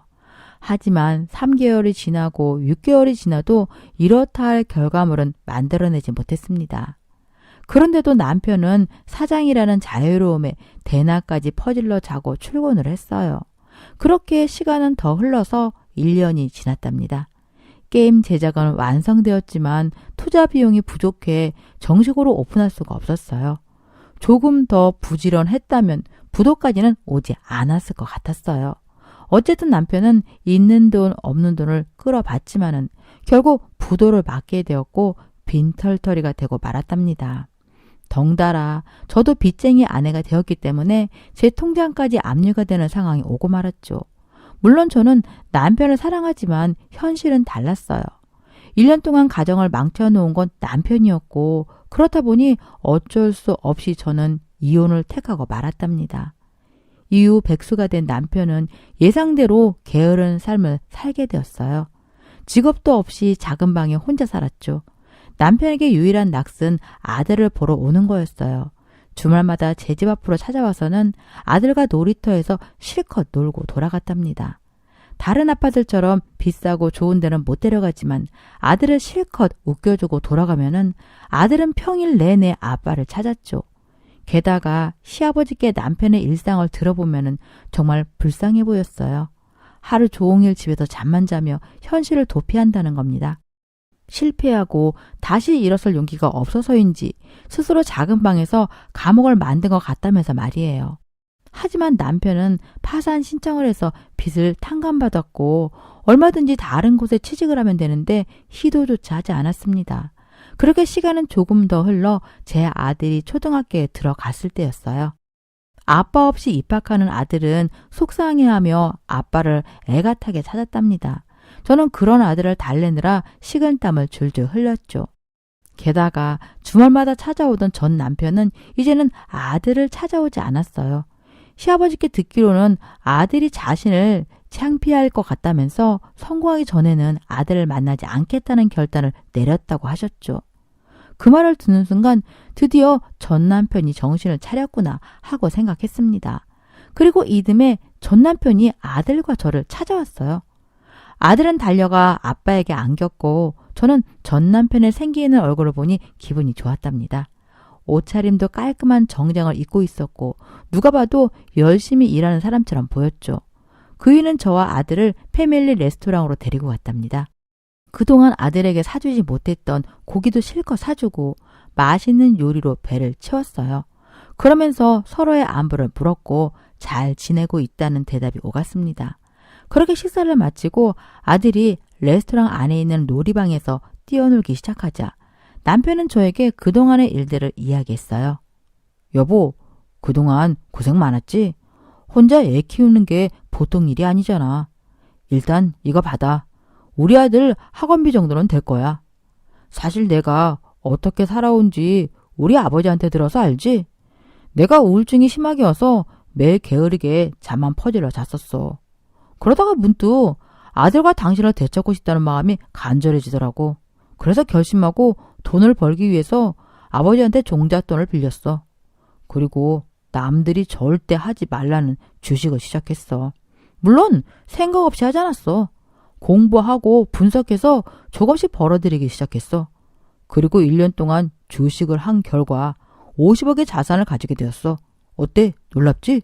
하지만 3개월이 지나고 6개월이 지나도 이렇다 할 결과물은 만들어내지 못했습니다. 그런데도 남편은 사장이라는 자유로움에 대낮까지 퍼질러 자고 출근을 했어요. 그렇게 시간은 더 흘러서 1년이 지났답니다. 게임 제작은 완성되었지만 투자 비용이 부족해 정식으로 오픈할 수가 없었어요. 조금 더 부지런했다면 부도까지는 오지 않았을 것 같았어요. 어쨌든 남편은 있는 돈 없는 돈을 끌어봤지만은 결국 부도를 맞게 되었고 빈털터리가 되고 말았답니다. 덩달아 저도 빚쟁이 아내가 되었기 때문에 제 통장까지 압류가 되는 상황이 오고 말았죠. 물론 저는 남편을 사랑하지만 현실은 달랐어요. 1년 동안 가정을 망쳐놓은 건 남편이었고 그렇다 보니 어쩔 수 없이 저는 이혼을 택하고 말았답니다. 이후 백수가 된 남편은 예상대로 게으른 삶을 살게 되었어요. 직업도 없이 작은 방에 혼자 살았죠. 남편에게 유일한 낯은 아들을 보러 오는 거였어요. 주말마다 제 집 앞으로 찾아와서는 아들과 놀이터에서 실컷 놀고 돌아갔답니다. 다른 아빠들처럼 비싸고 좋은 데는 못 데려가지만 아들을 실컷 웃겨주고 돌아가면은 아들은 평일 내내 아빠를 찾았죠. 게다가 시아버지께 남편의 일상을 들어보면은 정말 불쌍해 보였어요. 하루 종일 집에서 잠만 자며 현실을 도피한다는 겁니다. 실패하고 다시 일어설 용기가 없어서인지 스스로 작은 방에서 감옥을 만든 것 같다면서 말이에요. 하지만 남편은 파산 신청을 해서 빚을 탕감받았고 얼마든지 다른 곳에 취직을 하면 되는데 시도조차 하지 않았습니다. 그렇게 시간은 조금 더 흘러 제 아들이 초등학교에 들어갔을 때였어요. 아빠 없이 입학하는 아들은 속상해하며 아빠를 애가타게 찾았답니다. 저는 그런 아들을 달래느라 식은땀을 줄줄 흘렸죠. 게다가 주말마다 찾아오던 전 남편은 이제는 아들을 찾아오지 않았어요. 시아버지께 듣기로는 아들이 자신을 창피할 것 같다면서 성공하기 전에는 아들을 만나지 않겠다는 결단을 내렸다고 하셨죠. 그 말을 듣는 순간 드디어 전 남편이 정신을 차렸구나 하고 생각했습니다. 그리고 이듬해 전 남편이 아들과 저를 찾아왔어요. 아들은 달려가 아빠에게 안겼고 저는 전 남편의 생기 있는 얼굴을 보니 기분이 좋았답니다. 옷차림도 깔끔한 정장을 입고 있었고 누가 봐도 열심히 일하는 사람처럼 보였죠. 그이는 저와 아들을 패밀리 레스토랑으로 데리고 갔답니다. 그동안 아들에게 사주지 못했던 고기도 실컷 사주고 맛있는 요리로 배를 채웠어요. 그러면서 서로의 안부를 물었고 잘 지내고 있다는 대답이 오갔습니다. 그렇게 식사를 마치고 아들이 레스토랑 안에 있는 놀이방에서 뛰어놀기 시작하자 남편은 저에게 그동안의 일들을 이야기했어요. 여보, 그동안 고생 많았지? 혼자 애 키우는 게 보통 일이 아니잖아. 일단 이거 받아. 우리 아들 학원비 정도는 될 거야. 사실 내가 어떻게 살아온지 우리 아버지한테 들어서 알지? 내가 우울증이 심하게 와서 매일 게으르게 잠만 퍼질러 잤었어. 그러다가 문득 아들과 당신을 되찾고 싶다는 마음이 간절해지더라고. 그래서 결심하고 돈을 벌기 위해서 아버지한테 종잣돈을 빌렸어. 그리고 남들이 절대 하지 말라는 주식을 시작했어. 물론 생각 없이 하지 않았어. 공부하고 분석해서 조금씩 벌어들이기 시작했어. 그리고 1년 동안 주식을 한 결과 50억의 자산을 가지게 되었어. 어때? 놀랍지?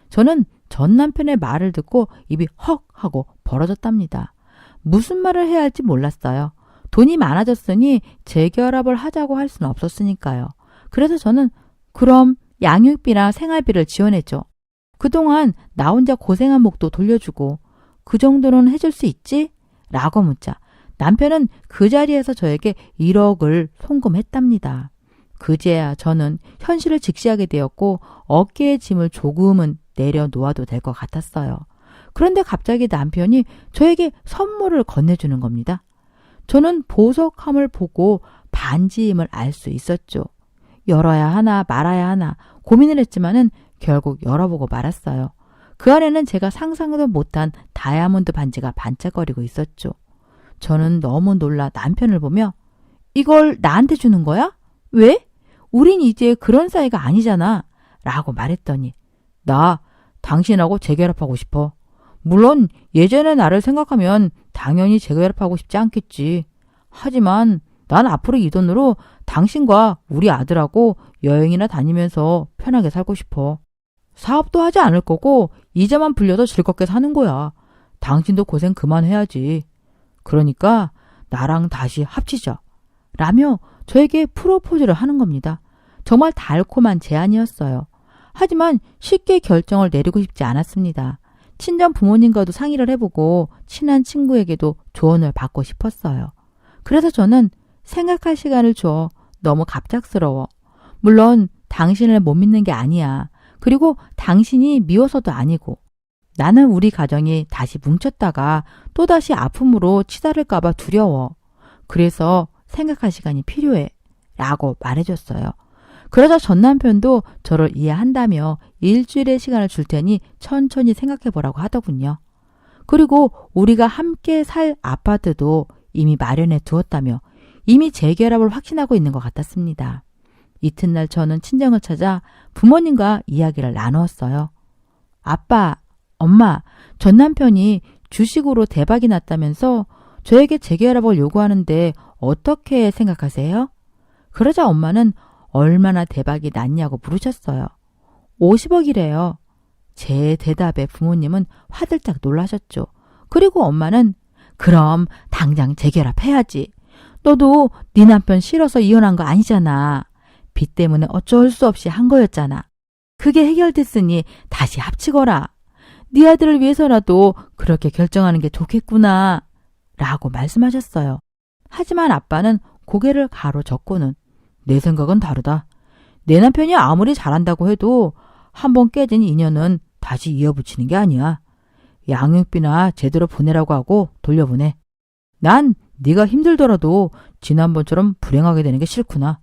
저는 전 남편의 말을 듣고 입이 헉 하고 벌어졌답니다. 무슨 말을 해야 할지 몰랐어요. 돈이 많아졌으니 재결합을 하자고 할 수는 없었으니까요. 그래서 저는 그럼 양육비나 생활비를 지원했죠. 그동안 나 혼자 고생한 목도 돌려주고 그 정도는 해줄 수 있지? 라고 묻자 남편은 그 자리에서 저에게 1억을 송금했답니다. 그제야 저는 현실을 직시하게 되었고 어깨의 짐을 조금은 내려놓아도 될 것 같았어요. 그런데 갑자기 남편이 저에게 선물을 건네주는 겁니다. 저는 보석함을 보고 반지임을 알 수 있었죠. 열어야 하나 말아야 하나 고민을 했지만은 결국 열어보고 말았어요. 그 안에는 제가 상상도 못한 다이아몬드 반지가 반짝거리고 있었죠. 저는 너무 놀라 남편을 보며 이걸 나한테 주는 거야? 왜? 우린 이제 그런 사이가 아니잖아. 라고 말했더니 나 당신하고 재결합하고 싶어. 물론 예전의 나를 생각하면 당연히 재결합하고 싶지 않겠지. 하지만 난 앞으로 이 돈으로 당신과 우리 아들하고 여행이나 다니면서 편하게 살고 싶어. 사업도 하지 않을 거고 이자만 불려도 즐겁게 사는 거야. 당신도 고생 그만해야지. 그러니까 나랑 다시 합치자. 라며 저에게 프로포즈를 하는 겁니다. 정말 달콤한 제안이었어요. 하지만 쉽게 결정을 내리고 싶지 않았습니다. 친정 부모님과도 상의를 해보고 친한 친구에게도 조언을 받고 싶었어요. 그래서 저는 생각할 시간을 줘. 너무 갑작스러워. 물론 당신을 못 믿는 게 아니야. 그리고 당신이 미워서도 아니고 나는 우리 가정이 다시 뭉쳤다가 또다시 아픔으로 치달을까봐 두려워. 그래서 생각할 시간이 필요해. 라고 말해줬어요. 그러자 전 남편도 저를 이해한다며 일주일의 시간을 줄 테니 천천히 생각해보라고 하더군요. 그리고 우리가 함께 살 아파트도 이미 마련해 두었다며 이미 재결합을 확신하고 있는 것 같았습니다. 이튿날 저는 친정을 찾아 부모님과 이야기를 나누었어요. 아빠, 엄마, 전 남편이 주식으로 대박이 났다면서 저에게 재결합을 요구하는데 어떻게 생각하세요? 그러자 엄마는 얼마나 대박이 났냐고 물으셨어요. 50억이래요. 제 대답에 부모님은 화들짝 놀라셨죠. 그리고 엄마는 그럼 당장 재결합해야지. 너도 네 남편 싫어서 이혼한 거 아니잖아. 빚 때문에 어쩔 수 없이 한 거였잖아. 그게 해결됐으니 다시 합치거라. 네 아들을 위해서라도 그렇게 결정하는 게 좋겠구나. 라고 말씀하셨어요. 하지만 아빠는 고개를 가로젓고는 내 생각은 다르다. 내 남편이 아무리 잘한다고 해도 한번 깨진 인연은 다시 이어붙이는 게 아니야. 양육비나 제대로 보내라고 하고 돌려보내. 난 네가 힘들더라도 지난번처럼 불행하게 되는 게 싫구나.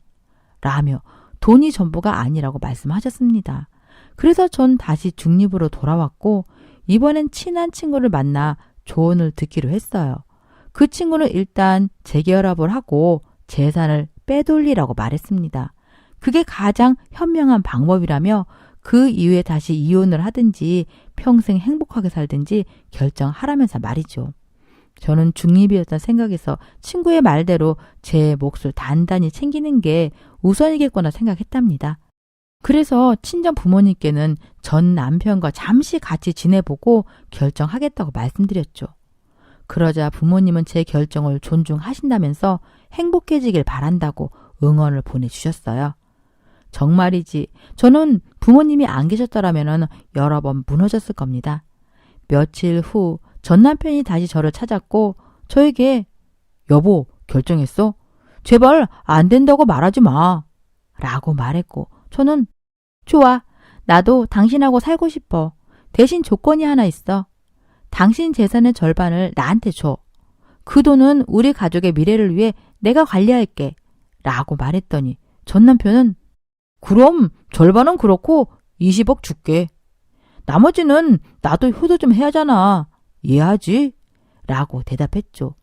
라며 돈이 전부가 아니라고 말씀하셨습니다. 그래서 전 다시 중립으로 돌아왔고 이번엔 친한 친구를 만나 조언을 듣기로 했어요. 그 친구는 일단 재결합을 하고 재산을 빼돌리라고 말했습니다. 그게 가장 현명한 방법이라며 그 이후에 다시 이혼을 하든지 평생 행복하게 살든지 결정하라면서 말이죠. 저는 중립이었던 생각에서 친구의 말대로 제 몫을 단단히 챙기는 게 우선이겠구나 생각했답니다. 그래서 친정 부모님께는 전 남편과 잠시 같이 지내보고 결정하겠다고 말씀드렸죠. 그러자 부모님은 제 결정을 존중하신다면서 행복해지길 바란다고 응원을 보내주셨어요. 정말이지 저는 부모님이 안 계셨더라면 여러 번 무너졌을 겁니다. 며칠 후 전 남편이 다시 저를 찾았고 저에게 여보 결정했어? 제발 안 된다고 말하지 마. 라고 말했고 저는 좋아. 나도 당신하고 살고 싶어. 대신 조건이 하나 있어. 당신 재산의 절반을 나한테 줘. 그 돈은 우리 가족의 미래를 위해 내가 관리할게. 라고 말했더니 전 남편은 그럼 절반은 그렇고 20억 줄게. 나머지는 나도 효도 좀 해야잖아. 이해하지? 라고 대답했죠.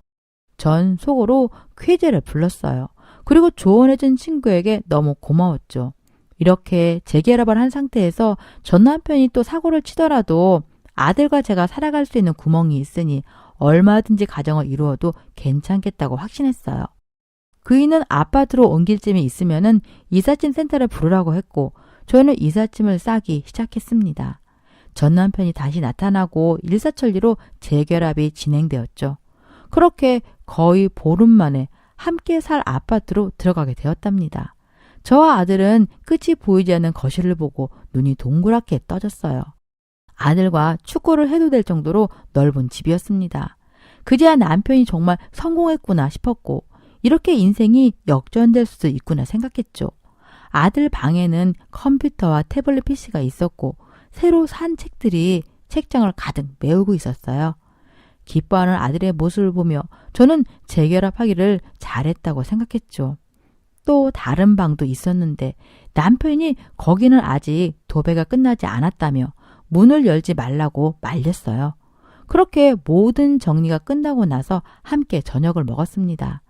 전 속으로 쾌재를 불렀어요. 그리고 조언해준 친구에게 너무 고마웠죠. 이렇게 재결합을 한 상태에서 전 남편이 또 사고를 치더라도 아들과 제가 살아갈 수 있는 구멍이 있으니 얼마든지 가정을 이루어도 괜찮겠다고 확신했어요. 그이는 아파트로 옮길 쯤에 있으면은 이삿짐 센터를 부르라고 했고 저희는 이삿짐을 싸기 시작했습니다. 전 남편이 다시 나타나고 일사천리로 재결합이 진행되었죠. 그렇게 거의 보름 만에 함께 살 아파트로 들어가게 되었답니다. 저와 아들은 끝이 보이지 않는 거실을 보고 눈이 동그랗게 떠졌어요. 아들과 축구를 해도 될 정도로 넓은 집이었습니다. 그제야 남편이 정말 성공했구나 싶었고 이렇게 인생이 역전될 수도 있구나 생각했죠. 아들 방에는 컴퓨터와 태블릿 PC가 있었고 새로 산 책들이 책장을 가득 메우고 있었어요. 기뻐하는 아들의 모습을 보며 저는 재결합하기를 잘했다고 생각했죠. 또 다른 방도 있었는데 남편이 거기는 아직 도배가 끝나지 않았다며 문을 열지 말라고 말렸어요. 그렇게 모든 정리가 끝나고 나서 함께 저녁을 먹었습니다.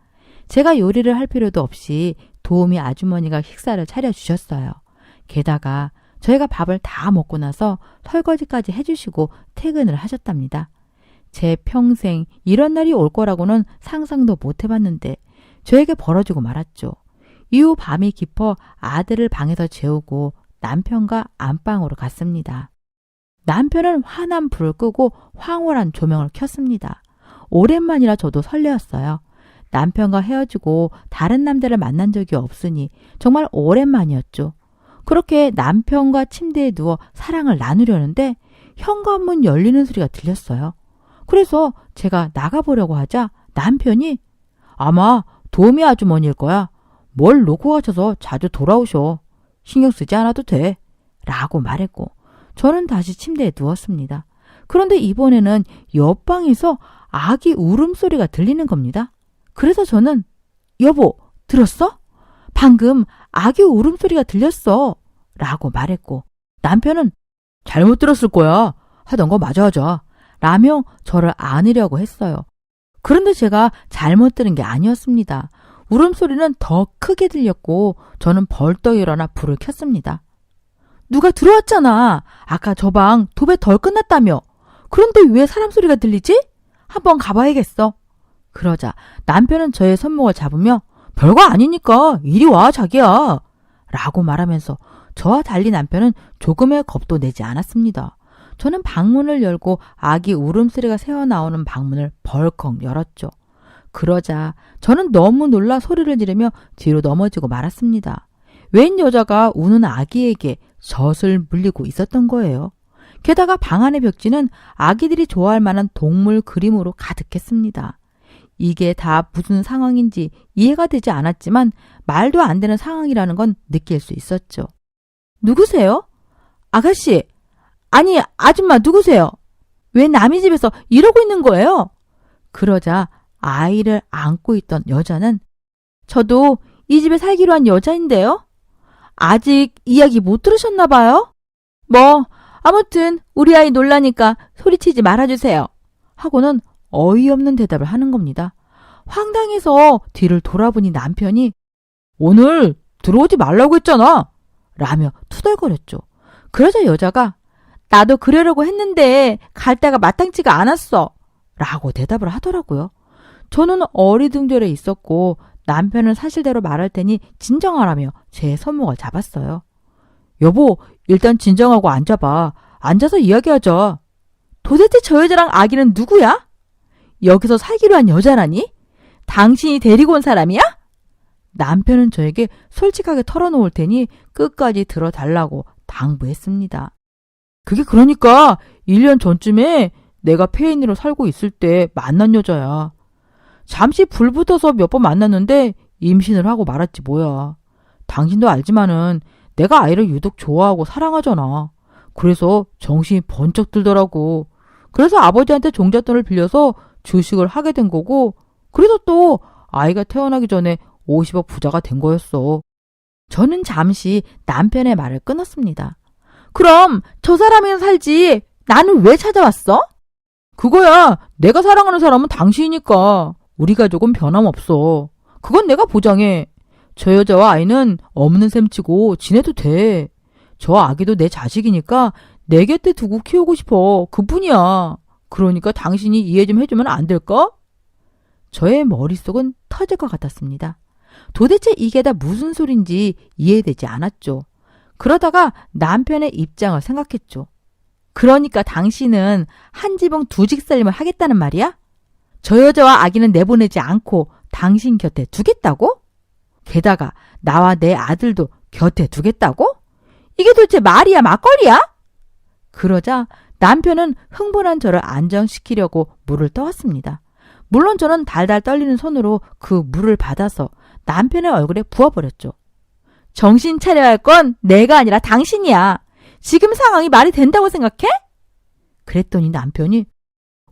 제가 요리를 할 필요도 없이 도우미 아주머니가 식사를 차려주셨어요. 게다가 저희가 밥을 다 먹고 나서 설거지까지 해주시고 퇴근을 하셨답니다. 제 평생 이런 날이 올 거라고는 상상도 못 해봤는데 저에게 벌어지고 말았죠. 이후 밤이 깊어 아들을 방에서 재우고 남편과 안방으로 갔습니다. 남편은 환한 불을 끄고 황홀한 조명을 켰습니다. 오랜만이라 저도 설레었어요. 남편과 헤어지고 다른 남자를 만난 적이 없으니 정말 오랜만이었죠. 그렇게 남편과 침대에 누워 사랑을 나누려는데 현관문 열리는 소리가 들렸어요. 그래서 제가 나가보려고 하자 남편이 아마 도우미 아주머니일 거야. 뭘 놓고 가셔서 자주 돌아오셔. 신경 쓰지 않아도 돼. 라고 말했고 저는 다시 침대에 누웠습니다. 그런데 이번에는 옆방에서 아기 울음소리가 들리는 겁니다. 그래서 저는 여보 들었어? 방금 아기 울음소리가 들렸어. 라고 말했고 남편은 잘못 들었을 거야. 하던 거 마저 하자. 라며 저를 안으려고 했어요. 그런데 제가 잘못 들은 게 아니었습니다. 울음소리는 더 크게 들렸고 저는 벌떡 일어나 불을 켰습니다. 누가 들어왔잖아. 아까 저 방 도배 덜 끝났다며. 그런데 왜 사람 소리가 들리지? 한번 가봐야겠어. 그러자 남편은 저의 손목을 잡으며 별거 아니니까 이리 와 자기야. 라고 말하면서 저와 달리 남편은 조금의 겁도 내지 않았습니다. 저는 방문을 열고 아기 울음소리가 새어나오는 방문을 벌컥 열었죠. 그러자 저는 너무 놀라 소리를 지르며 뒤로 넘어지고 말았습니다. 웬 여자가 우는 아기에게 젖을 물리고 있었던 거예요. 게다가 방 안의 벽지는 아기들이 좋아할 만한 동물 그림으로 가득했습니다. 이게 다 무슨 상황인지 이해가 되지 않았지만 말도 안 되는 상황이라는 건 느낄 수 있었죠. 누구세요? 아가씨, 아니 아줌마 누구세요? 왜 남의 집에서 이러고 있는 거예요? 그러자 아이를 안고 있던 여자는 저도 이 집에 살기로 한 여자인데요. 아직 이야기 못 들으셨나 봐요? 뭐 아무튼 우리 아이 놀라니까 소리치지 말아주세요. 하고는 어이없는 대답을 하는 겁니다. 황당해서 뒤를 돌아보니 남편이 오늘 들어오지 말라고 했잖아 라며 투덜거렸죠. 그러자 여자가 나도 그러려고 했는데 갈 데가 마땅치가 않았어 라고 대답을 하더라고요. 저는 어리둥절해 있었고 남편은 사실대로 말할 테니 진정하라며 제 손목을 잡았어요. 여보, 일단 진정하고 앉아봐. 앉아서 이야기하자. 도대체 저 여자랑 아기는 누구야? 여기서 살기로 한 여자라니? 당신이 데리고 온 사람이야? 남편은 저에게 솔직하게 털어놓을 테니 끝까지 들어달라고 당부했습니다. 그게 그러니까 1년 전쯤에 내가 페인으로 살고 있을 때 만난 여자야. 잠시 불 붙어서 몇 번 만났는데 임신을 하고 말았지 뭐야. 당신도 알지만은 내가 아이를 유독 좋아하고 사랑하잖아. 그래서 정신이 번쩍 들더라고. 그래서 아버지한테 종잣돈을 빌려서 주식을 하게 된 거고, 그래서 또 아이가 태어나기 전에 50억 부자가 된 거였어. 저는 잠시 남편의 말을 끊었습니다. 그럼 저 사람이랑 살지 나는 왜 찾아왔어? 그거야, 내가 사랑하는 사람은 당신이니까. 우리 가족은 변함없어. 그건 내가 보장해. 저 여자와 아이는 없는 셈치고 지내도 돼. 저 아기도 내 자식이니까 내 곁에 두고 키우고 싶어. 그뿐이야. 그러니까 당신이 이해 좀 해주면 안 될까? 저의 머릿속은 터질 것 같았습니다. 도대체 이게 다 무슨 소린지 이해되지 않았죠. 그러다가 남편의 입장을 생각했죠. 그러니까 당신은 한 지붕 두 직살림을 하겠다는 말이야? 저 여자와 아기는 내보내지 않고 당신 곁에 두겠다고? 게다가 나와 내 아들도 곁에 두겠다고? 이게 도대체 말이야 막걸리야? 그러자 남편은 흥분한 저를 안정시키려고 물을 떠왔습니다. 물론 저는 달달 떨리는 손으로 그 물을 받아서 남편의 얼굴에 부어버렸죠. 정신 차려야 할 건 내가 아니라 당신이야. 지금 상황이 말이 된다고 생각해? 그랬더니 남편이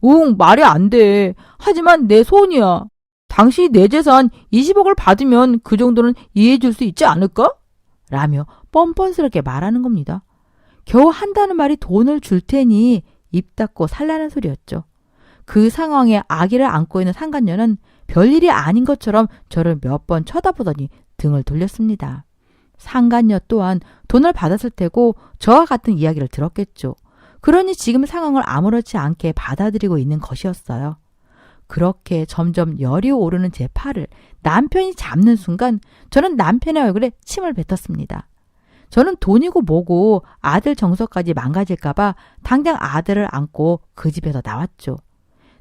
응, 말이 안 돼. 하지만 내 소원이야. 당신이 내 재산 20억을 받으면 그 정도는 이해해 줄 수 있지 않을까? 라며 뻔뻔스럽게 말하는 겁니다. 겨우 한다는 말이 돈을 줄 테니 입 닫고 살라는 소리였죠. 그 상황에 아기를 안고 있는 상간녀는 별일이 아닌 것처럼 저를 몇 번 쳐다보더니 등을 돌렸습니다. 상간녀 또한 돈을 받았을 테고 저와 같은 이야기를 들었겠죠. 그러니 지금 상황을 아무렇지 않게 받아들이고 있는 것이었어요. 그렇게 점점 열이 오르는 제 팔을 남편이 잡는 순간 저는 남편의 얼굴에 침을 뱉었습니다. 저는 돈이고 뭐고 아들 정서까지 망가질까봐 당장 아들을 안고 그 집에서 나왔죠.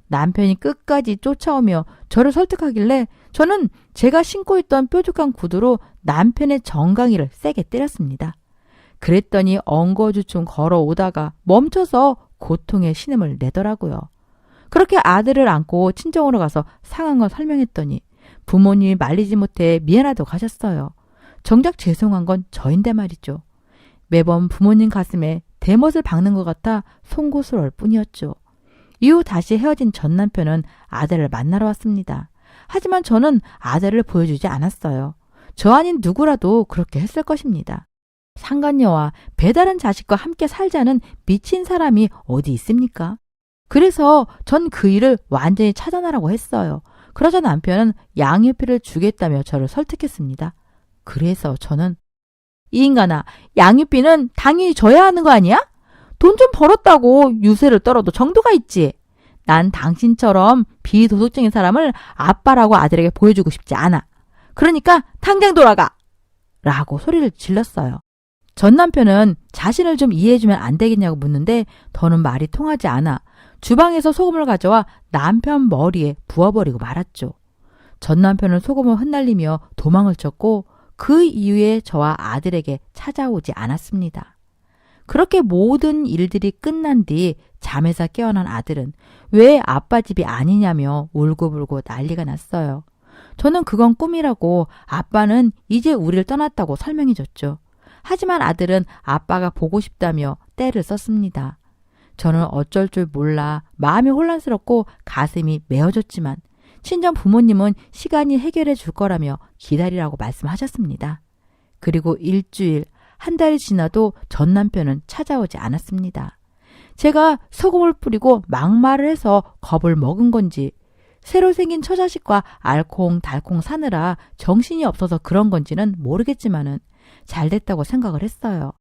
남편이 끝까지 쫓아오며 저를 설득하길래 저는 제가 신고 있던 뾰족한 구두로 남편의 정강이를 세게 때렸습니다. 그랬더니 엉거주춤 걸어오다가 멈춰서 고통의 신음을 내더라고요. 그렇게 아들을 안고 친정으로 가서 상황을 설명했더니 부모님이 말리지 못해 미안하다고 하셨어요. 정작 죄송한 건 저인데 말이죠. 매번 부모님 가슴에 대못을 박는 것 같아 송구스러울 뿐이었죠. 이후 다시 헤어진 전 남편은 아들을 만나러 왔습니다. 하지만 저는 아들을 보여주지 않았어요. 저 아닌 누구라도 그렇게 했을 것입니다. 상간녀와 배다른 자식과 함께 살자는 미친 사람이 어디 있습니까? 그래서 전 그 일을 완전히 차단하라고 했어요. 그러자 남편은 양육비를 주겠다며 저를 설득했습니다. 그래서 저는 이 인간아, 양육비는 당연히 줘야 하는 거 아니야? 돈 좀 벌었다고 유세를 떨어도 정도가 있지. 난 당신처럼 비도덕적인 사람을 아빠라고 아들에게 보여주고 싶지 않아. 그러니까 당장 돌아가! 라고 소리를 질렀어요. 전 남편은 자신을 좀 이해해주면 안 되겠냐고 묻는데 더는 말이 통하지 않아 주방에서 소금을 가져와 남편 머리에 부어버리고 말았죠. 전 남편은 소금을 흩날리며 도망을 쳤고 그 이후에 저와 아들에게 찾아오지 않았습니다. 그렇게 모든 일들이 끝난 뒤 잠에서 깨어난 아들은 왜 아빠 집이 아니냐며 울고불고 난리가 났어요. 저는 그건 꿈이라고, 아빠는 이제 우리를 떠났다고 설명해줬죠. 하지만 아들은 아빠가 보고 싶다며 떼를 썼습니다. 저는 어쩔 줄 몰라 마음이 혼란스럽고 가슴이 메어졌지만 친정 부모님은 시간이 해결해 줄 거라며 기다리라고 말씀하셨습니다. 그리고 일주일, 한 달이 지나도 전 남편은 찾아오지 않았습니다. 제가 소금을 뿌리고 막말을 해서 겁을 먹은 건지, 새로 생긴 처자식과 알콩달콩 사느라 정신이 없어서 그런 건지는 모르겠지만은 잘 됐다고 생각을 했어요.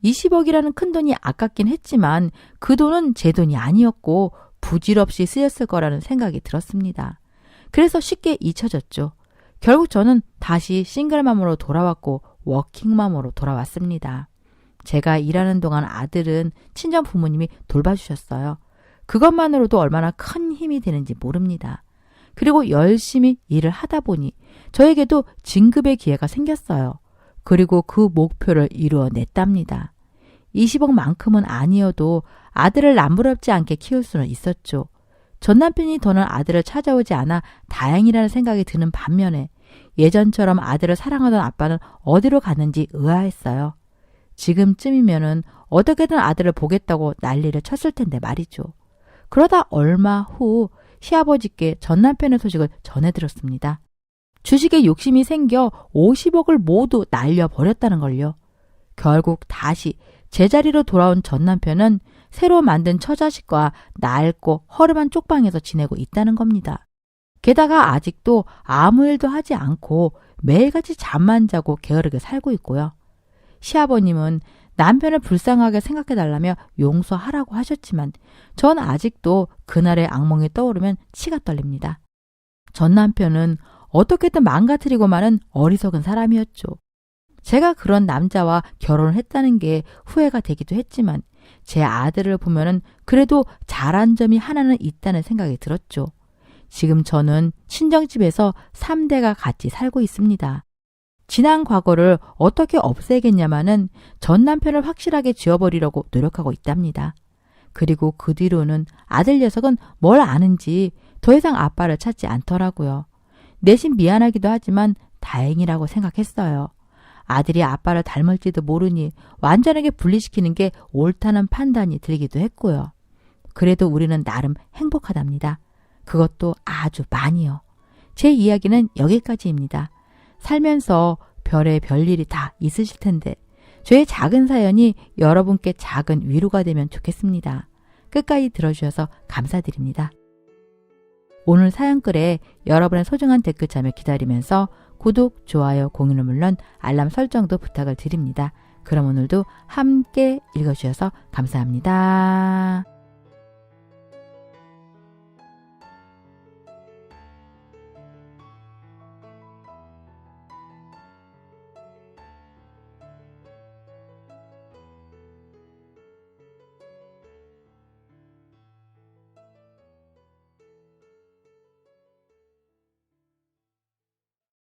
20억이라는 큰 돈이 아깝긴 했지만 그 돈은 제 돈이 아니었고 부질없이 쓰였을 거라는 생각이 들었습니다. 그래서 쉽게 잊혀졌죠. 결국 저는 다시 싱글맘으로 돌아왔고 워킹맘으로 돌아왔습니다. 제가 일하는 동안 아들은 친정 부모님이 돌봐주셨어요. 그것만으로도 얼마나 큰 힘이 되는지 모릅니다. 그리고 열심히 일을 하다 보니 저에게도 진급의 기회가 생겼어요. 그리고 그 목표를 이루어냈답니다. 20억만큼은 아니어도 아들을 남부럽지 않게 키울 수는 있었죠. 전 남편이 더는 아들을 찾아오지 않아 다행이라는 생각이 드는 반면에 예전처럼 아들을 사랑하던 아빠는 어디로 갔는지 의아했어요. 지금쯤이면은 어떻게든 아들을 보겠다고 난리를 쳤을 텐데 말이죠. 그러다 얼마 후 시아버지께 전 남편의 소식을 전해들었습니다. 주식에 욕심이 생겨 50억을 모두 날려버렸다는 걸요. 결국 다시 제자리로 돌아온 전 남편은 새로 만든 처자식과 낡고 허름한 쪽방에서 지내고 있다는 겁니다. 게다가 아직도 아무 일도 하지 않고 매일같이 잠만 자고 게으르게 살고 있고요. 시아버님은 남편을 불쌍하게 생각해달라며 용서하라고 하셨지만 전 아직도 그날의 악몽이 떠오르면 치가 떨립니다. 전 남편은 어떻게든 망가뜨리고 마는 어리석은 사람이었죠. 제가 그런 남자와 결혼을 했다는 게 후회가 되기도 했지만 제 아들을 보면은 그래도 잘한 점이 하나는 있다는 생각이 들었죠. 지금 저는 친정집에서 3대가 같이 살고 있습니다. 지난 과거를 어떻게 없애겠냐마는 전 남편을 확실하게 지워버리려고 노력하고 있답니다. 그리고 그 뒤로는 아들 녀석은 뭘 아는지 더 이상 아빠를 찾지 않더라고요. 내심 미안하기도 하지만 다행이라고 생각했어요. 아들이 아빠를 닮을지도 모르니 완전하게 분리시키는 게 옳다는 판단이 들기도 했고요. 그래도 우리는 나름 행복하답니다. 그것도 아주 많이요. 제 이야기는 여기까지입니다. 살면서 별의 별일이 다 있으실 텐데 저의 작은 사연이 여러분께 작은 위로가 되면 좋겠습니다. 끝까지 들어주셔서 감사드립니다. 오늘 사연글에 여러분의 소중한 댓글 참여 기다리면서 구독, 좋아요, 공유는 물론 알람 설정도 부탁을 드립니다. 그럼 오늘도 함께 읽어주셔서 감사합니다.